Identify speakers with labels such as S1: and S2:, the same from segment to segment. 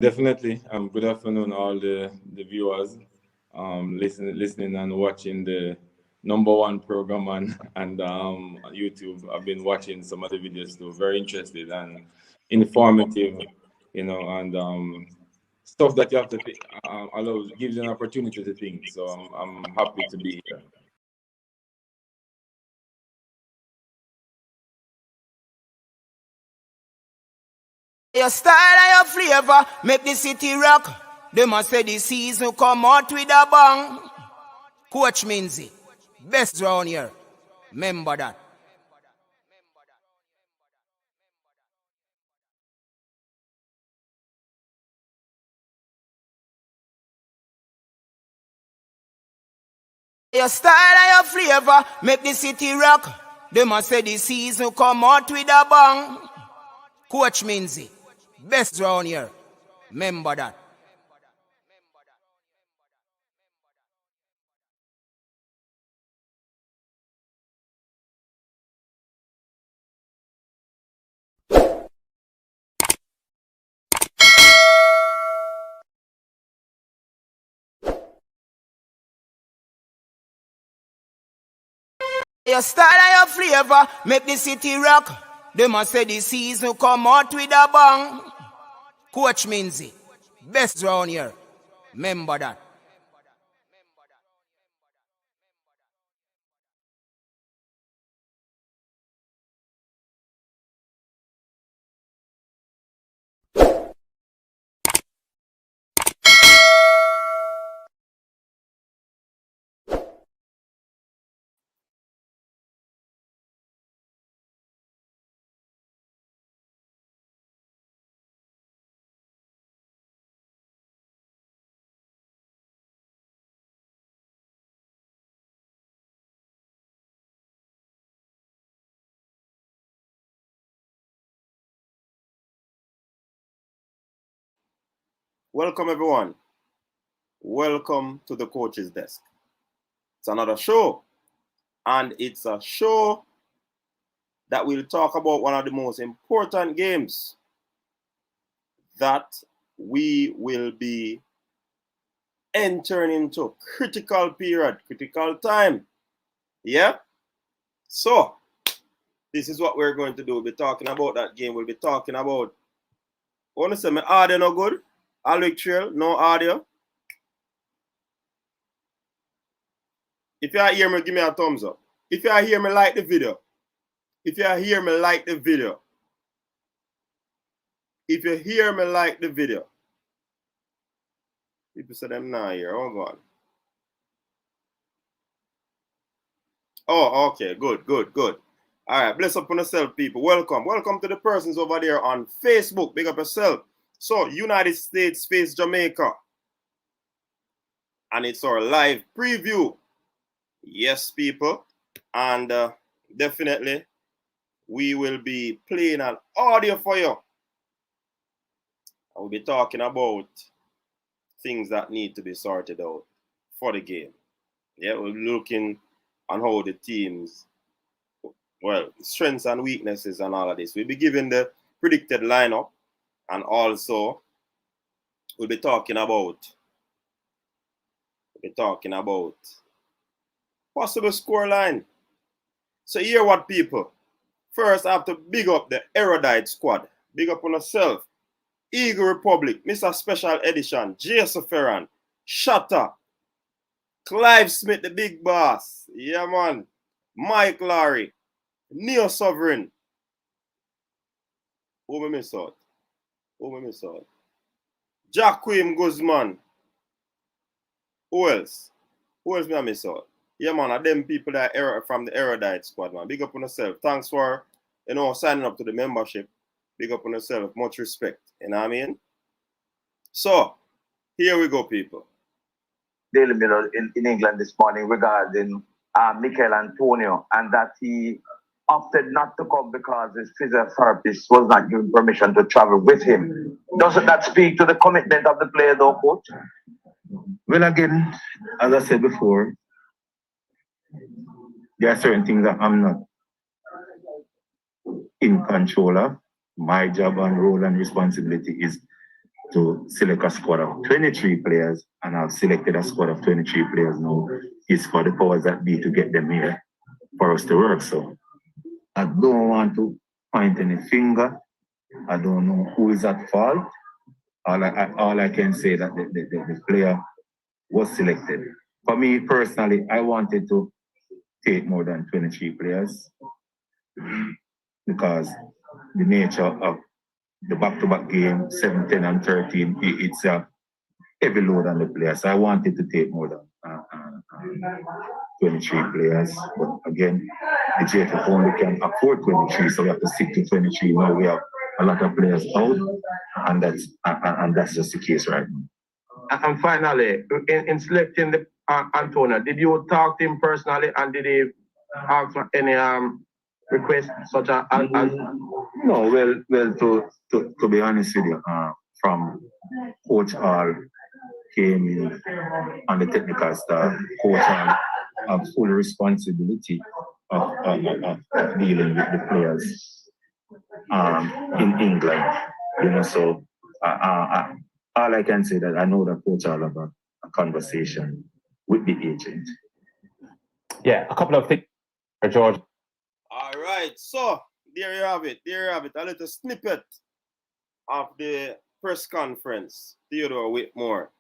S1: Definitely. Good afternoon, all the viewers. Listening and watching the number one program on YouTube. I've been watching some of the videos too. Very interested and informative, and stuff that you have to think. Allows gives you an opportunity to think. So I'm happy to be here.
S2: Your style and your flavor make the city rock. They must say the season come out with a bang. Coach Minzy, best round here. Remember that. Your style and your flavor make the city rock. They must say the season come out with a bang. Coach Minzy, best round here. Remember that. Your style and your flavor make the city rock. They must say the season come out with a bang. Coach Minzy, best round here. Remember that.
S3: Welcome, everyone. Welcome to the coach's desk. It's another show, and it's a show that will talk about one of the most important games that we will be entering into. Critical period, critical time. Yeah? So, this is what we're going to do. We'll be talking about that game. We'll be talking about. I want to say my audio no good. Alwick Trail, no audio. If you hear me, give me a thumbs up. If you hear me, like the video. If you hear me, like the video. If you hear me, like the video. People say them now here. Oh, God. Oh, okay. Good, good, good. All right. Bless up on yourself, people. Welcome. Welcome to the persons over there on Facebook. Big up yourself. So, United States face Jamaica. And it's our live preview. Yes, people. And definitely, we will be playing an audio for you. I will be talking about things that need to be sorted out for the game. Yeah, we're looking on how the teams, well, strengths and weaknesses and all of this. We'll be giving the predicted lineup, and also we'll be talking about possible scoreline. So hear what, people. First, I have to big up the Erudite squad. Big up on yourself. Eagle Republic, Mr. Special Edition, Jason Ferran, Shatter, Clive Smith, the big boss. Yeah, man. Mike Larry, Neo Sovereign. Who me miss out? Jaquim Guzman. Who else? Who else me I miss out? Yeah, man, are them people that are from the Erudite squad, man. Big up on yourself. Thanks for, signing up to the membership. Big up on yourself. Much respect. You know what I mean? So, here we go, people.
S4: Daily Mirror in England this morning regarding Mikel Antonio, and that he opted not to come because his physiotherapist was not given permission to travel with him. Doesn't that speak to the commitment of the player, though, coach?
S5: Well, again, as I said before, there are certain things that I'm not in control of. My job and role and responsibility is to select a squad of 23 players, and I've selected a squad of 23 players now. It's for the powers that be to get them here for us to work. So I don't want to point any finger. I don't know who is at fault. All I can say that the player was selected. For me personally, I wanted to take more than 23 players because the nature of the back-to-back game, 7, 10, and 13, it's a heavy load on the players. So I wanted to take more than 23 players. But again, the JFF only can afford 23, so we have to stick to 23. Now we have a lot of players out, and that's just the case right now.
S6: And finally, in selecting the Antonio, did you talk to him personally, and did he ask for any requests such as?
S5: No, well, to be honest with you, from Coach Hall came in on the technical staff. Coach Hall have full responsibility of dealing with the players in England. You know, so all I can say that I know that Coach Hall have a conversation with the agent.
S7: Yeah, a couple of things, George.
S3: All right, so there you have it. There you have it. A little snippet of the press conference. Theodore Whitmore.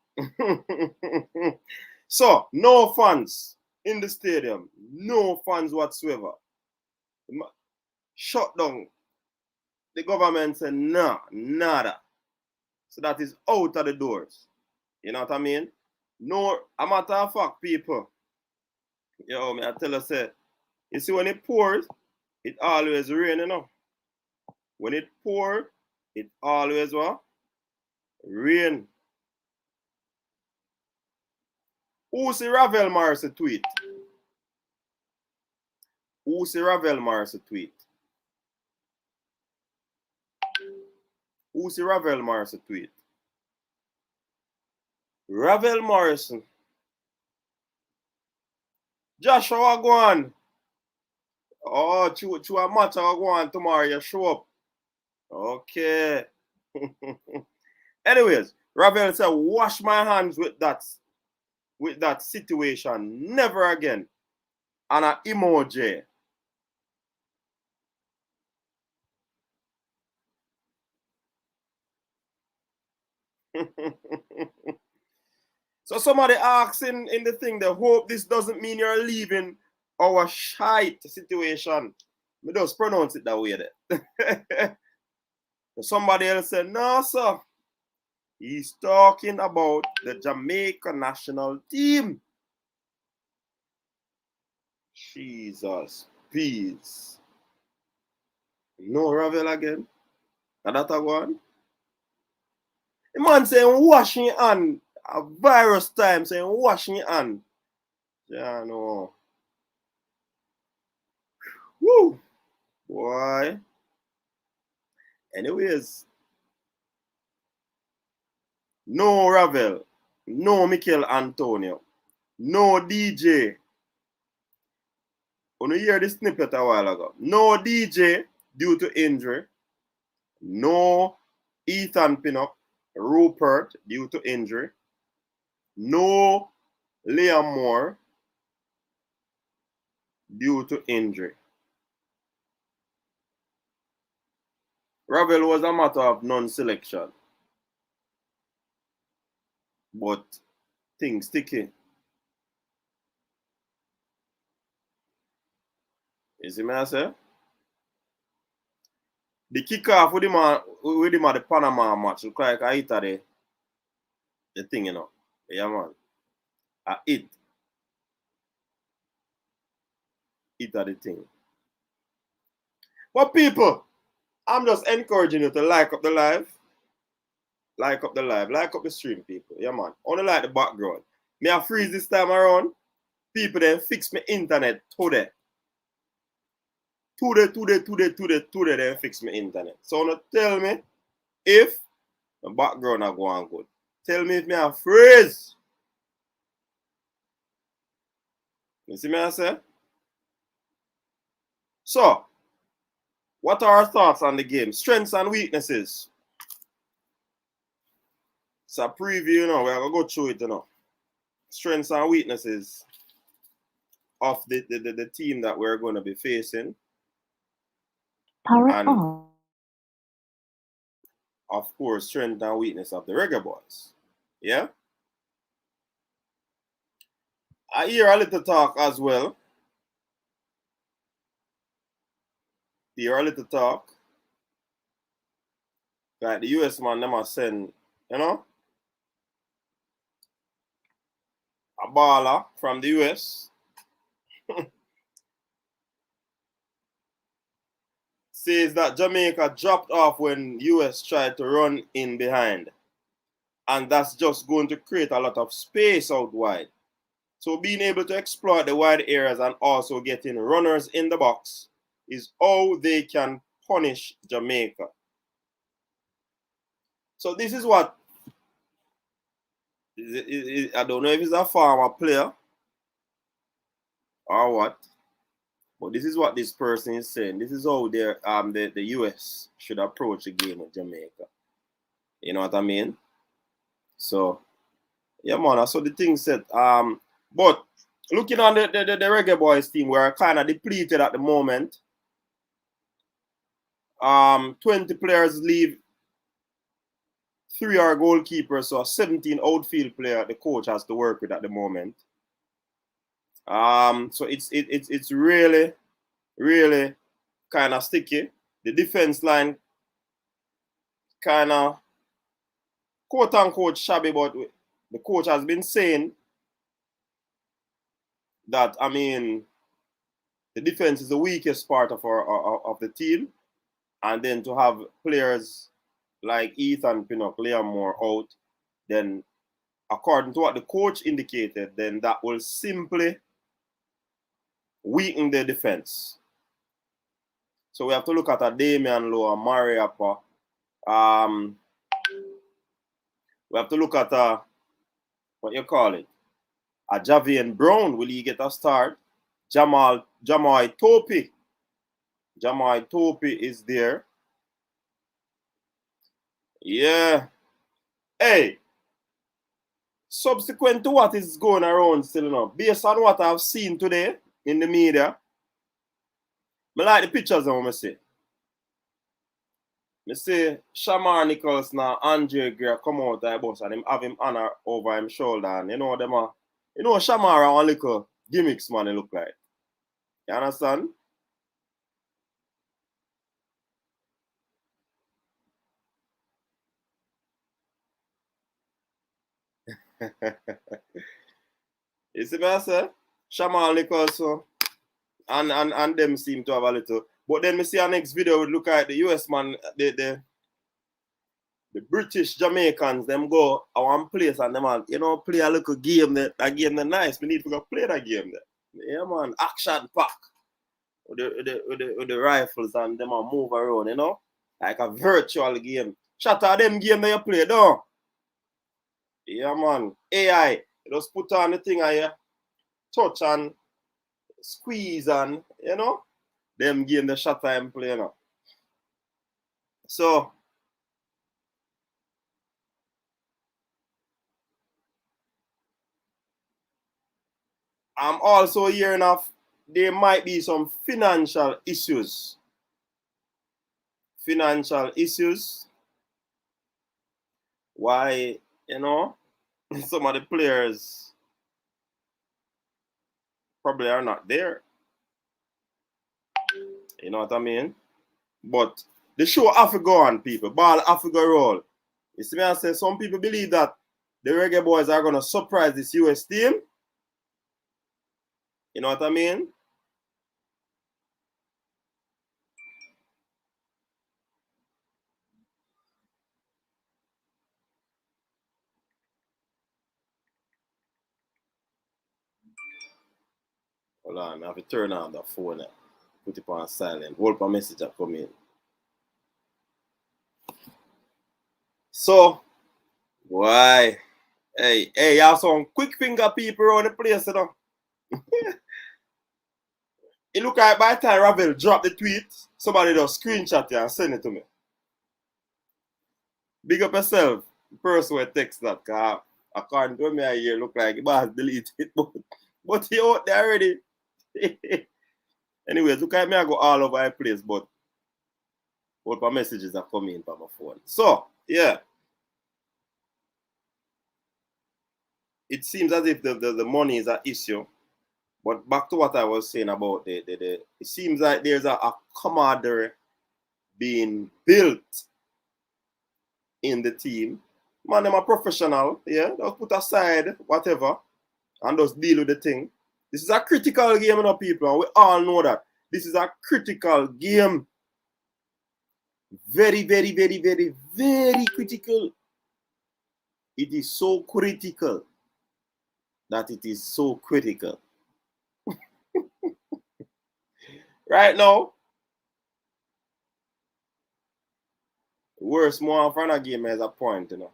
S3: So, no fans in the stadium. No fans whatsoever. Shut down. The government said, nah, nada. So that is out of the doors. You know what I mean? No, a matter of fact, people. Yo, me I tell you, say, you see when it pours, it always rain, you know. When it pours, it always what? Rain. Who see Ravel Morrison tweet? Who see Ravel Morrison tweet? Who see Ravel Morrison tweet? Ravel Morrison. Joshua, go on. Oh, to a match, I'll go on tomorrow. You show up. Okay. Anyways, Ravel said, wash my hands with that situation. Never again. And an emoji. So somebody asks in the thing, they hope this doesn't mean you're leaving our shite situation. Me just pronounce it that way there. Somebody else said, no, sir. He's talking about the Jamaica national team. Jesus, peace. No Ravel again. And that one. The man saying washing your hand. A virus time saying washing your hand. Yeah, no. Woo. Boy. Anyways. No Ravel. No Mikel Antonio. No DJ. When you hear this snippet a while ago. No DJ due to injury. No Ethan Pinnock, Rupert due to injury. No Liam Moore due to injury. Ravel was a matter of non-selection. But things sticky. You see me I say? The kickoff with him at the Panama match look like I hit at the thing, you know. Yeah, man. I hit at the thing. But people, I'm just encouraging you to like up the live. Like up the live. Like up the stream, people. Yeah, man. Only like the background. Me I freeze this time around. People then fix my internet today. Today, then fix my internet. So now tell me if the background are going good. Tell me if me I freeze. You see me I say? So, what are our thoughts on the game? Strengths and weaknesses. It's a preview, you know. We're going to go through it, you know. Strengths and weaknesses of the team that we're going to be facing.
S8: Power
S3: and
S8: on.
S3: Of course, strength and weakness of the Reggae Boyz. Yeah? I hear a little talk as well. Hear a little talk. Like the US man, them are send, you know, a baller from the US. Says that Jamaica dropped off when US tried to run in behind. And that's just going to create a lot of space out wide. So being able to exploit the wide areas and also getting runners in the box is how they can punish Jamaica. So this is what, I don't know if it's a former player or what, but this is what this person is saying. This is how the US should approach the game with Jamaica. You know what I mean? So, yeah, man, that's what the thing said. But looking on the Reggae Boyz team, we're kind of depleted at the moment. 20 players leave, 3 are goalkeepers, so a 17 outfield player the coach has to work with at the moment. So it's really, really kind of sticky. The defense line kind of quote unquote shabby, but the coach has been saying that, I mean, the defense is the weakest part of of the team, and then to have players like Ethan Pinnock, Liam Moore out, then according to what the coach indicated, then that will simply weaken the defense. So we have to look at a Damian Lowe, a Mariappa. We have to look at a, what you call it, a Javian Brown. Will he get a start? Jamai Topi. Jamai Topi is there. Yeah. Hey, subsequent to what is going around still, you know, based on what I've seen today in the media, I like the pictures I want to see. I see Shamar Nichols now, Andre Greer come out of the bus and him have him honor over him shoulder, and you know them are, you know, Shamar are one little gimmicks, man, they look like. You understand? You see what I say? Shamar Nichols and them seem to have a little. But then we see our next video, we look at the US man, the British Jamaicans, them go a one place and them, you know, play a little game. That game that nice. We need to go play that game there. Yeah, man, action pack with the rifles and them move around, you know, like a virtual game. Shut out them game that you play, though. Yeah, man. AI, you just put on the thing and you touch and squeeze and, you know, them game the shot time play, you know. So, I'm also hearing of there might be some financial issues. Financial issues. Why, you know, some of the players probably are not there. You know what I mean? But the show have to go on, people. Ball have to go roll. You see me, I say some people believe that the Reggae Boyz are going to surprise this US team. You know what I mean? Hold on, I have to turn on the phone now. Put it on silent. Hold for message that come in. So, why? Hey, you have some quick finger people around the place, you know. It look like by the time Ravel drop the tweet, somebody just screenshot it and send it to me. Big up yourself. person will text that, because according to me, I hear look like the boss delete it, but he out there already. Anyways, look at me, I go all over the place, but all my messages are coming from my phone. So, yeah. It seems as if the money is an issue. But back to what I was saying about it seems like there's a camaraderie being built in the team. Man, them a professional, yeah. They'll put aside whatever and just deal with the thing. This is a critical game, you know, people, and we all know that. This is a critical game. Very, very, very, very, very critical. It is so critical that it is so critical. Right now, worst more for a game is a point, you know.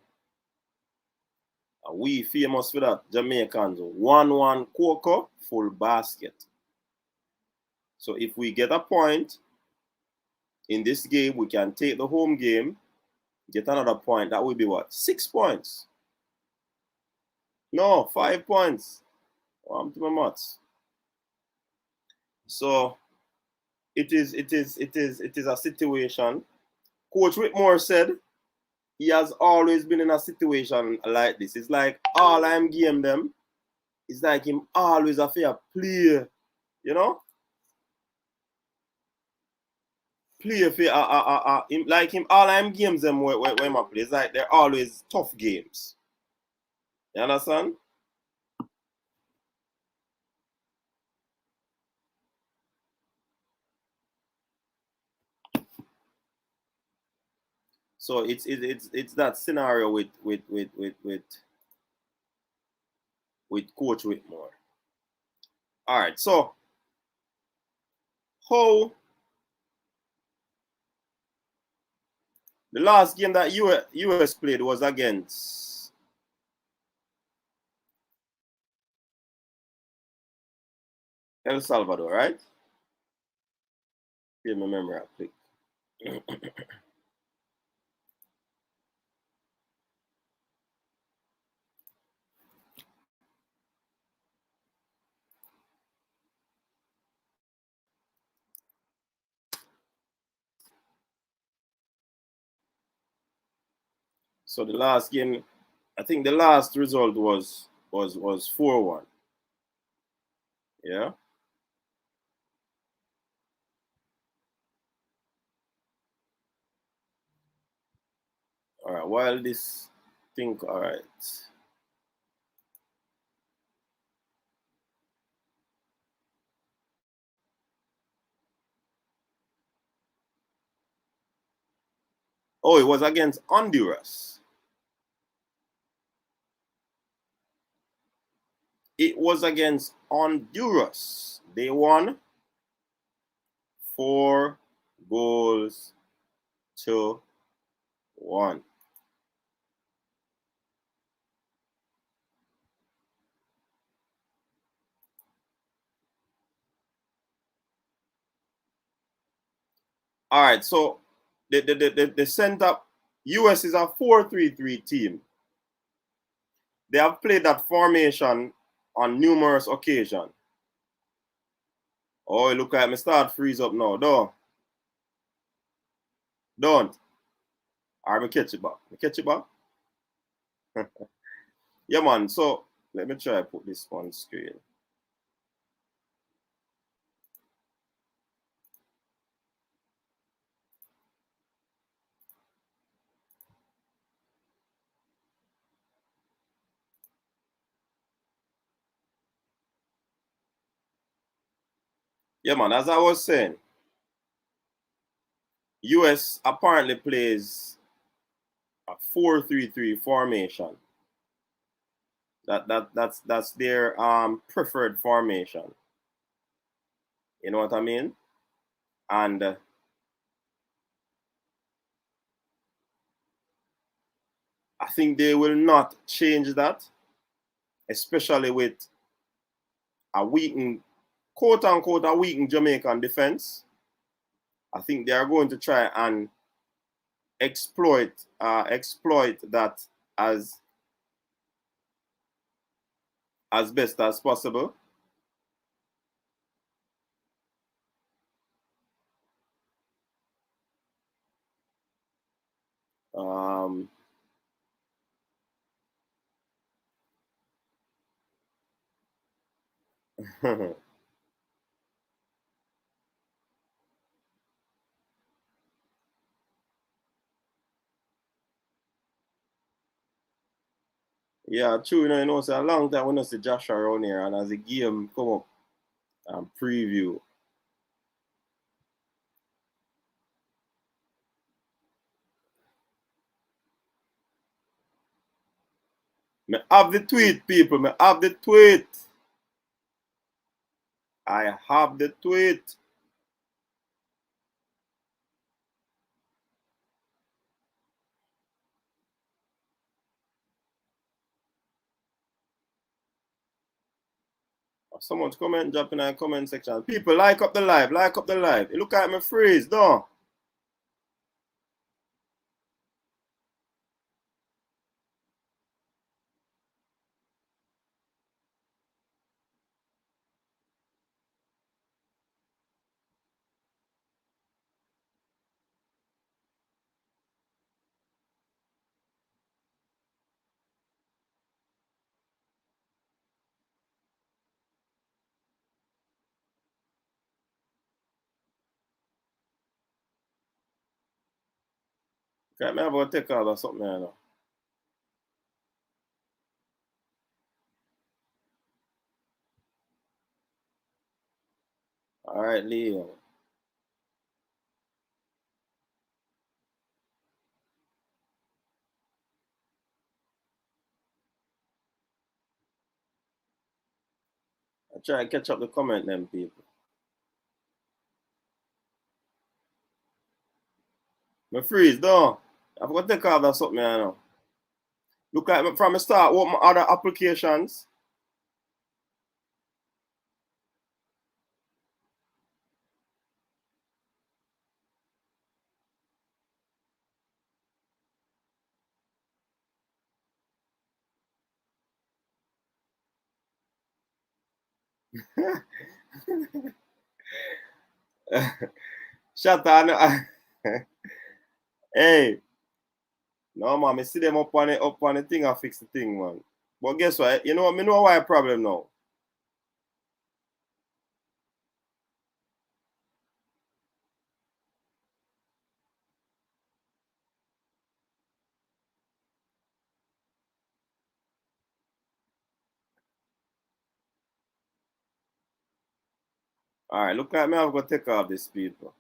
S3: And we famous for that, Jamaicans, 1-1 cocoa, full basket. So if we get a point in this game, we can take the home game, get another point. That would be what? 6 points. No, 5 points. I'm to my maths. So it is a situation. Coach Whitmore said he has always been in a situation like this. It's like all I'm game them. It's like him always a fair player, you know? Play fair, like him all I'm games them when I play. It's like they're always tough games. You understand? So it's that scenario with Coach Whitmore. All right, so how the last game that US played was against El Salvador, right? Give me memory up quick. So the last game, I think the last result was 4-1. Yeah. All right. While this thing, all right. Oh, it was against Honduras. It was against Honduras. They won 4-1. All right, so the center US is a 4-3-3 team. They have played that formation on numerous occasions. Oh, look at me start freeze up now. Don't. All right, me catch it back. Yeah, man. So let me try to put this on screen. Yeah, man. As I was saying, US apparently plays a 4-3-3 formation. That's their preferred formation. You know what I mean? And I think they will not change that, especially with a weakened, quote unquote, a weakened Jamaican defense. I think they are going to try and exploit that as best as possible. Yeah, true. You know, it's a long time we don't see Joshua around here, and as the game come up and preview. Me have the tweet, people. Me have the tweet. I have the tweet. Someone's comment, drop in the comment section. People, like up the live, like up the live. You look at me freeze, don't? Okay, me about to take out or something, you know. All right, Leo. I try to catch up the comment, them people. Me freeze, don't? I forgot to take out or something, you know. Look at me from the start, open other applications. Shut on. Hey. No, man, I see them up on the thing and fix the thing, man. But guess what? You know what? I know why a problem now. All right, look at me. I'm going to take off this people.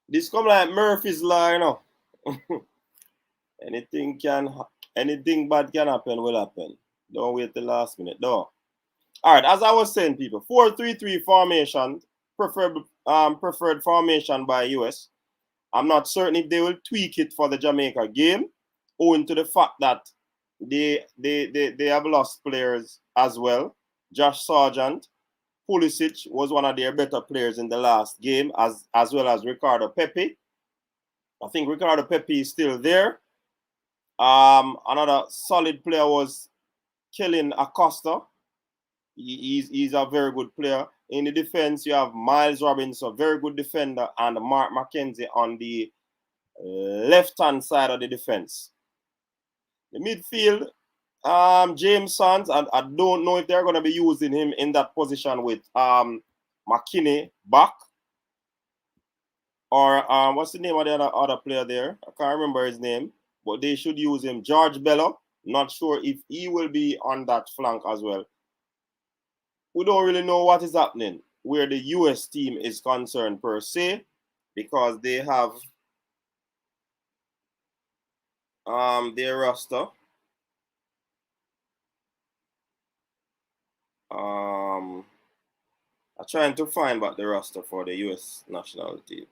S3: This come like Murphy's Law, you know. Anything bad can happen will happen. Don't wait the last minute, though. All right, as I was saying, people, 4-3-3 formation, preferred formation by US. I'm not certain if they will tweak it for the Jamaica game, owing to the fact that they have lost players as well. Josh Sargent, Pulisic was one of their better players in the last game, as well as Ricardo Pepi. I think Ricardo Pepi is still there. Another solid player was Kellen Acosta. He's a very good player. In the defense, you have Miles Robinson, very good defender, and Mark McKenzie on the left-hand side of the defense. The midfield, James Sons, I don't know if they're going to be using him in that position with McKinney back. Or what's the name of the other player there? I can't remember his name, but they should use him. George Bello, not sure if he will be on that flank as well. We don't really know what is happening where the US team is concerned per se, because they have their roster. I'm trying to find back the roster for the US national team.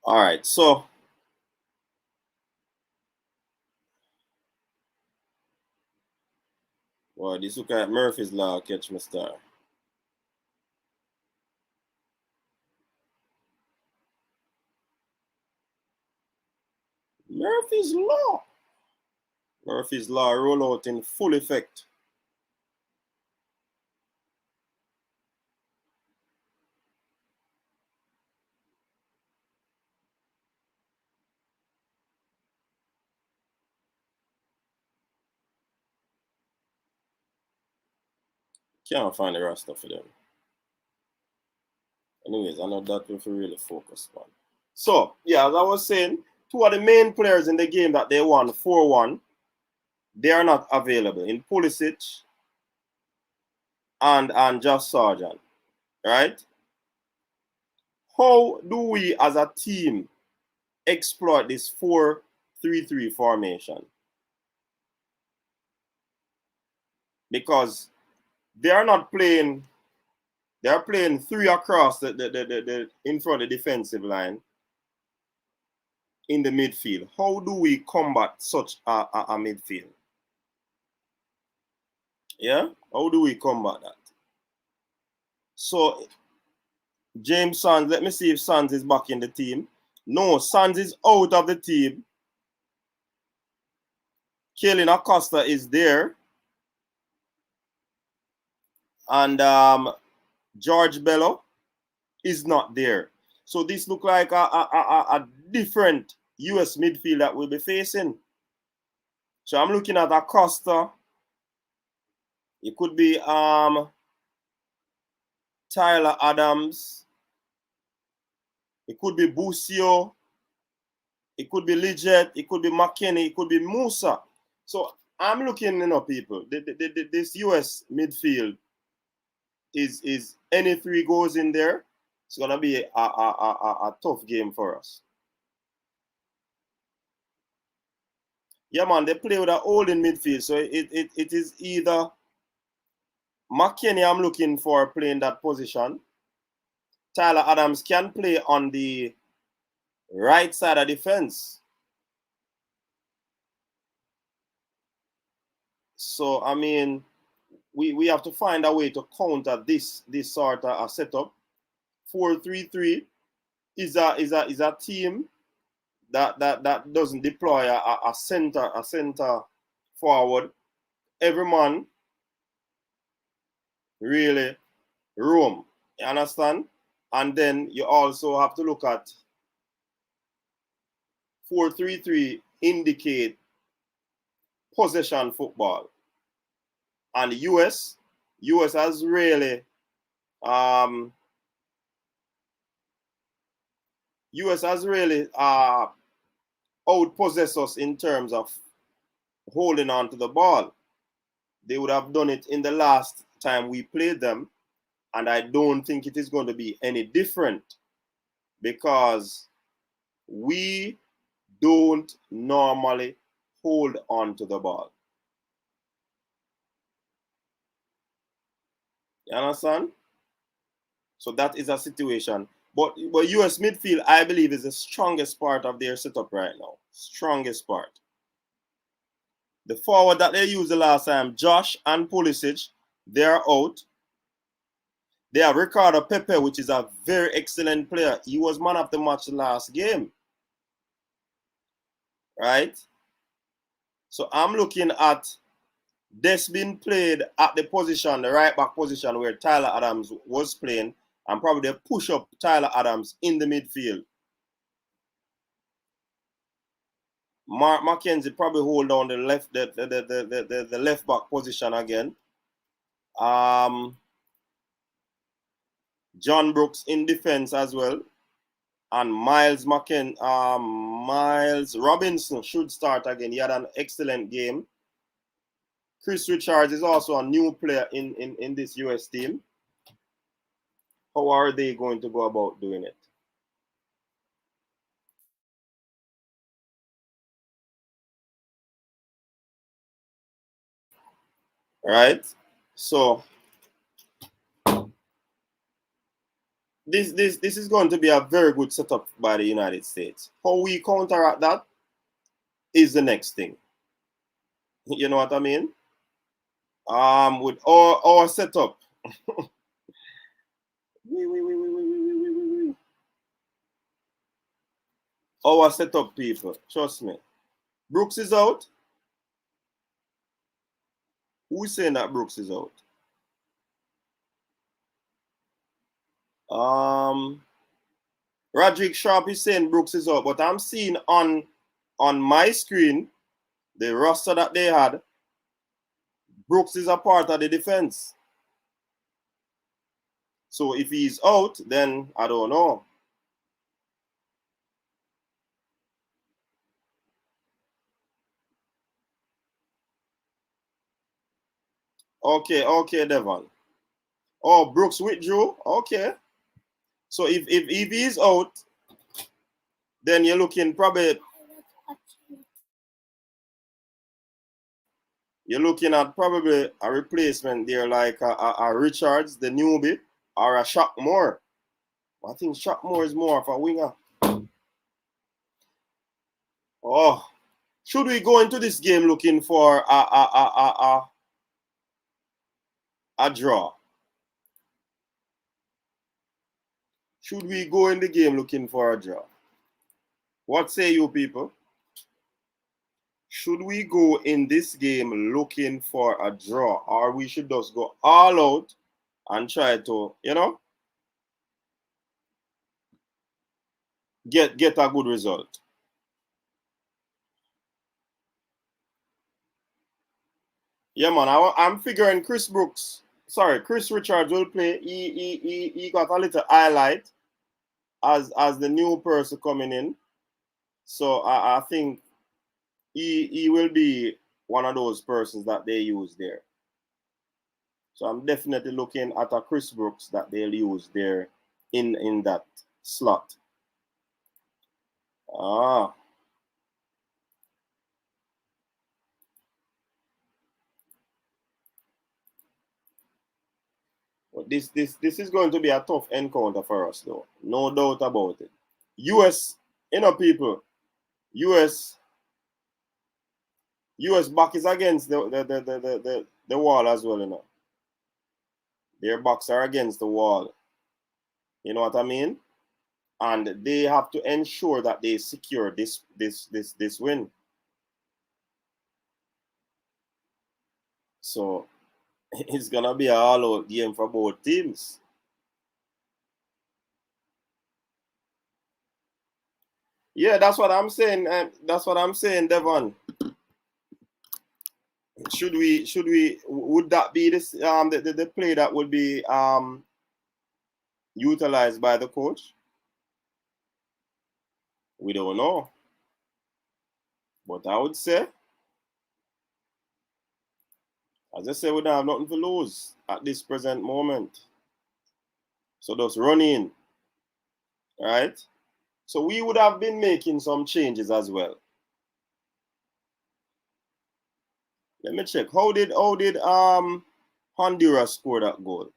S3: All right, so well, this look at Murphy's Law catch my star. Murphy's Law. Murphy's Law roll out in full effect. Can't find the roster for them. Anyways, I know that we'll really focus on. So, yeah, as I was saying, two of the main players in the game that they won 4-1, they are not available in Pulisic and Josh Sargent, right? How do we as a team exploit this 4-3-3 formation? Because they are not playing, they are playing three across the in front of the defensive line in the midfield. How do we combat such a midfield? Yeah, how do we combat that? So, James Sons, let me see if Sons is back in the team. No, Sons is out of the team. Kellen Acosta is there. And George Bello is not there. So this look like a different US midfield that we'll be facing. So I'm looking at Acosta. It could be Tyler Adams. It could be Busio. It could be Liget. It could be McKinney. It could be Musa. So I'm looking, you know, people. This US midfield is any three goes in there, it's gonna be a tough game for us. Yeah, man, they play with a holding midfield, so it is either McKinney I'm looking for playing that position. Tyler Adams can play on the right side of defense. So I mean, we have to find a way to counter this sort of a setup. 4-3-3 is a team that doesn't deploy a center forward. Every man really roam. You understand? And then you also have to look at 4-3-3 indicate possession football. And the US US has really outpossessed us in terms of holding on to the ball. They would have done it in the last time we played them, and I don't think it is going to be any different because we don't normally hold on to the ball. You understand? So that is a situation. But US midfield, I believe, is the strongest part of their setup right now. Strongest part. The forward that they used the last time, Josh and Pulisic, they are out. They have Ricardo Pepe, which is a very excellent player. He was man of the match the last game. Right? So I'm looking at this being played at the position, the right back position where Tyler Adams was playing, and probably they push up Tyler Adams in the midfield. Mark McKenzie probably hold down the left back position again. John Brooks in defense as well, and Miles Robinson should start again. He had an excellent game. Chris Richards is also a new player in this US team. How are they going to go about doing it? Right? So this is going to be a very good setup by the United States. How we counteract that is the next thing. You know what I mean? With our setup. Our setup, people. Trust me. Brooks is out. Who's saying that Brooks is out? Roderick Sharp is saying Brooks is out, but I'm seeing on my screen the roster that they had. Brooks is a part of the defense. So if he's out, then I don't know. Okay, Devon. Oh, Brooks withdrew. Okay. So if he's out, then you're looking probably. You're looking at probably a replacement there, like a Richards, the newbie, or a Shockmore. I think Shockmore is more of a winger. Oh, should we go into this game looking for a draw? Should we go in the game looking for a draw? What say you people? Should we go in this game looking for a draw, or we should just go all out and try to, get a good result? Yeah, man, I'm figuring Chris Richards will play. He got a little highlight as the new person coming in. So I think he will be one of those persons that they use there. So I'm definitely looking at a Chris Brooks that they'll use there in that slot. Well, this is going to be a tough encounter for us, though. No doubt about it. US, people, US back is against the wall as well, Their backs are against the wall. You know what I mean? And they have to ensure that they secure this win. So it's gonna be an all-out game for both teams. Yeah, that's what I'm saying. That's what I'm saying, Devon. would that be this the play that would be utilized by the coach? We don't know. But I would say, as I say, we don't have nothing to lose at this present moment. So just run in. Right? So we would have been making some changes as well. Let me check. How did Honduras score that goal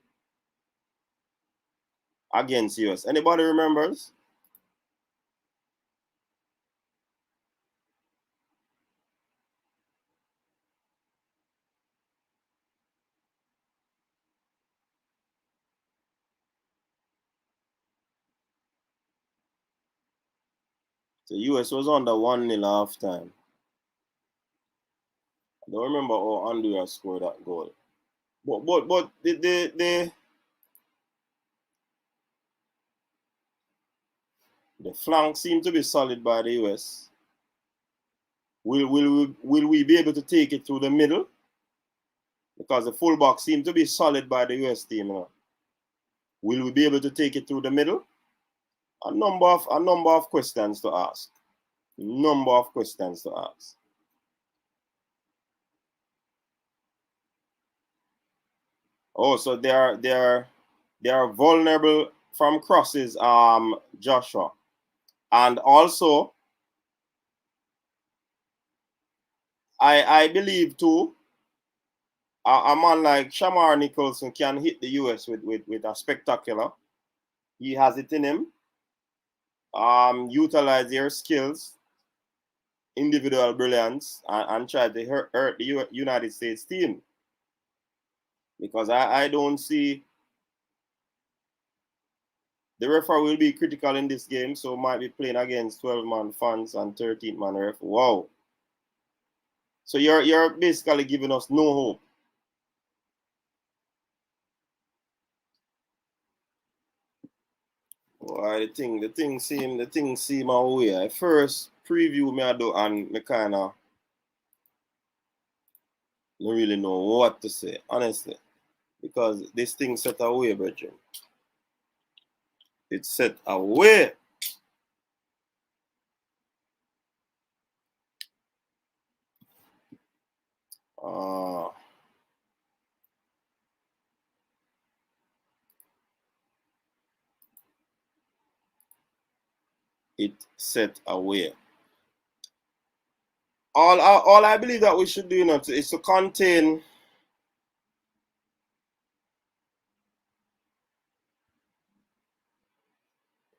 S3: against US? Anybody remembers? The US was under 1-0 half time. I don't remember how Honduras scored that goal. But the flank seemed to be solid by the US. Will we be able to take it through the middle? Because the fullback seemed to be solid by the US team. You know? Will we be able to take it through the middle? A number of questions to ask. Oh, so they are vulnerable from crosses, Joshua. And also, I believe too, a man like Shamar Nicholson can hit the US with a spectacular. He has it in him. Utilize their skills, individual brilliance, and try to hurt the United States team. Because I don't see the referee will be critical in this game, so might be playing against 12-man fans and 13-man ref. Wow. So you're basically giving us no hope. Why the thing seem away. I first preview me I do and me kinda don't really know what to say, honestly. Because this thing set away, brethren. It's set away. It set away. All I believe that we should do now is to contain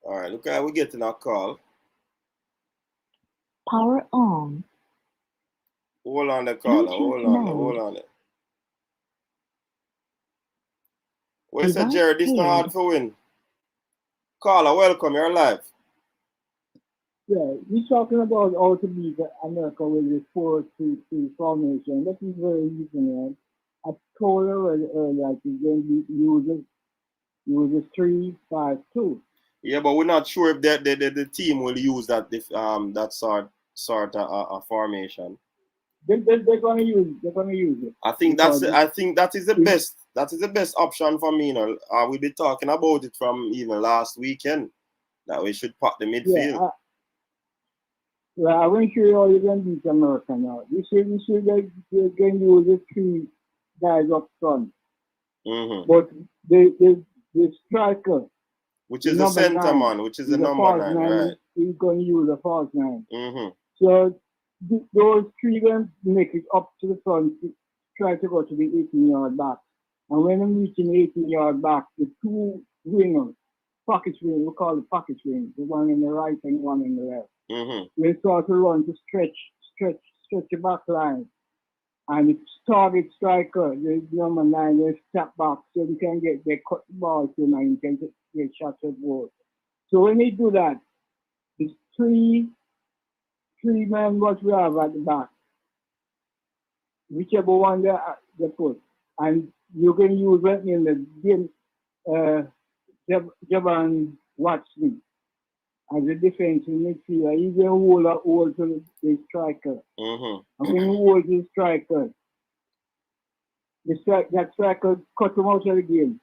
S3: all right, look at we're getting a call.
S8: Power on.
S3: Hold on the caller. Hold on. What you said, Jared? This not hard for win. Caller, welcome. You're live.
S9: Yeah, you're talking about how to beat America with this 4-3-3 formation. That is very easy, man. I told her earlier that you're going to use a 3-5-2.
S3: Yeah, but we're not sure if the team will use that sort of formation.
S9: They're gonna use it.
S3: I think that is the best. That is the best option for me. You know, we've been talking about it from even last weekend that we should pack the midfield.
S9: Yeah, I won't show you how you're gonna beat America now. You should they're going to use the 3 guys up front.
S3: Mm-hmm.
S9: But the striker,
S3: which is the center man, which is the number 9, right?
S9: He's going to use a false 9.
S3: Mm-hmm.
S9: So those 3 going to make it up to the front, try to go to the 18-yard back. And when I'm reaching the 18-yard back, the 2 wingers, pocket wing, we call it pocket wing, the one on the right and one on the left.
S3: Mm-hmm.
S9: We start to run to stretch the back line. And it's target striker, the number 9, will step back so we can they cut the ball to him and you can get shots at goal. So when they do that, it's 3 men what we have at the back. Whichever one they put. And you can use it in the game, Javan Watson as a defensive midfielder. He can hold to the striker.
S3: Mm-hmm.
S9: And when you hold the striker, that striker cut him out of the game.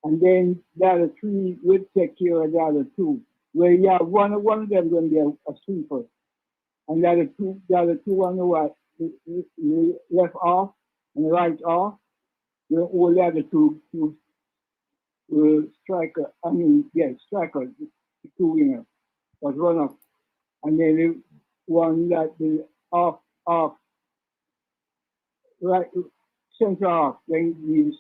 S9: And then the other three will take care of the other two. Where you have one of them going to be a sweeper. And the other two on the right, left off and right off. All the other two striker, striker, the two winners, was run up. And then the one that the off, right, center off, then the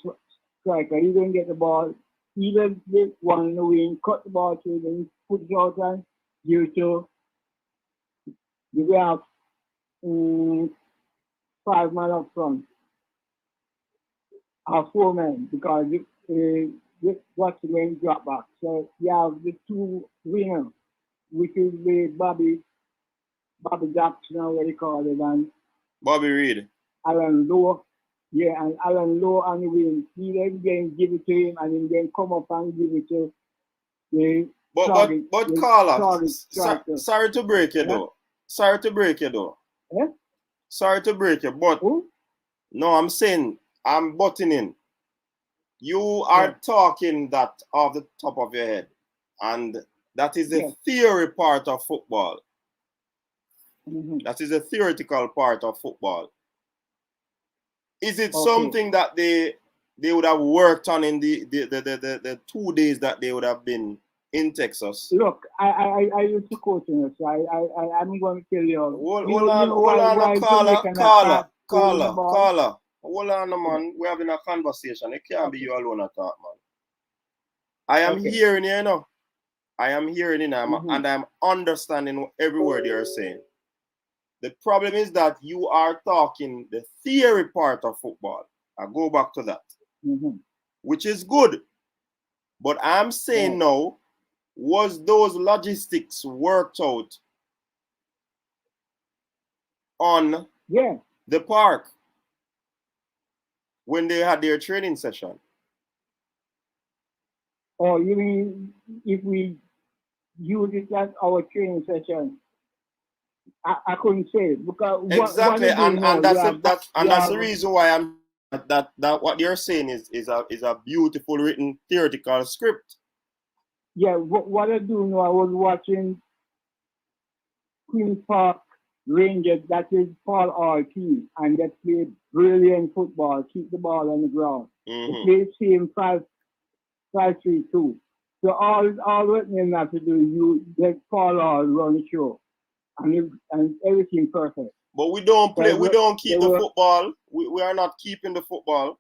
S9: striker, he don't get the ball. Either the one in the wing, cut the ball to him, then put it out and give it to the have 5 men up front. Or 4 men, because what's the name drop back. So you have the two winners, which is the Bobby Jackson, or what they call it, and
S3: Bobby Reed.
S9: Alan Lowe. Yeah, and Alan Lowe on the wing. He then give it to him and then come up and give it to the
S3: But Carla, sorry to break you though. Sorry to break you though.
S9: Yeah?
S3: Sorry to break you, but no, I'm saying I'm butting in. You are talking that off the top of your head, and that is the theory part of football.
S9: Mm-hmm.
S3: That is the theoretical part of football. Is it something that they would have worked on in the 2 days that they would have been in Texas?
S9: Look, I used to coach in it, so I'm going to tell you.
S3: Hold on, Carla. Hold on, man. We're having a conversation. It can't be you alone at all, man. I am hearing you, you know. I am hearing you, and I'm understanding every word you're saying. The problem is that you are talking the theory part of football. I go back to that, which is good. But I'm saying now, was those logistics worked out on the park when they had their training session?
S9: Oh, you mean if we use it as our training session? I couldn't say it because
S3: exactly, and that's the reason why I'm that what you're saying is a beautiful written theoretical script.
S9: Yeah, what I do know, I was watching Queen's Park Rangers, that is Paul RT, and they play brilliant football, keep the ball on the ground. They play the same 5-3-2. So all what you have to do, you let Paul run the show. And everything perfect.
S3: But we don't play. We don't keep the football. We are not keeping the football.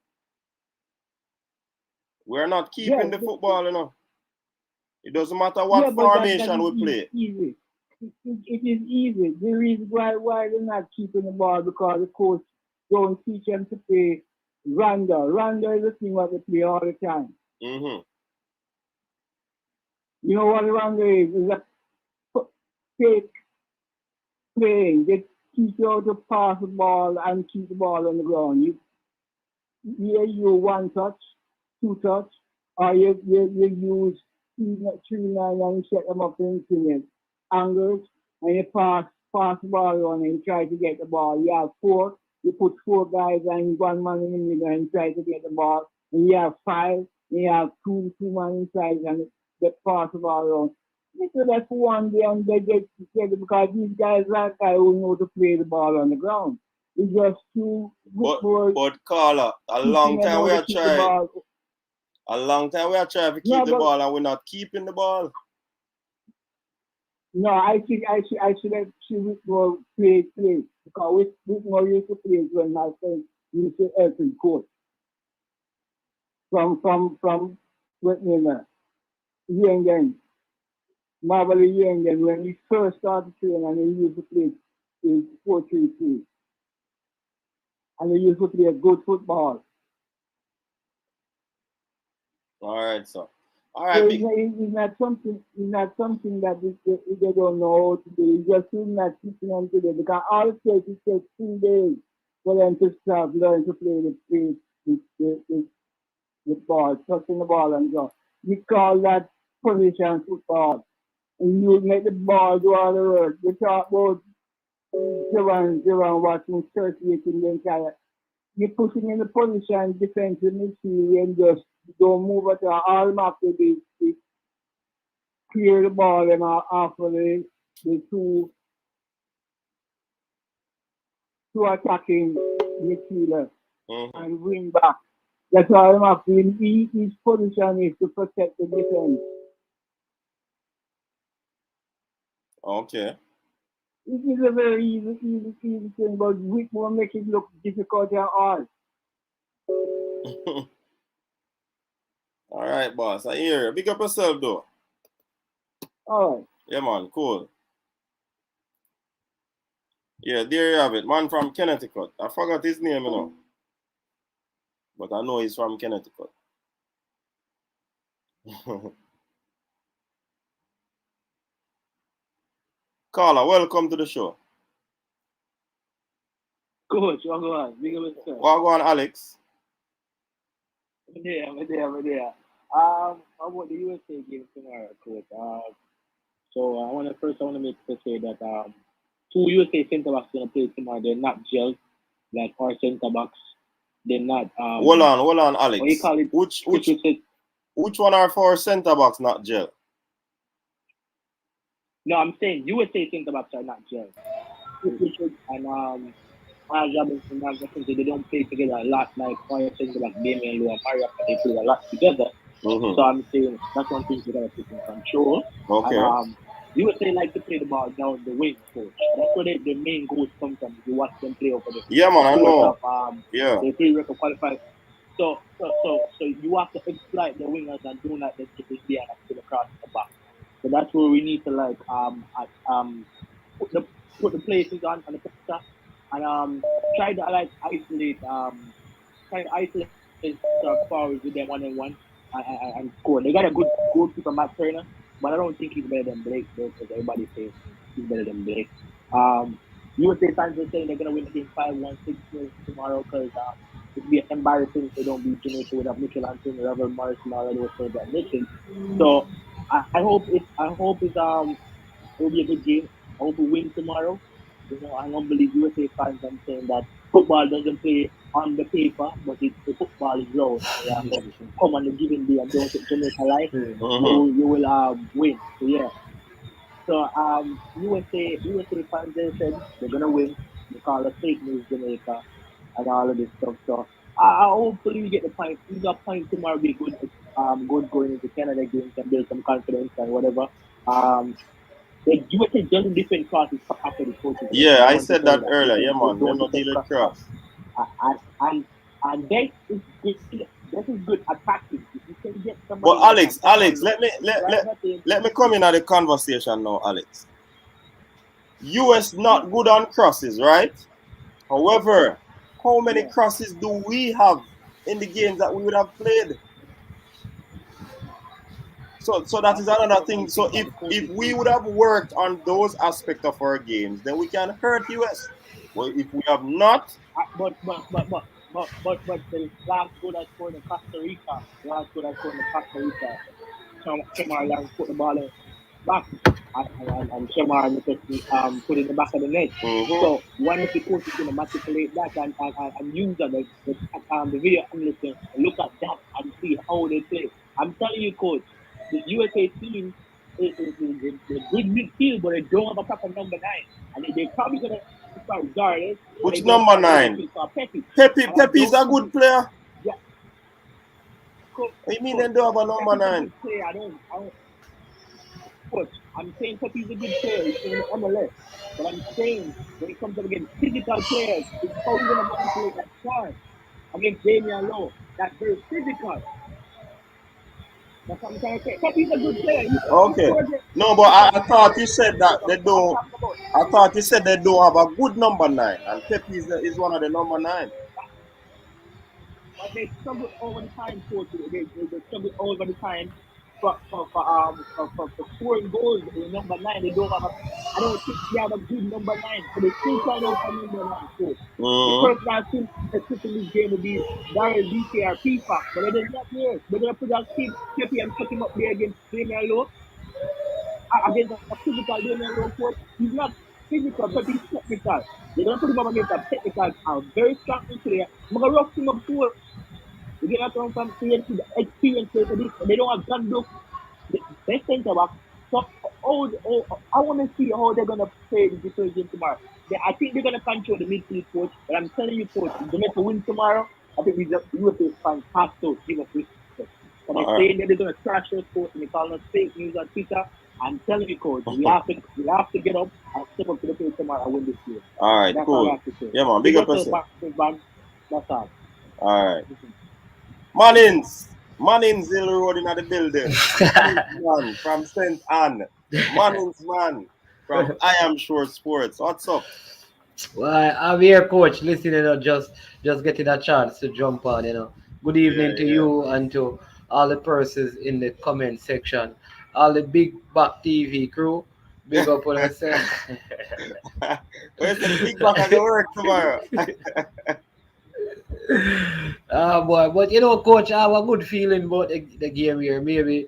S3: We are not keeping the football, you know. It doesn't matter what formation we play.
S9: Easy. It is easy. The reason why they're not keeping the ball because the coach don't teach them to play Randa. Randa is the thing what they play all the time.
S3: Mm-hmm.
S9: You know what Randa is? It's a fake playing. They teach you how to pass the ball and keep the ball on the ground. You 1 touch, 2 touch, or you use 3-9 and set them up in angles, and you pass the ball on and try to get the ball. You have 4, you put 4 guys and 1 man in the middle and try to get the ball. And you have 5, and you have 2 man inside and they pass the ball around. So that's one day and they get together because these guys like I who know to play the ball on the ground. It's just too good.
S3: But Carla, a long time we are trying. A long time we are trying to keep the ball and we're not keeping the ball.
S9: No, I should have Whitmore play because Whitmore used to play when my friend used to help him coach. From Whitmore, Young Marvel Young, when he first started training and he used to play 4-3-3. And he used to play good football.
S3: All right, so. All right.
S9: So it's not something that they don't know how to do. It's just not teaching them to do because all it takes 2 days for them to start learning to play the ball, touching the ball and go. We call that position football. And you make the ball do all the work. We talk about Jovan watching 38 in the entire you put him in the position defensive midfield and just don't move at all map to be clear the ball and after the two attacking midfielders and wing back. That's all I'm after. Each position is to protect the defense.
S3: Okay.
S9: It is a very easy thing, but we won't make it look difficult at all.
S3: All right, boss. I hear you. Big up yourself, though.
S9: All right.
S3: Yeah, man. Cool. Yeah, there you have it. Man from Connecticut. I forgot his name, you know. But I know he's from Connecticut. Carla, welcome to the show.
S10: Coach, what go on? Big up yourself.
S3: What go on, Alex?
S10: I'm there. I want the USA game tomorrow, coach. So I want to make to say that two USA centre backs gonna play tomorrow. They're not gel like our centre backs. They're not.
S3: Hold on, Alex.
S10: What you call it?
S3: Which one are for centre backs not gel?
S10: No, I'm saying USA centre backs are not gel. And Robinson, they don't play together a lot like our centre back Damian Lowe and Mario. They play a lot together. So I'm saying that's one thing we gotta take in control.
S3: Okay.
S10: And, USA like to play the ball down the wing, coach. That's where the main goals come from. You watch them play over there.
S3: Yeah, man, I know.
S10: They play record qualified. So you have to exploit the wingers and do not let it be and put across the back. So that's where we need to put the places on the picture and try to isolate forwards with them 1-on-1 and score. They got a good goalkeeper, Matt Turner, but I don't think he's better than Blake though, because everybody says he's better than Blake. USA fans are saying they're gonna win the game 5-1, 6-0 tomorrow because it'd be embarrassing if they don't beat Jamaica without Mitchell Anthony, Ravel Morrison already was saying that Mitchell. So I hope it will be a good game. I hope we win tomorrow. You know, I don't believe USA fans. I'm saying that football doesn't play on the paper, but the football is real. Come on the given day and don't take Jamaica life. You will win. So yeah. So USA fans they said they're gonna win. They call it fake news Jamaica and all of this stuff. So I hopefully we get the point. We got point tomorrow be good. Good going into Canada games and build some confidence and whatever. The USA doesn't defend crosses after the coaches.
S3: Yeah, I said that earlier. Yeah, man. They're not dealing with cross.
S10: And this is good. This is good attacking. If you can get somebody.
S3: But Alex, let me come in at the conversation now, Alex. US not good on crosses, right? However, how many crosses do we have in the games that we would have played? So that is another thing. So if we would have worked on those aspects of our games, then we can hurt US. Well, if we have not,
S10: but the last goal I scored in Costa Rica, Shamar put the ball in back and Shamar put it in the back of the net. So one of the coaches going to manipulate that and use the video analyst and look at that and see how they play. I'm telling you, coach, the USA team is a good midfield, but they don't have a proper number 9. And they're probably going to start guarding.
S3: Which number 9? Pepe is a good player.
S10: Yeah.
S3: What do you mean they don't have a number 9?
S10: I don't. Coach, I'm saying Pepe's a good player. He's in the MLS. But I'm saying when it comes up against physical players, it's how we're going to manipulate that star against Damian Lowe. That's very physical. That's what I'm trying to say. Pepe's a good player.
S3: Okay. No, but I thought you said that they don't. I thought you said they don't have a good number 9, and Pepe is one of the number 9.
S10: But they struggle over the time, coach. They struggle over the time for scoring goals in number 9. They don't have I don't think they have a good number 9. So they still trying out for number 9, coach. The person I think that's in this game would be Daryl DK or FIFA, but they didn't have here. They're going to put that Pepe and put him up there against Damian Lowe. Against a physical Damian Lowe, coach. He's not physical, but he's technical. They're going to put him up against a technical, a very strong player. I'm going to rough him up too. You get that from experience. They don't have gun look. They think about so I want to see how they're gonna play the Detroit game tomorrow. I think they're gonna control the midfield, coach. But I'm telling you, coach, if Jamaica win tomorrow, I think USA is fantastic. Give us respect. So they're saying that they're gonna trash us, coach, and they call us fake news on Twitter. I'm telling you, coach, we have to get up and step up to the plate tomorrow and win this game.
S3: All right,
S10: that's
S3: cool.
S10: All I have to say.
S3: Yeah, man, big up
S10: yourself. That's all.
S3: All right. Mannings Hill Road in the building. Man from St. Anne. Mannings man from I Am Sure Sports. What's up?
S11: Well, I'm here, coach, listening, just getting a chance to jump on, Good evening to you and to all the persons in the comment section. All the Big Back TV crew. Big up on yourself.
S3: Where's the Big Back at the work tomorrow?
S11: Boy, but coach, I have a good feeling about the game here. Maybe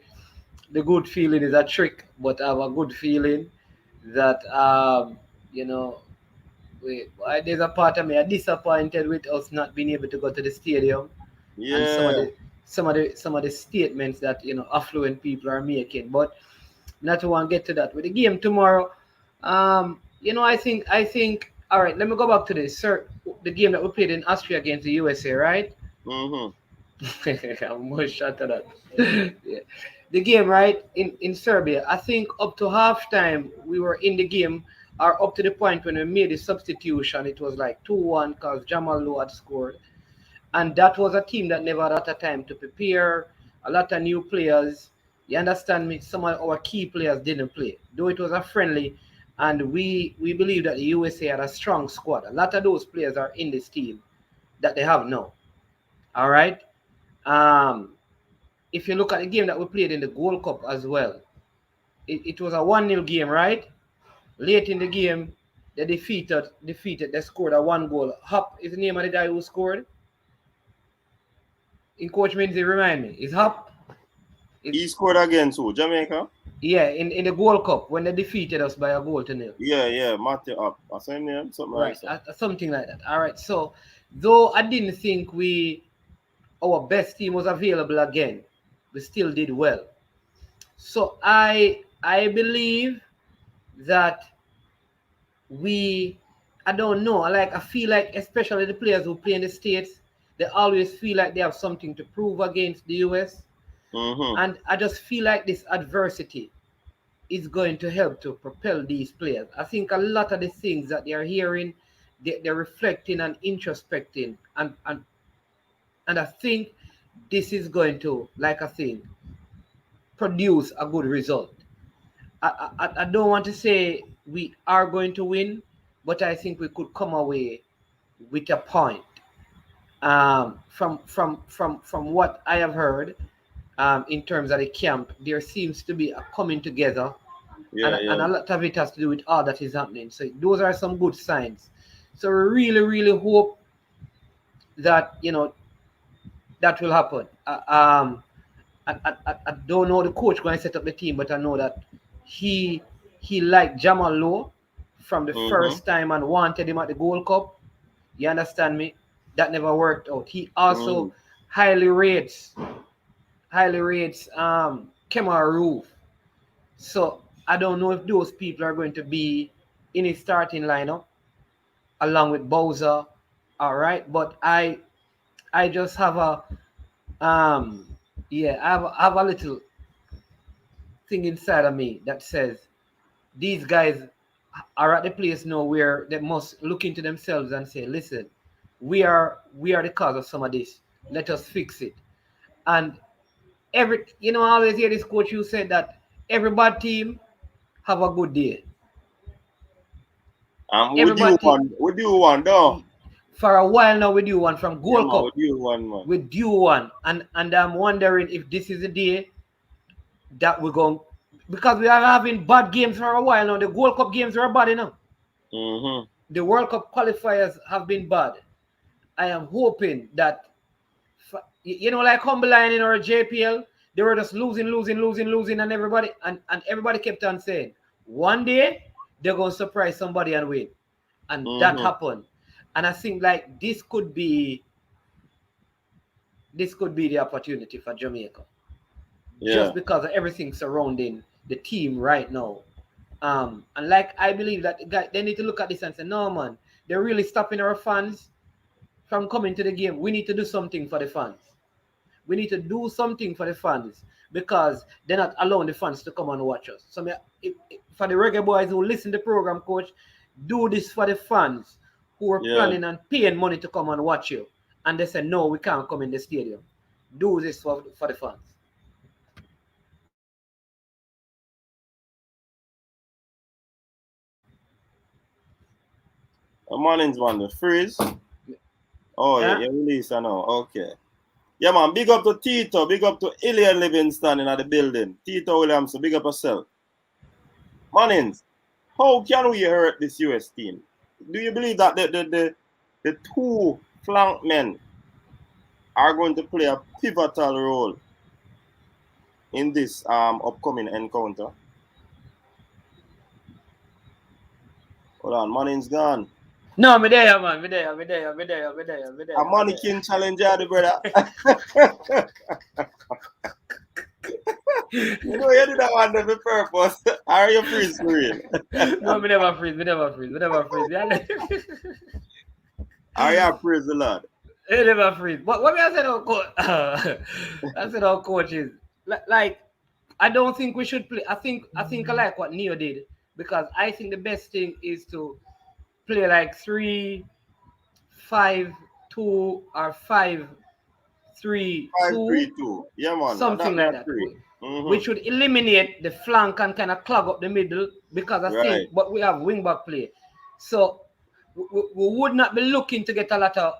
S11: the good feeling is a trick, but I have a good feeling that there's a part of me are disappointed with us not being able to go to the stadium.
S3: Yeah.
S11: And some of the statements that affluent people are making. But not to want to get to that. With the game tomorrow, I think all right, let me go back to this, sir. The game that we played in Austria against the USA, right?
S3: Mm-hmm.
S11: I'm more shot at that. Yeah. The game, right, in Serbia, I think up to halftime, we were in the game, or up to the point when we made the substitution, it was like 2-1 because Jamal Lowe had scored. And that was a team that never had a lot of time to prepare, a lot of new players. You understand me? Some of our key players didn't play. Though it was a friendly, and we believe that the USA had a strong squad. A lot of those players are in this team that they have now. All right? If you look at the game that we played in the Gold Cup as well, it was a 1-0 game, right? Late in the game, they they scored a 1 goal. Hop is the name of the guy who scored. In Coach Minzy, remind me, is Hop?
S3: He scored against who? Jamaica?
S11: Yeah, in the Gold Cup when they defeated us by a goal to 0.
S3: Yeah, Matthew Up. What's his name? Something
S11: right,
S3: like that.
S11: Something like that. All right. So, though I didn't think our best team was available again, we still did well. So I believe that I don't know. I feel like, especially the players who play in the States, they always feel like they have something to prove against the US.
S3: Mm-hmm.
S11: And I just feel like this adversity is going to help to propel these players. I think a lot of the things that they are hearing, they're reflecting and introspecting. And I think this is going to, produce a good result. I don't want to say we are going to win, but I think we could come away with a point. From what I have heard, in terms of the camp, there seems to be a coming together, and a lot of it has to do with all that is happening. So those are some good signs. So we really, really hope that that will happen. I don't know the coach going to set up the team, but I know that he liked Jamal Lowe from the first time and wanted him at the Gold Cup. You understand me? That never worked out. He also highly rates Kemar Roof. So I don't know if those people are going to be in his starting lineup along with Bowser. All right, but I just have I have a little thing inside of me that says these guys are at the place now where they must look into themselves and say, listen, we are the cause of some of this. Let us fix it. And I always hear this coach who said that every bad team have a good day.
S3: We do one though.
S11: For a while now, we do one from Gold Cup.
S3: We do one, man.
S11: We do one, and I'm wondering if this is the day that we're going, because we are having bad games for a while now. The Gold Cup games are bad enough.
S3: Mm-hmm.
S11: The World Cup qualifiers have been bad. I am hoping that, like Humberline or JPL, they were just losing, and everybody kept on saying, one day they're going to surprise somebody and win. And that happened. And I think like this could be the opportunity for Jamaica. Just because of everything surrounding the team right now. And like I believe that they need to look at this and say, no man, they're really stopping our fans from coming to the game. We need to do something for the fans. We need to do something for the fans because they're not allowing the fans to come and watch us. So for the Reggae Boyz who listen to the program, coach, do this for the fans who are planning and paying money to come and watch you. And they say, no, we can't come in the stadium. Do this for the fans.
S3: Mornings, man, the freeze. Oh, yeah, you release, I know. Okay. Yeah, man, big up to Tito, big up to Ilian Livingston in the building. Tito Williamson, big up yourself. Mornings, how can we hurt this US team? Do you believe that the two flank men are going to play a pivotal role in this upcoming encounter? Hold on, Mornings gone.
S11: No, me there, man. Me there.
S3: A mannequin challenger, the brother. You know you did that one for purpose. Are you freeze for real?
S11: No, me never freeze.
S3: Are you freeze the Lord?
S11: Me never freeze. What me I said about coach? I said our coaches. Like, I don't think we should play. I think I like what Neo did because I think the best thing is to play like 3-5-2 or 5-3-2.
S3: 5-3-2. Yeah, man.
S11: Something like that. Which would eliminate the flank and kind of clog up the middle because I think, but we have wing back play. So we would not be looking to get a lot of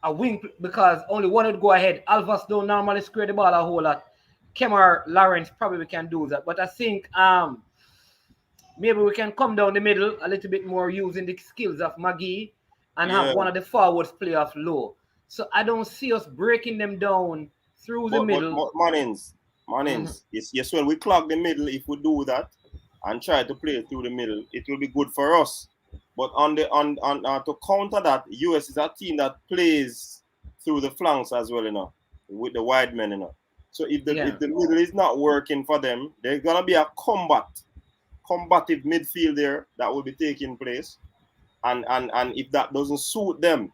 S11: a wing because only one would go ahead. Alvas don't normally square the ball a whole lot. Kemar Lawrence probably can do that. But I think maybe we can come down the middle a little bit more using the skills of Maggie and have one of the forwards play off low. So I don't see us breaking them down through the middle.
S3: Mornings. Yes, well, we clog the middle if we do that and try to play through the middle. It will be good for us. But to counter that, US is a team that plays through the flanks as well, you know, with the wide men, you know. So if the middle is not working for them, there's gonna be a combative midfield there that will be taking place. And if that doesn't suit them,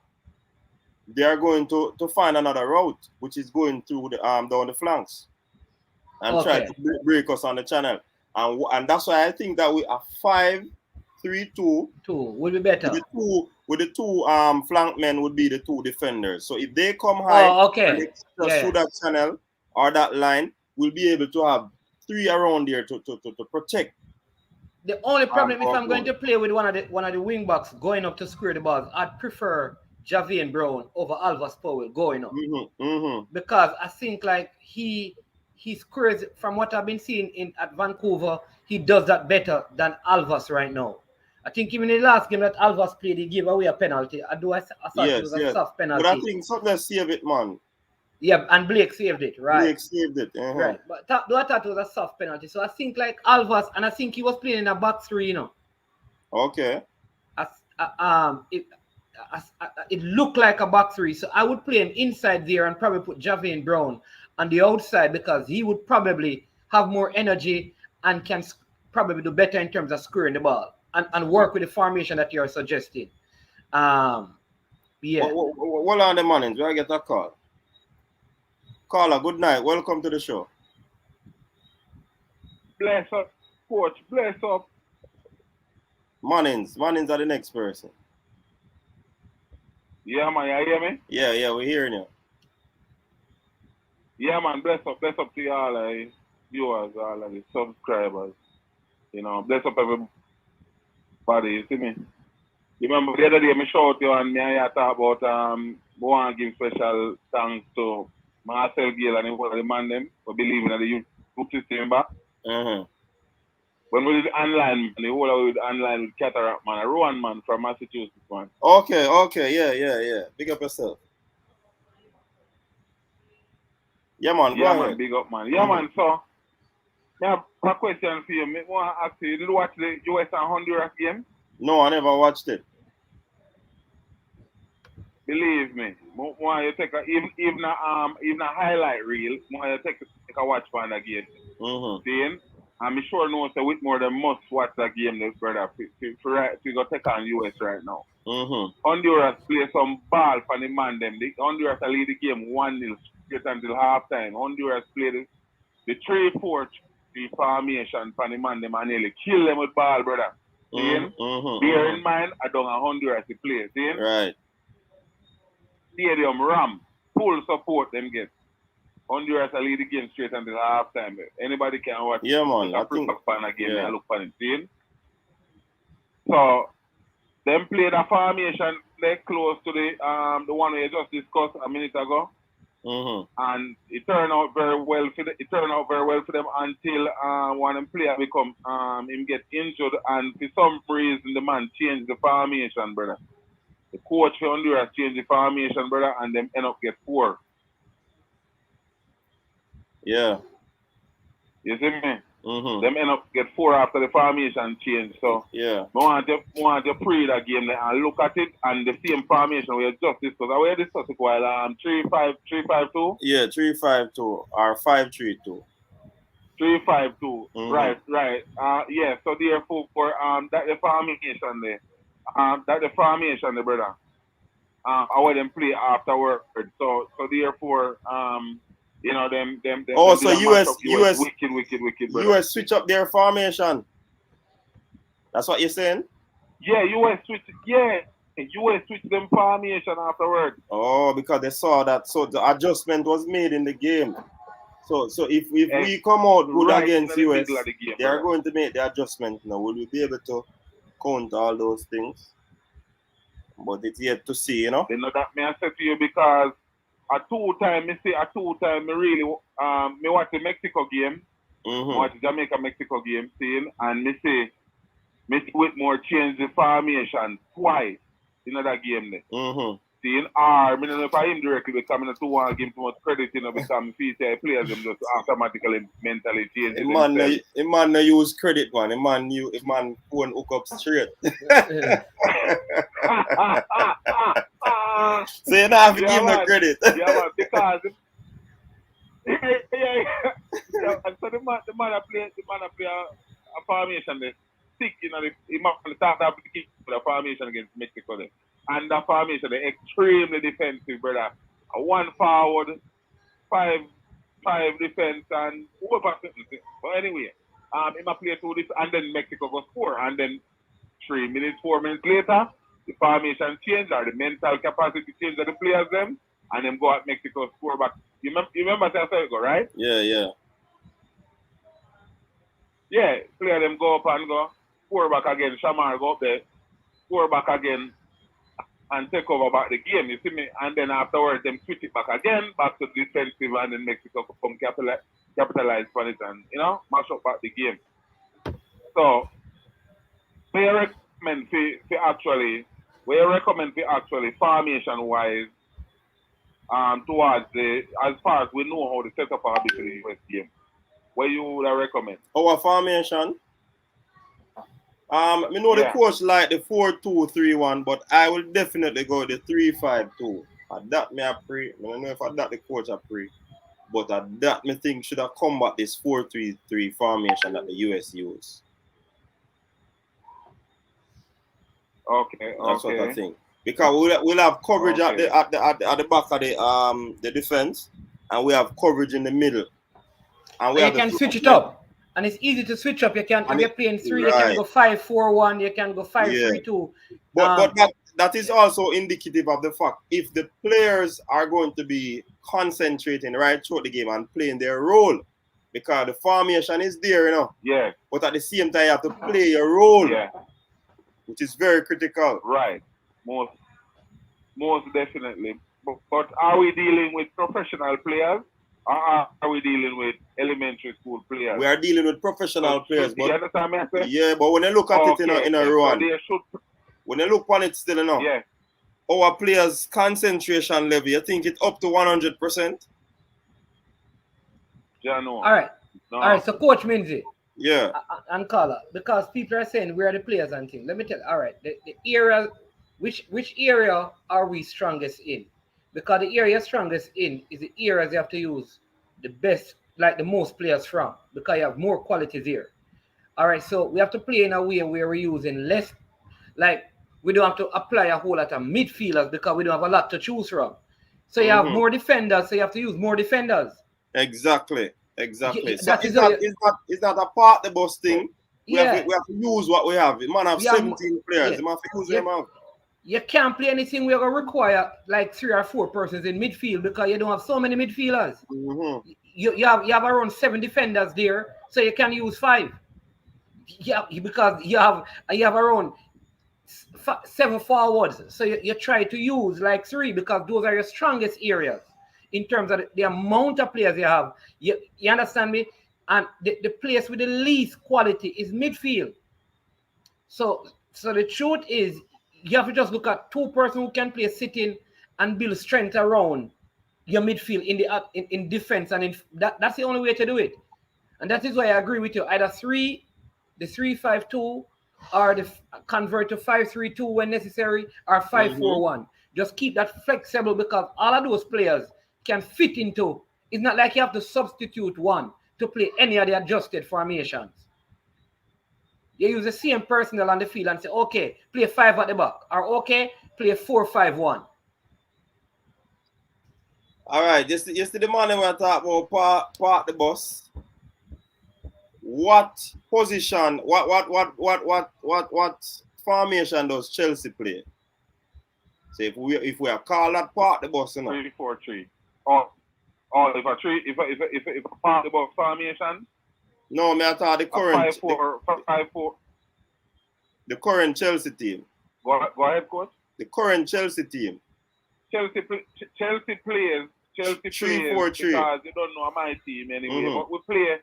S3: they are going to find another route, which is going through the down the flanks and try to break us on the channel. And that's why I think that we are 5-3-2
S11: would be better.
S3: With the two flank men would be the two defenders. So if they come high and they through that channel or that line, we'll be able to have three around there to protect.
S11: The only problem if I'm going to play with one of the wing backs going up to square the ball, I'd prefer Javian Brown over Alvas Powell going up. Because I think like he squares from what I've been seeing at Vancouver, he does that better than Alvas right now. I think even in the last game that Alvas played, he gave away a penalty. I thought it was a soft penalty.
S3: But I think something saved it, man.
S11: Yeah, and Blake saved it, right?
S3: Blake saved it.
S11: Right. But I thought it was a soft penalty. So I think like Alvas, and I think he was playing in a back three, you know.
S3: Okay.
S11: It looked like a back three. So I would play him inside there and probably put Javian Brown on the outside because he would probably have more energy and can probably do better in terms of scoring the ball and work with the formation that you're suggesting. Yeah.
S3: Hold on the mornings. Do I get a call? Caller, good night. Welcome to the show.
S12: Bless up, coach. Bless up.
S3: Mornings are the next person.
S12: Yeah, man. You hear me?
S3: Yeah, we're hearing you.
S12: Yeah, man. Bless up to you all the viewers, all the subscribers. You know, bless up everybody. You see me? You remember the other day, I showed you and me and you talk about I want to give special thanks to Marcel Gale and the man them for believing in the youth system back. When we did online, the whole of we did online with Cataract man, a Rowan man from Massachusetts man.
S3: Okay, yeah. Big up yourself. Yeah, man.
S12: Yeah, man. Big up, man. Yeah, man. So Yeah, a question for you. I want to ask you, did you watch the US and Honduras game?
S3: No, I never watched it.
S12: Believe me, want you take even a highlight reel. Want you take a watch for the game. Seeing, I'm sure no one say Whitmore they must watch that game, this brother. To go take on US right now. Honduras play some ball for the man them. Honduras lead the game 1-0 straight until halftime. Honduras play the 3-4-3 formation for the man them and nearly kill them with ball, brother. Seeing, bear in mind, I don't have Honduras to play. Seeing,
S3: right.
S12: Stadium Ram, full support them get. Honduras will lead the game straight until halftime. Anybody can watch.
S3: Yeah, man. I think.
S12: Again, look for it. So, them play the formation. They close to the one we just discussed a minute ago. And it turned out very well for them until one of them player become him get injured and for some reason the man changed the formation, brother. The coach for Honduras changed the formation, brother, and them end up get 4.
S3: Yeah.
S12: You see me? Them end up get 4 after the formation change. So
S3: yeah.
S12: I want to pray that game and look at it and the same formation we just discussed. We discussed it while 3-5-2?
S3: Yeah, 3-5-2 or 5-3-2.
S12: 3-5-2. Right. Yeah, so therefore that the formation there. That the formation there, brother. I want them play afterward. So therefore, you know them.
S3: Oh, so US
S12: wicked, brother.
S3: US switch up their formation. That's what you're saying?
S12: Yeah, US switch them formation afterward.
S3: Oh, because they saw that. So the adjustment was made in the game. So if we come out good against US, they are going to make the adjustment now. Will we be able to count all those things? But it's yet to see, you know.
S12: You know that me I say to you because me really me watch the Mexico game, watch the Jamaica-Mexico game, seeing, and me see Whitmore change the formation twice in that game there. Seeing, me don't know if I indirectly because I don't want to give him too much credit, you know, because if he players them just automatically mentally change it.
S3: A man no use credit, man. A man phone hook up straight. So you don't have to give him no credit.
S12: Yeah, man, because so the man play a formation there. Stick, you know, he might start that the formation against Mexico there. And the formation they're extremely defensive, brother. 1 forward, 5 defense, and whoever. But anyway, he might play 2 this, and then Mexico go score, and then 4 minutes later, the formation change or the mental capacity change of the players them, and them go at Mexico score back. You remember that's how it go, right?
S3: Yeah.
S12: Yeah, player them go up and go, score back again, Shamar go up there, score back again, and take over back the game, you see me? And then afterwards, them switch it back again, back to defensive, and then Mexico come capitalize on it and, you know, mash up back the game. So, we recommend actually formation-wise towards as far as we know how the setup will be for the US game. What you would recommend?
S3: Our formation? I know the coach like the 4-2-3-1, but I will definitely go the 3-5-2. That me I pray. I don't know if that the coach I pray, but that me think should have combat this 4-3-3 formation that the US use.
S12: Okay.
S3: That's what I think. Because we'll have coverage at the back of the defense, and we have coverage in the middle. And
S11: you can switch it up. And it's easy to switch up. You can, if you're playing 3, you can go 5-4-1, you can go 5-3-2.
S3: But that is also indicative of the fact if the players are going to be concentrating right throughout the game and playing their role, because the formation is there, you know.
S12: Yeah.
S3: But at the same time, you have to play your role.
S12: Yeah.
S3: Which is very critical.
S12: Right. Most definitely. But are we dealing with professional players? Or are we dealing with elementary school players?
S3: We are dealing with professional players.
S12: But, you understand me?
S3: Yeah, but when you look at it in a run, when you look on it still, you know, our players' concentration level, you think it's up to 100%?
S12: Yeah, no.
S11: All right.
S12: No.
S11: All right, so Coach Minzy.
S3: Yeah.
S11: And Carla, because people are saying we are the players and things. Let me tell you, all right, the area, which area are we strongest in? Because the area strongest in is the areas you have to use the best, like the most players from, because you have more qualities here. All right, so we have to play in a way where we're using less, like we don't have to apply a whole lot of midfielders because we don't have a lot to choose from. So you have more defenders, so you have to use more defenders.
S3: Exactly. Exactly.
S11: Yeah,
S3: So it's not a part the bus thing. We have to use what we have. Man have 17 players. You have to use them out.
S11: You can't play anything we're gonna require like 3 or 4 persons in midfield because you don't have so many midfielders. You have around 7 defenders there, so you can use 5. Yeah, because you have around 7 forwards, so you try to use like 3 because those are your strongest areas in terms of the amount of players you have. You understand me? And the place with the least quality is midfield. So the truth is, you have to just look at 2 persons who can play sitting and build strength around your midfield in defense, and that's the only way to do it. And that is why I agree with you. Either the 3-5-2, or the convert to 5-3-2 when necessary, or 5-4-1. Just keep that flexible because all of those players can fit into. It's not like you have to substitute one to play any of the adjusted formations. You use the same personnel on the field and say, okay, play 5 at the back, or okay, play 4-5-1.
S3: All right, yesterday morning when I talk about park the bus. What position? What formation does Chelsea play? So if we are called that park the bus, you know.
S12: 3-4-3. Oh, if a park the bus formation.
S3: No, me I thought the current
S12: 5-4.
S3: The current Chelsea team.
S12: Go ahead, coach.
S3: The current Chelsea team.
S12: Chelsea plays 3-4-3 because you don't know my team anyway. But we play.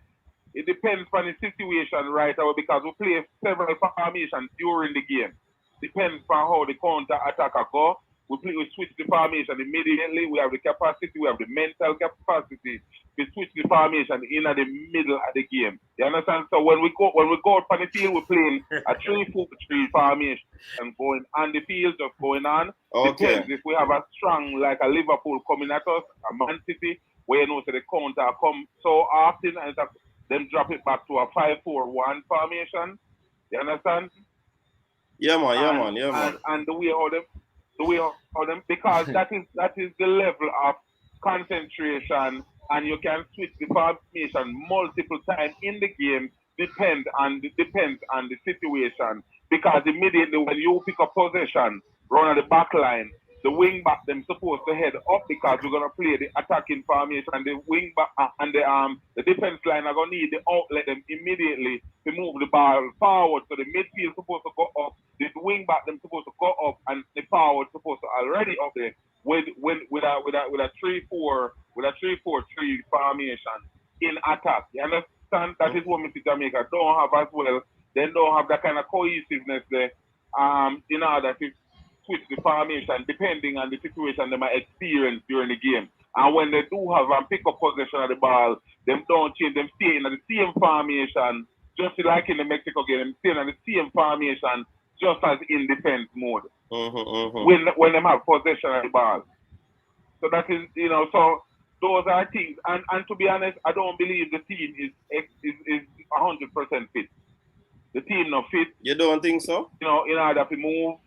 S12: It depends on the situation right away because we play several formations during the game. Depends on how the counter attacker go. We switch the formation immediately. We have the capacity, we have the mental capacity to switch the formation in at the middle of the game. You understand? So when we go out on the field, we're playing a 3-4-3 formation and going on the field, just going on.
S3: Okay.
S12: Depends if we have a strong like a Liverpool coming at us, a Man City, where you know so the counter come so often and then drop it back to a 5-4-1 formation. You understand?
S3: Yeah, man.
S12: And the way how them because that is the level of concentration, and you can switch the formation multiple times in the game. Depends on the situation. Because immediately when you pick up possession, run on the back line, the wing back them supposed to head up because we're gonna play the attacking formation, and the wing back and the defense line are gonna need the outlet them immediately to move the ball forward. So the midfield supposed to go up, the wing back them supposed to go up, and the forward supposed to already up there with a 3-4-3 formation in attack. You understand? That is what Mr. Jamaica don't have as well. They don't have that kind of cohesiveness there. In order to switch the formation depending on the situation they might experience during the game. And when they do have and pick up possession of the ball, them don't change, them stay in the same formation, just like in the Mexico game, them stay in the same formation, just as in defense mode. When they have possession of the ball. So that is, so those are things. And to be honest, I don't believe the team is 100% fit. The team not fit.
S3: You don't think so?
S12: In order to move.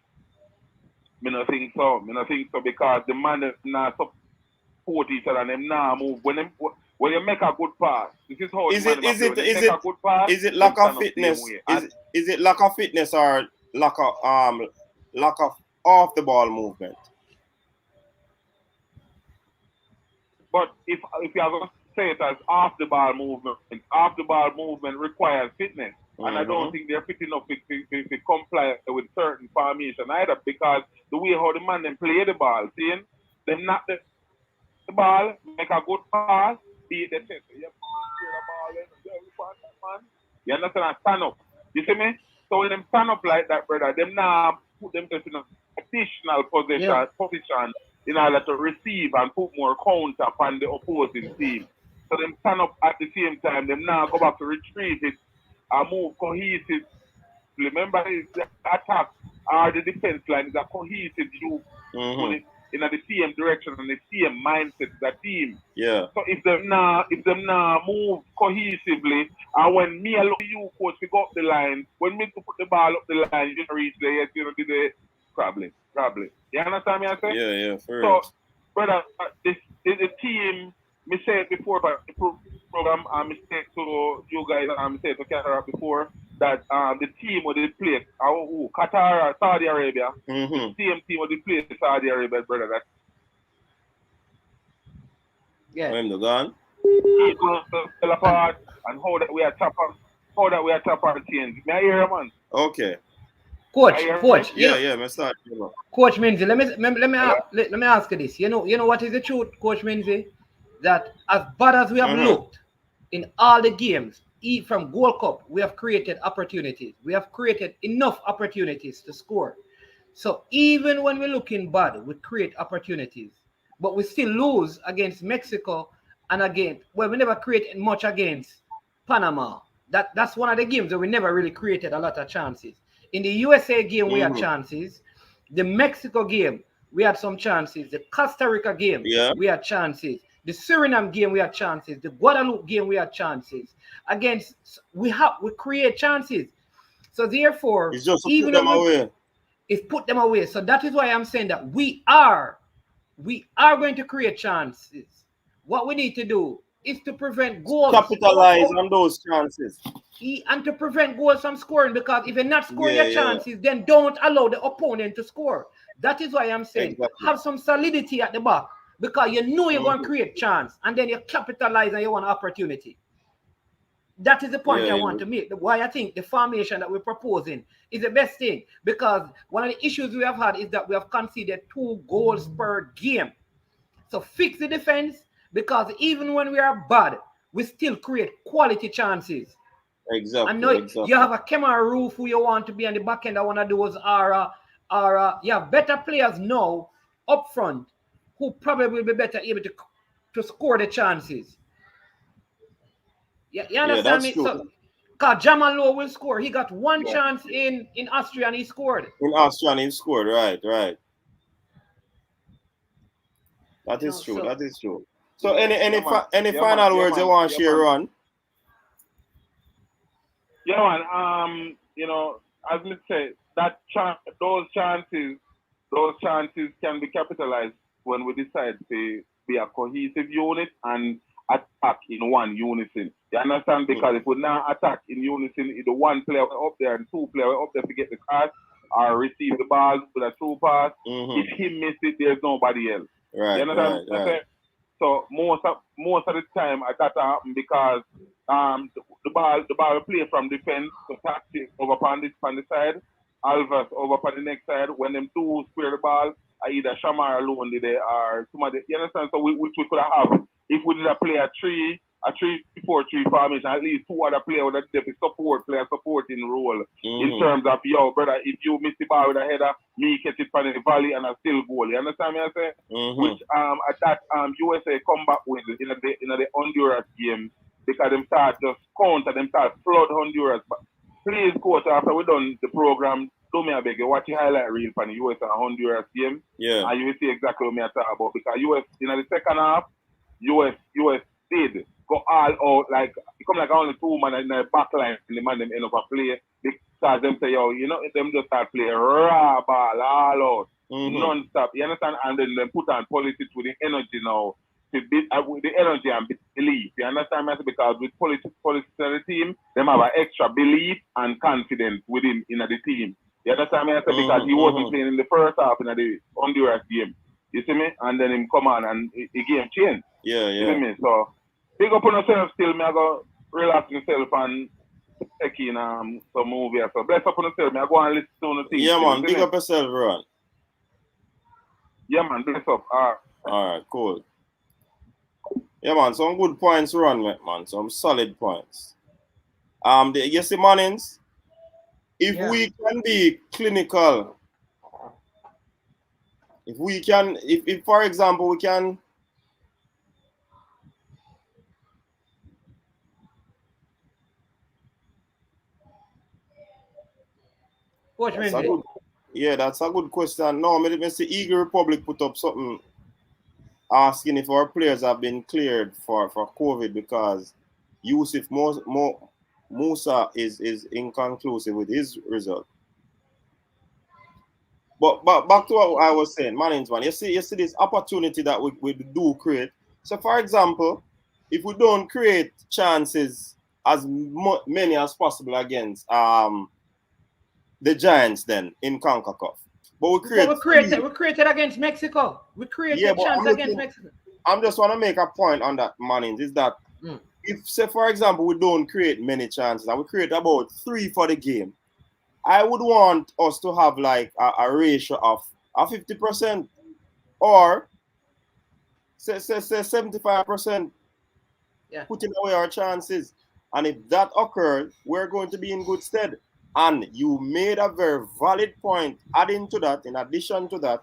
S12: I don't think so because the man not support each other and them now move. When you make a good pass, this is how
S3: is it lack of fitness? Is it lack of fitness or lack of off the ball movement?
S12: But if you are going to say it as off the ball movement requires fitness. And I don't think they're fit enough to comply with certain formation either because the way how the man them play the ball, seeing them not the ball, make a good pass, beat the chest. You understand? Stand up. You see me? So when them stand up like that, brother, them now put themselves in an additional position in order to receive and put more counter upon the opposing team. So them stand up at the same time. Them now go back to retrieve it and move cohesive. Remember, the attack or the defense line is a cohesive group going in the same direction and the same mindset as a team.
S3: Yeah.
S12: So if them now move cohesively, and when me allow you, coach, to go up the line, when me to put the ball up the line, you don't reach there, you know, the probably. You understand me? I say?
S3: Yeah, fair.
S12: So, brother, this is a team. Me say it before, but the program, I mistake to you guys, I mistake to Qatar before that the team would play Qatar, Saudi Arabia, the same team would play Saudi Arabia, brother. That
S3: When the gun.
S12: People fell apart and how that we are top our change. May I hear you, man?
S3: Okay.
S11: Coach,
S3: Yeah, me start.
S11: Coach Minzy, let me ask you this. You know what is the truth, Coach Minzy? That as bad as we have looked in all the games, from Gold Cup, we have created opportunities. We have created enough opportunities to score. So even when we're looking bad, we create opportunities. But we still lose against Mexico and we never created much against Panama. That's one of the games that we never really created a lot of chances. In the USA game, we had chances. The Mexico game, we had some chances. The Costa Rica game, we had chances. The Suriname game, we had chances. The Guadeloupe game, we had chances. We create chances. So therefore,
S3: it's just to put them away.
S11: It's put them away. So that is why I'm saying that we are going to create chances. What we need to do is to prevent goals.
S3: Capitalize on those chances.
S11: And to prevent goals from scoring, because if you're not scoring your chances, then don't allow the opponent to score. That is why I'm saying have some solidity at the back, because you know you're going to create chance, and then you capitalize and you want an opportunity. That is the point I want to make. Why I think the formation that we're proposing is the best thing, because one of the issues we have had is that we have conceded 2 goals per game. So fix the defense, because even when we are bad, we still create quality chances.
S3: Exactly.
S11: I know you have a camera roof who you want to be on the back end of one of those you have better players now up front who probably will be better able to score the chances. You understand me?
S3: True.
S11: So, because Jamal Lowe will score. He got one chance in Austria and he scored.
S3: In Austria and he scored, right. That is true. So any final words you want to share on?
S12: Yeah, man. As me say, those chances can be capitalized when we decide to be a cohesive unit and attack in one unison. You understand? Because if we now attack in unison, the one player up there and 2 players up there to get the pass or receive the ball with a true pass. If he missed it, there's nobody else.
S3: Right.
S12: You understand?
S3: Right.
S12: So most of the time that happen because the ball will play from defense to tactic over on the side, Alves over on the next side. When them 2 square the ball, either Shamar alone there or somebody. You understand? So which we could have if we did play a 3-4-3 formation, at least 2 other players would have supporting role in terms of brother, if you miss the ball with a header, me catch it from the volley and I still goal. You understand me? I say, which at that USA come back with in the Honduras game because them start just counter, them start flood Honduras. But please, coach, after we done the program, do me a beg you watch the highlight reel from the US and Honduras game.
S3: Yeah.
S12: And you will see exactly what me talk about because US in the second half, US did go all out, like it come like only 2 man in the back line and the man them end up a play because them say, them just start playing raw ball all out, non-stop. You understand? And then them put on politics with the energy now, with the energy and belief. You understand me? Because with politics in the team, them have an extra belief and confidence within in the team. You understand me? Because he wasn't playing in the first half in the Honduras game. You see me? And then him come on and the game changed.
S3: Yeah.
S12: You see me? So big up on yourself still. Me I go relax myself and take in some movie. So bless up on yourself. Me I go and listen to the things.
S3: Yeah, man. Big up yourself, Ron.
S12: Yeah, man. Bless up.
S3: All right, cool. Yeah, man. Some good points, Ron, man. Some solid points. You see, Mannings, if we can be clinical, if for example we can
S11: Coach Mendy.
S3: That's a good question. No, I see Eagle Republic put up something asking if our players have been cleared for COVID because Yusuf Musa is inconclusive with his result. But back to what I was saying, man. You see this opportunity that we do create. So, for example, if we don't create chances as many as possible against the Giants, then in CONCACAF, but we
S11: created against Mexico. We created chance against Mexico.
S3: I'm just want to make a point on that, Manning, is that if, say, for example, we don't create many chances and we create about 3 for the game, I would want us to have like a ratio of 50% or say 75% putting away our chances. And if that occurs, we're going to be in good stead. And you made a very valid point. Adding to that, in addition to that,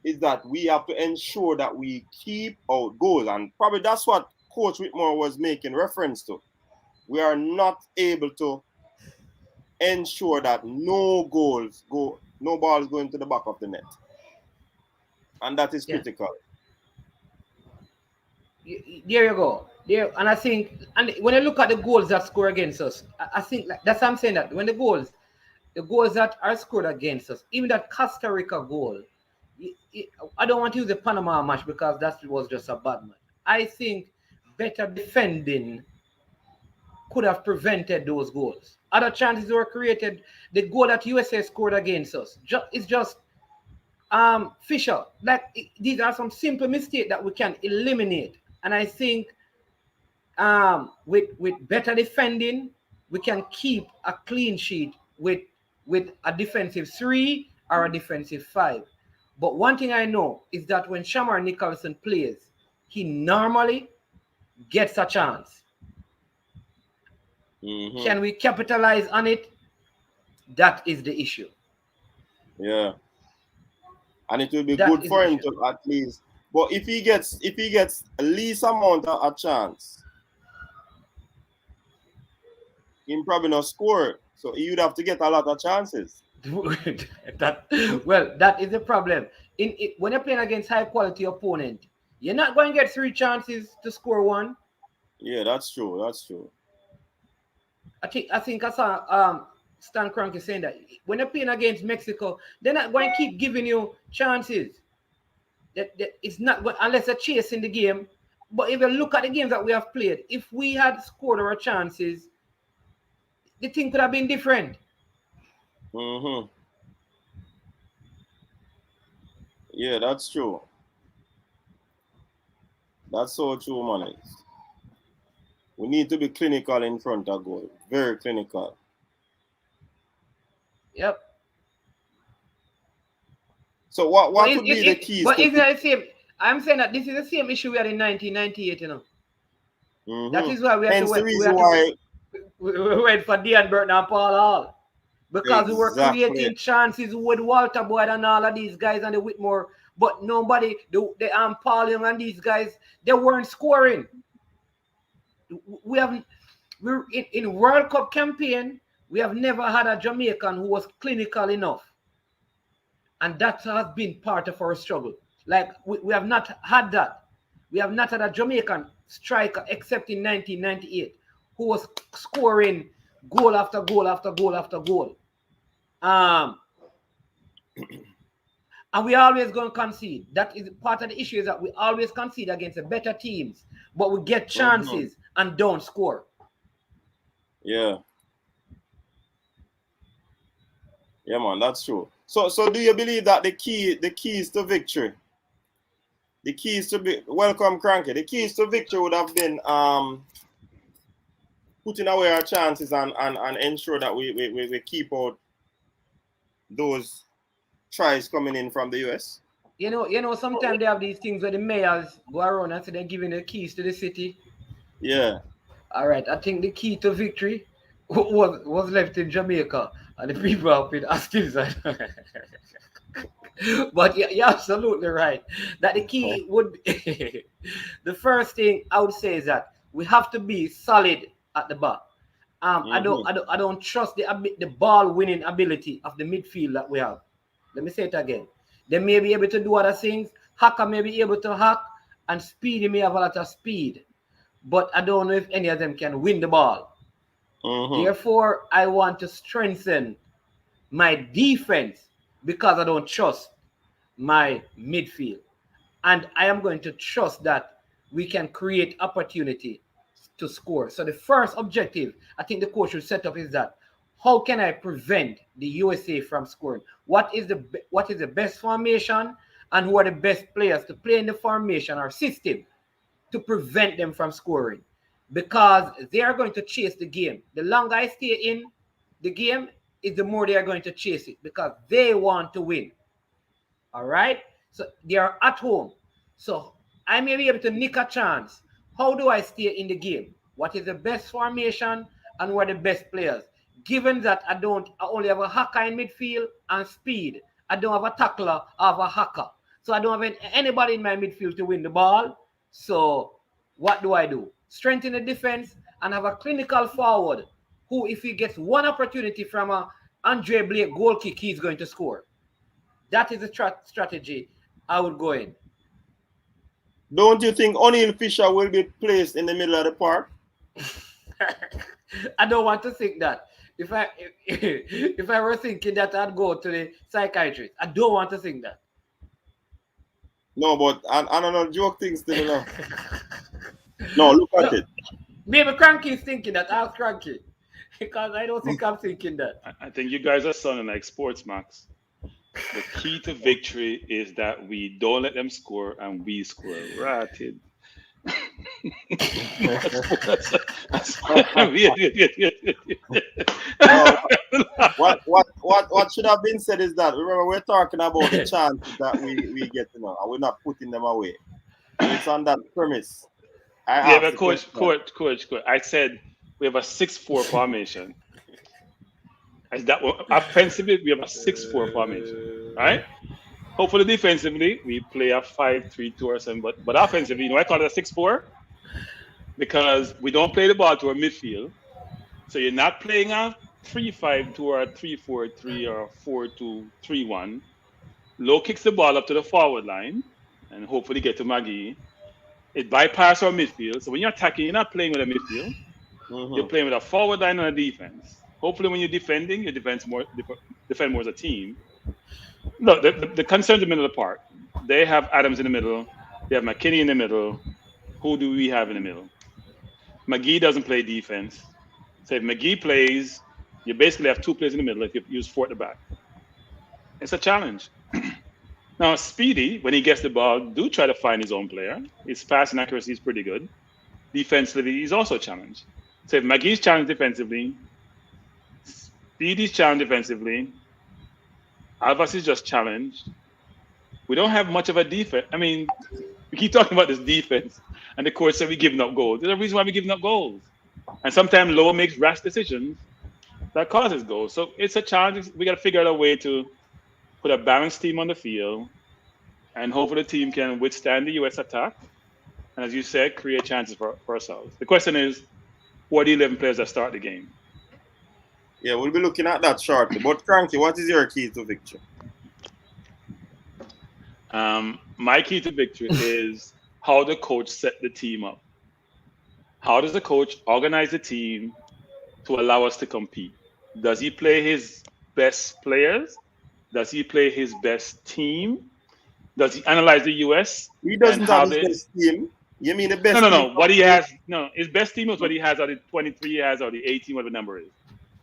S3: is that we have to ensure that we keep our goals. And probably that's what Coach Whitmore was making reference to. We are not able to ensure that no balls go into the back of the net. And that is critical.
S11: There you go. There, and I think, and when you look at the goals that score against us, I think that's what I'm saying, that when the goals that are scored against us, even that Costa Rica goal, I don't want to use the Panama match because that was just a bad match. I think better defending could have prevented those goals. Other chances were created. The goal that USA scored against us is just Fisher. Like, these are some simple mistakes that we can eliminate. And I think with better defending, we can keep a clean sheet with a defensive 3 or a defensive 5. But one thing I know is that when Shamar Nicholson plays, he normally gets a chance. Mm-hmm. Can we capitalize on it? That is the issue.
S3: Yeah. And it will be good for him to at least. But if he gets the least amount of a chance, he'll probably not score. So he would have to get a lot of chances.
S11: That is the problem. When you're playing against high quality opponent, you're not going to get 3 chances to score 1.
S3: Yeah, that's true. That's true.
S11: I think I saw Stan Kroenke saying that when you're playing against Mexico, they're not going to keep giving you chances. That it's not unless they're chasing the game. But if you look at the games that we have played, if we had scored our chances, the thing could have been different.
S3: Mm-hmm. Yeah, that's true. That's so true, man. We need to be clinical in front of goal. Very clinical.
S11: Yep.
S3: So what would be the keys?
S11: But isn't that the same? I'm saying that this is the same issue we had in 1998, you know. Mm-hmm. That is why we had we went for Dean Burton and Paul Hall. Because we were creating chances with Walter Boyd and all of these guys and the Whitmore. But nobody, the Paul Young and these guys, they weren't scoring. We're in World Cup campaign, we have never had a Jamaican who was clinical enough. And that has been part of our struggle. Like, we have not had that. We have not had a Jamaican striker except in 1998 who was scoring goal after goal after goal after goal. And we always going to concede. That is part of the issue, is that we always concede against the better teams, but we get chances and don't score.
S3: Yeah. Yeah, man, that's true. So do you believe that the keys to victory, welcome Cranky, the keys to victory would have been putting away our chances and ensure that we keep out those tries coming in from the US?
S11: You know, sometimes they have these things where the mayors go around and say they're giving the keys to the city.
S3: Yeah.
S11: All right. I think the key to victory was left in Jamaica and the people up in Askins. But you're absolutely right. That the key would the first thing I would say is that we have to be solid at the back. I don't trust the ball winning ability of the midfield that we have. Let me say it again. They may be able to do other things. Hakka may be able to hack, and Speedy may have a lot of speed. But I don't know if any of them can win the ball. Therefore, I want to strengthen my defense because I don't trust my midfield. And I am going to trust that we can create opportunity to score. So the first objective I think the coach should set up is that how can I prevent the USA from scoring? What is the best formation and who are the best players to play in the formation or system to prevent them from scoring? Because they are going to chase the game. The longer I stay in the game, is the more they are going to chase it because they want to win. All right? So they are at home. So I may be able to nick a chance. How do I stay in the game? What is the best formation and who are the best players? Given that I only have a Hakka in midfield and speed. I don't have a tackler, I have a Hakka. So I don't have anybody in my midfield to win the ball. So what do? Strengthen the defense and have a clinical forward who, if he gets one opportunity from a Andre Blake goal kick, he's going to score. That is the strategy I would go in.
S3: Don't you think O'Neal Fisher will be placed in the middle of the park?
S11: I don't want to think that. If I were thinking that, I'd go to the psychiatrist. I don't want to think that.
S3: No, but I don't know, joke things still enough. No, look at it.
S11: Maybe Cranky is thinking that. Ask Cranky. Because I don't think I'm thinking that.
S13: I think you guys are sounding like sports, Max. The key to victory is that we don't let them score and we score. Right.
S3: What should have been said is that, remember, we're talking about the chances that we get, and we're not putting them away. And it's on that premise.
S13: But coach, I said we have a 6-4 formation. As that offensively, we have a 6-4 formation, right? Hopefully, defensively, we play a 5-3-2 or something. But offensively, I call it a 6-4 because we don't play the ball to our midfield. So you're not playing a 3-5-2 or a 3-4-3 or a 4-2-3-1. Low kicks the ball up to the forward line and hopefully get to Maggie. It bypasses our midfield. So when you're attacking, you're not playing with a midfield. You're playing with a forward line and a defense. Hopefully, when you're defending, you defend more as a team. Look, the concern in the middle of the park. They have Adams in the middle. They have McKinney in the middle. Who do we have in the middle? McGee doesn't play defense. So if McGee plays, you basically have two players in the middle if you use four at the back. It's a challenge. Now, Speedy, when he gets the ball, do try to find his own player. His passing accuracy is pretty good. Defensively, he's also a challenge. So if McGee's challenged defensively, Speedy's challenged defensively, Alvas is just challenged. We don't have much of a defense. I mean, we keep talking about this defense, and the coach said we're giving up goals. There's a reason why we're giving up goals. And sometimes Lowe makes rash decisions that causes goals. So it's a challenge. We got to figure out a way to put a balanced team on the field, and hopefully the team can withstand the U.S. attack. And as you said, create chances for ourselves. The question is, who are the 11 players that start the game?
S3: Yeah, we'll be looking at that shortly. But Cranky, what is your key to victory?
S13: My key to victory is how the coach set the team up. How does the coach organize the team to allow us to compete? Does he play his best players? Does he play his best team? Does he analyze the U.S.?
S3: He doesn't have his best team. You mean the best team?
S13: No. What he has, his best team is what he has, or the 23 he has, or the 18, whatever the number is.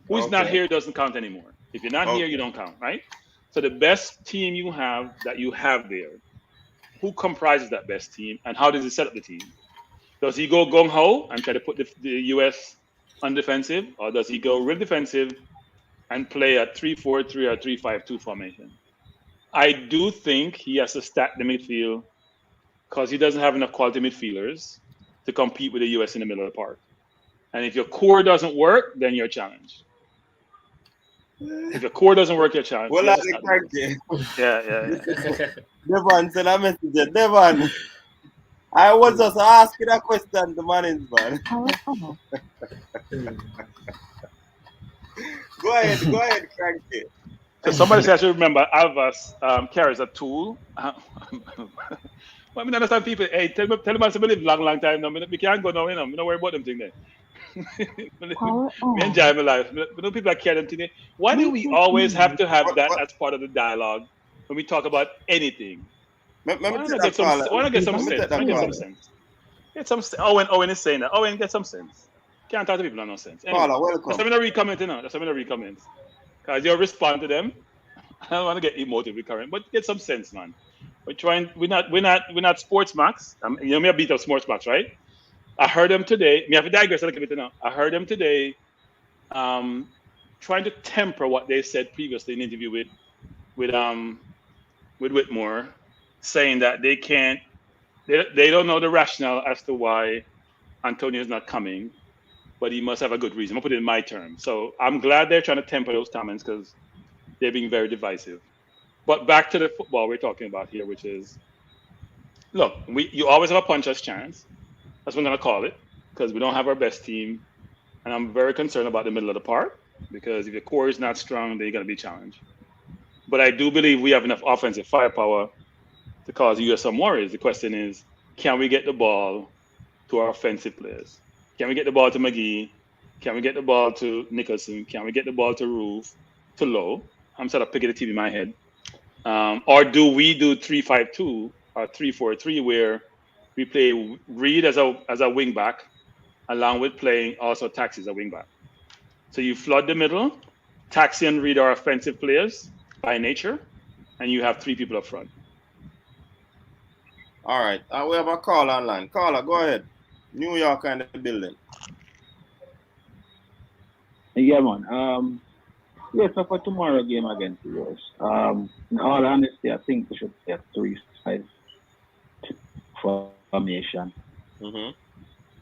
S13: Who's not here doesn't count anymore. If you're not here, you don't count, right? So the best team you have there, who comprises that best team, and how does he set up the team? Does he go gung-ho and try to put the U.S. on defensive, or does he go real defensive and play a 3-4-3 or 3-5-2 formation? I do think he has to stack the midfield because he doesn't have enough quality midfielders to compete with the U.S. in the middle of the park. And if your core doesn't work, then you're challenged. If your core doesn't work, you're challenged.
S3: Well, that's Cranky.
S13: Yeah.
S3: Devon, send a message. Devon. I was just asking a question to Manins, man. Go ahead, Cranky.
S13: So somebody says I should remember Alvas carries a tool. Well, I mean, understand people. Hey, tell them I live long time now. We can't go now, you know. We don't worry about them thing there. Me enjoy my life. We know people that carry them thing. Why do we always have to have that as part of the dialogue when we talk about anything?
S3: Let me
S13: Why
S3: take
S13: not
S3: that
S13: get some?
S3: caller.
S13: Why not get some
S3: Let me take
S13: sense?
S3: that
S13: Why not get some
S3: caller.
S13: sense? Get some. Owen is saying that. Owen, get some sense. Can't talk to people that no sense. Anyway,
S3: Caller, welcome.
S13: that's why I'm gonna re-comment, you know. That's why I'm gonna re-comment. Cause you respond to them. I don't want to get emotive recurrent, but get some sense, man. We're trying. We're not sports max. You know me, I beat up sports max, right? I heard them today. Me have to digress a little bit now. I heard them today, trying to temper what they said previously in an interview with Whitmore, saying that they can't. They don't know the rationale as to why Antonio is not coming, but he must have a good reason. I'll put it in my terms. So I'm glad they're trying to temper those comments because they're being very divisive. But back to the football we're talking about here, which is, look, you always have a puncher's chance. That's what I'm gonna call it, because we don't have our best team, and I'm very concerned about the middle of the park because if your core is not strong, then you're gonna be challenged. But I do believe we have enough offensive firepower to cause US some worries. The question is, can we get the ball to our offensive players? Can we get the ball to McGee? Can we get the ball to Nicholson? Can we get the ball to Roof, to Lowe? I'm sort of picking the team in my head. Or do we do 3-5-2 or 3-4-3 where we play Reed as a wing back along with playing also Taxi as a wing back? So you flood the middle, Taxi and Reed are offensive players by nature, and you have three people up front.
S3: All right. We have a call online. Caller, go ahead. New York and the building.
S14: Yeah, man. Yeah, so for tomorrow game against the US, in all honesty, I think we should play a 3-5 formation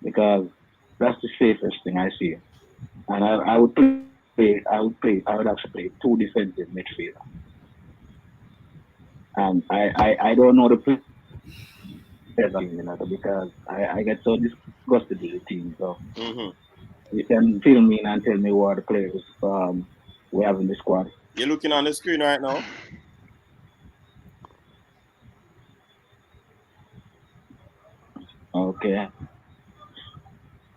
S14: because that's the safest thing I see. And I would actually play two defensive midfielders. And I don't know the players because I get so disgusted with the team. So you can fill me in and tell me what the players we have in the squad.
S3: You're looking on the screen right now.
S14: Okay.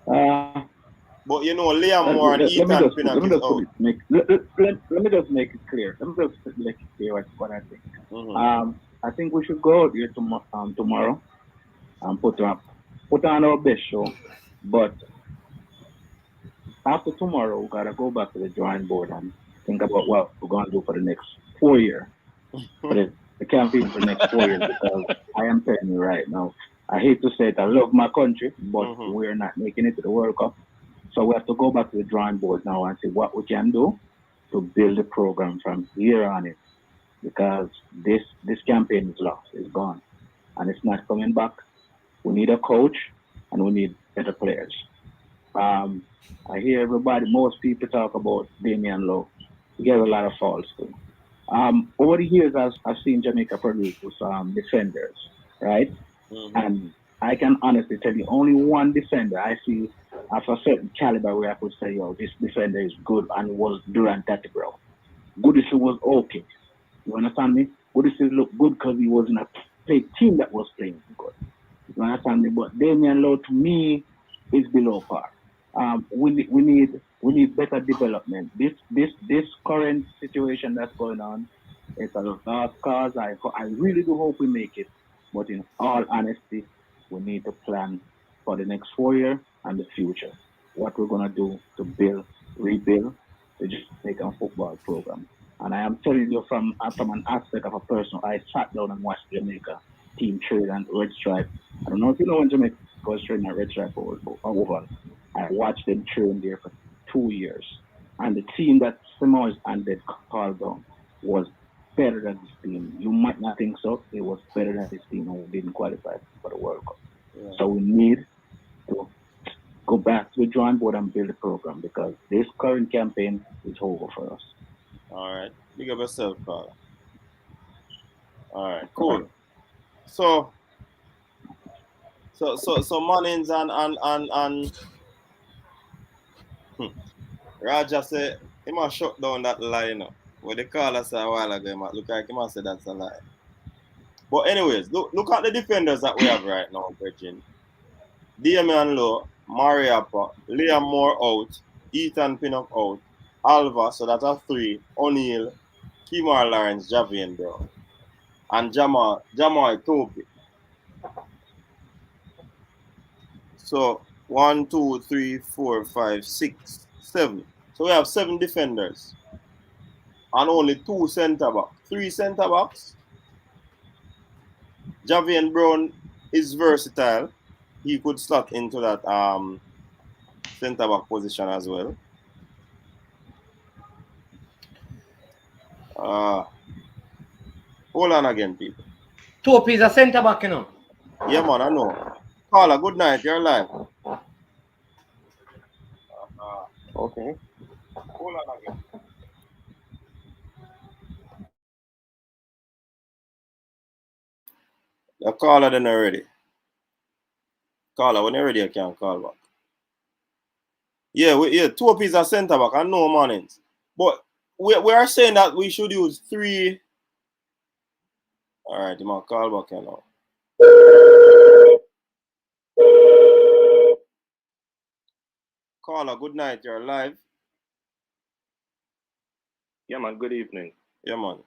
S3: But you know, Liam Moore and Ethan Pinnock is out.
S14: Let me just make it clear. Let me just make it clear what I think. I think we should go out here tomorrow and put on our best show. But after tomorrow, we gotta go back to the drawing board and think about what we're gonna do for the next 4 years. But the campaign for the next 4 years, because I am telling you right now, I hate to say it, I love my country, but we're not making it to the World Cup. So we have to go back to the drawing board now and see what we can do to build the program from here on in. Because this campaign is lost, it's gone, and it's not coming back. We need a coach and we need better players. I hear most people talk about Damian Lowe. He gets a lot of faults too. Over the years, I've seen Jamaica produce defenders, right? And I can honestly tell you, only one defender I see of a certain caliber where I could say, yo, this defender is good, and was Durant Attleboro. Goodison was okay. You understand me? Goodison looked good because he was in a team that was playing good. You understand me? But Damian Lowe, to me, is below par. We need better development. This current situation that's going on, it's a lost cause. I really do hope we make it. But in all honesty, we need to plan for the next 4 years and the future. What we're gonna do to rebuild the Jamaican football program. And I am telling you from an aspect of a person, I sat down and watched Jamaica team train and Red Stripe. I don't know if you know when Jamaica was training at Red Stripe over. I watched them train there for 2 years. And the team that Simons and they called down was better than this team. You might not think so. It was better than this team who didn't qualify for the World Cup. Yeah. So we need to go back to the drawing board and build a program because this current campaign is over for us.
S3: All right. Big up yourself, Carl. All right. Cool. So So Mannings and Raja say he must shut down that lie, you know. What they call us a while ago, man. Look like he must say that's a lie. But anyways, look at the defenders that we have right now, Virgin. Damian Lowe, Mariappa, Liam Moore out, Ethan Pinnock out, Alva, so that's a 3, O'Neal, Kemar Lawrence, Javian Brown, and Jamal Topi. So 1, 2, 3, 4, 5, 6, 7. So we have 7 defenders and only 2 centre backs. 3 centre backs. Javian Brown is versatile. He could slot into that centre back position as well. Hold on again, people.
S11: Topi is a centre back, you know.
S3: Yeah, man, I know. Carla, good night. You're live.
S6: Okay.
S3: Hold on again. The caller then already. Caller, when you're ready, you can call back. Yeah, Topi is a centre back. I know Mannings. But we are saying that we should use 3. All right, you might call back here now. Caller, good night. You're live.
S15: Yeah, man. Good evening.
S3: Yeah, man.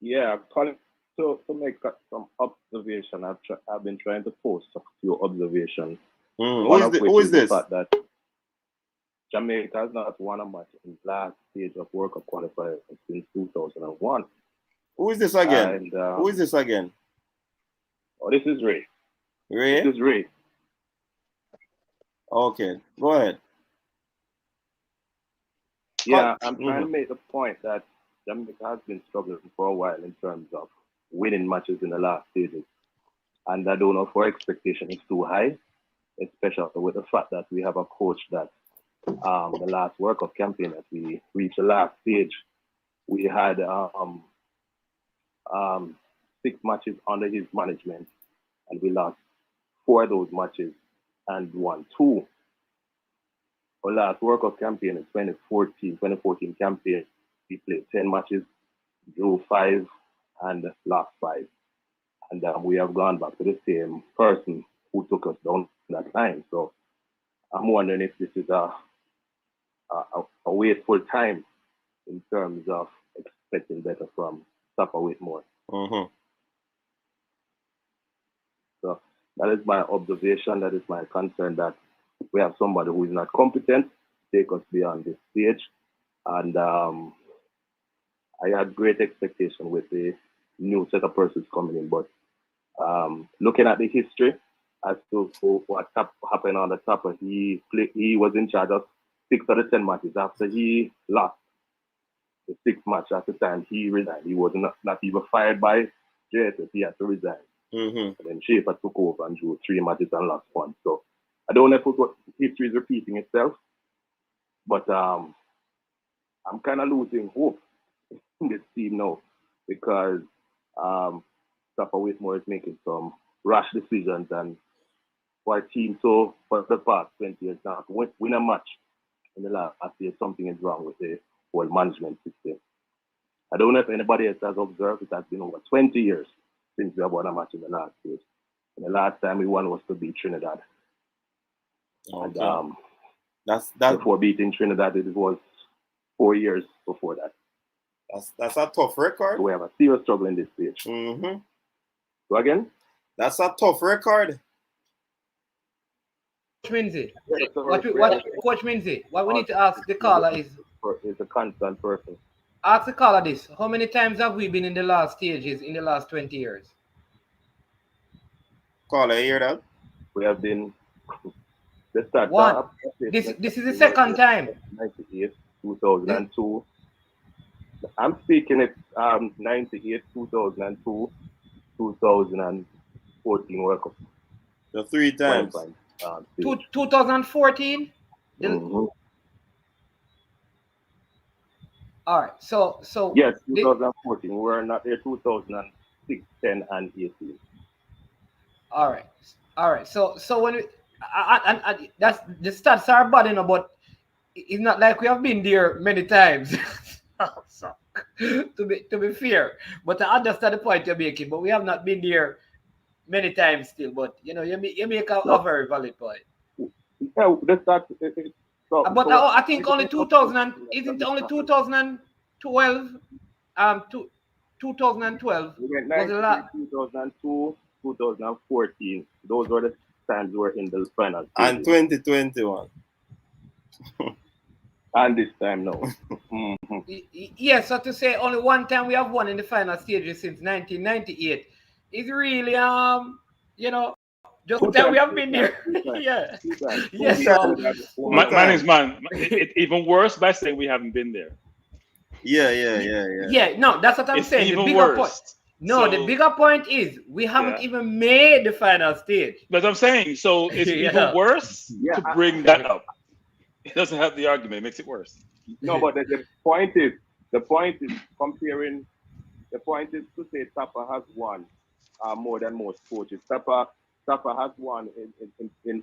S15: Yeah, I'm calling to make some observation. I've been trying to post a few observations.
S3: Who is this?
S15: The fact that Jamaica has not won a match in the last stage of World Cup qualifiers since 2001.
S3: Who is this again?
S15: And,
S3: who is this again?
S15: Oh, this is Ray.
S3: Ray?
S15: This is Ray.
S3: Okay, go ahead.
S15: Yeah, I'm trying to make the point that Jamaica has been struggling for a while in terms of winning matches in the last stages. And I don't know if our expectation is too high, especially with the fact that we have a coach that the last World Cup campaign that we reached the last stage, we had 6 matches under his management, and we lost 4 of those matches and won 2. Our last World Cup campaign in 2014 campaign, we played 10 matches, drew 5, and lost 5. And we have gone back to the same person who took us down that time. So I'm wondering if this is a wasteful time in terms of expecting better from Sapa Whitmore. So that is my observation, that is my concern, that we have somebody who is not competent to take us beyond this stage. And I had great expectation with the new set of persons coming in, but looking at the history as to what happened on the top, he was in charge of 6 of the 10 matches. After he lost the 6th match, at the time he resigned. He was not even fired by JSS. He had to resign. And then Schaefer took over and drew 3 matches and lost 1. So I don't know if history is repeating itself, but I'm kind of losing hope in this team now, because Sapa Whitmore is making some rash decisions, and for a team for the past 20 years now to win a match in the last year, something is wrong with the whole management system. I don't know if anybody else has observed, it has been over 20 years since we have won a match in the last year. And the last time we won was to beat Trinidad. Okay. And
S3: that's
S15: before beating Trinidad, it was 4 years before that.
S3: That's a tough record.
S15: So we have a serious struggle in this stage. So again?
S3: That's a tough record.
S11: Coach Minzy, Coach Minzy, what we need to ask the caller is
S15: a constant person.
S11: Ask the caller this: how many times have we been in the last stages in the last 20 years?
S3: Caller, you hear that?
S15: We have been. Let's start.
S11: One. This is the second time.
S15: 98, 2002. I'm speaking it 98, 2002, 2014 World Cup.
S3: The 3 times.
S11: 2014. All right. So.
S15: Yes, 2014. We were not there 2006, 10, and 18.
S11: All right. So when we, that's the stats are bad, you know, but it's not like we have been there many times. So, to be fair, but I understand the point you're making, but we have not been there many times still. But you know, you make a very valid point.
S15: Yeah, the stats.
S11: But I think only 2000 isn't only 2012. 2012
S15: we went
S11: was a lot.
S15: 2002, 2014. Those were the times we were in the final.
S3: And 2021.
S15: And this time now.
S11: Yes, so to say only one time we have won in the final stages since 1998 is really you know, just the time we have been there. Yeah. Yes.
S13: Man, it's even worse by saying we haven't been there.
S3: Yeah.
S11: No, that's what I'm saying.
S13: Even
S11: the bigger
S13: worse.
S11: point. No, the bigger point is we haven't even made the final stage.
S13: But I'm saying, so it's even worse to bring that up. It doesn't have the argument; it makes it worse.
S15: No, but the point is comparing. The point is to say Tapa has won more than most coaches. Tapa has won in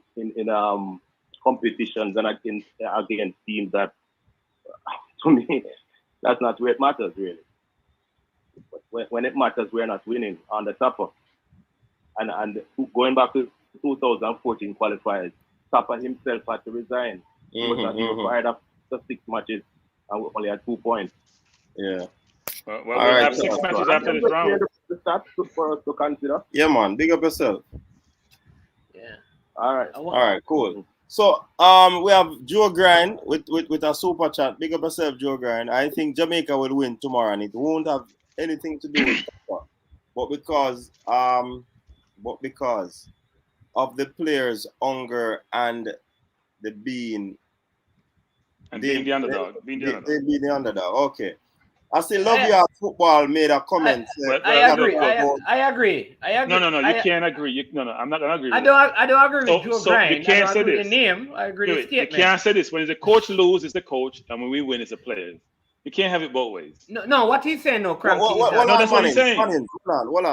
S15: competitions and against teams that, to me, that's not where it matters really. But when it matters, we're not winning on the Tapa. And going back to 2014 qualifiers, Tapa himself had to resign. He was fired after 6 matches and we only had 2 points.
S3: Yeah.
S13: Well, we'll have 6 matches after this round.
S15: The stats for us to consider.
S3: Yeah, man. Big up yourself.
S11: Yeah.
S3: All right, cool. So we have Joe Grind with a super chat. Big up yourself, Joe Grind. I think Jamaica will win tomorrow, and it won't have anything to do with that. But because of the players' hunger and the being
S13: the underdog.
S3: Being the underdog. Okay. I see Love Your Football made a comment.
S11: I agree.
S13: No, you can't agree. I'm not gonna agree.
S11: I don't agree with Joe Grind.
S13: You can't say this.
S11: The name. I agree with the statement.
S13: You can't say this. When the coach lose, it's the coach, and when we win, it's the players. You can't have it both ways.
S11: No, what he's saying, no, Cranky.
S13: That's what he's saying.
S3: Hold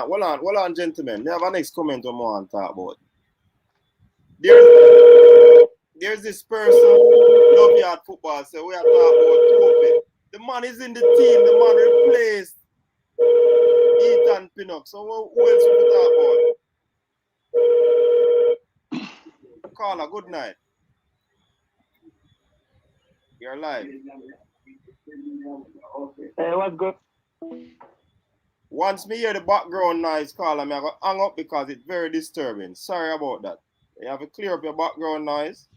S3: on, gentlemen. We have a next comment on more and talk about. There's this person, Love Your Football, so we are talking about Tope. The man is in the team. The man replaced Ethan Pinnock. So who else we talk about? Carla, good night. You're live.
S16: Hey, what's good?
S3: Once me hear the background noise, Carla, I'm going to hang up because it's very disturbing. Sorry about that. You have to clear up your background noise.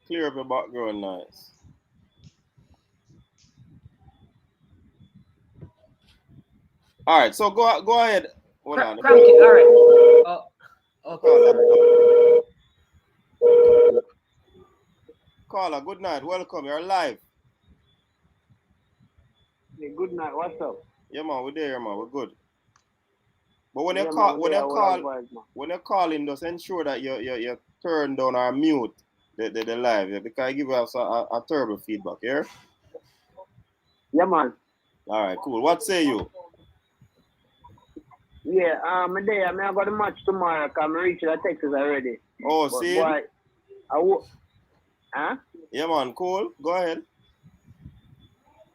S3: Clear up your background noise. All right, so go ahead. Hold on.
S11: Cranky, all right. Okay.
S3: Carla, good night. Welcome. You're live.
S16: Hey, good night. What's up?
S3: Yeah, man. We're there, man. We're good. But when you're calling, just ensure that you turn down or mute the live, yeah, because I give us a terrible feedback, yeah?
S16: Yeah, man.
S3: All right, cool. What say you?
S16: Yeah, I got the match tomorrow because I'm reaching Texas already.
S3: Oh, see?
S16: Huh?
S3: Yeah, man, cool. Go ahead.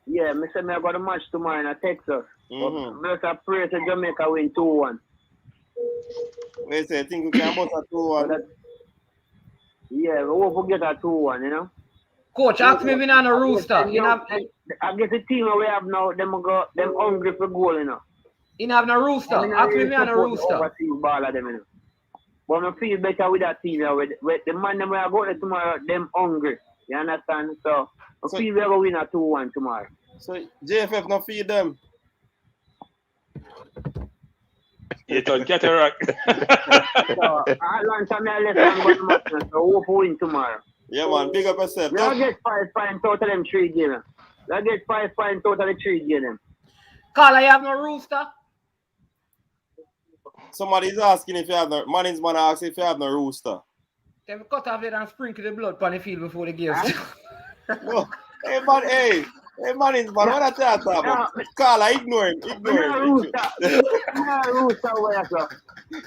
S16: Yeah, I got a match tomorrow in Texas. I pray to Jamaica win 2-1.
S3: Wait, so you think we can put a 2-1?
S16: Yeah, we hope we get a 2-1, you know?
S11: Coach, ask me when on a rooster.
S16: I guess the team we have now, them hungry for goal, you know?
S11: You have no rooster. Ask me when on a rooster.
S16: Ball of them, you know? But I feel better with that team. With the man them I go there tomorrow, them hungry. You understand? So I feel we're going to win a 2-1 tomorrow.
S3: So JFF not feed them.
S13: You don't get it right.
S16: So long time I left and got match, so hope we win tomorrow.
S3: Yeah, man, big up yourself.
S16: We'll get 5 points out of them 3 games. We'll get 5 points out of the 3 games.
S11: Carl, you have no rooster?
S3: Somebody's asking if you have no. Man's man asks if you have no rooster.
S11: They cut off it and sprinkle the blood on the field before the game.
S3: No. Hey, man, hey, man's man, what are you talking about? Carl, ignore him.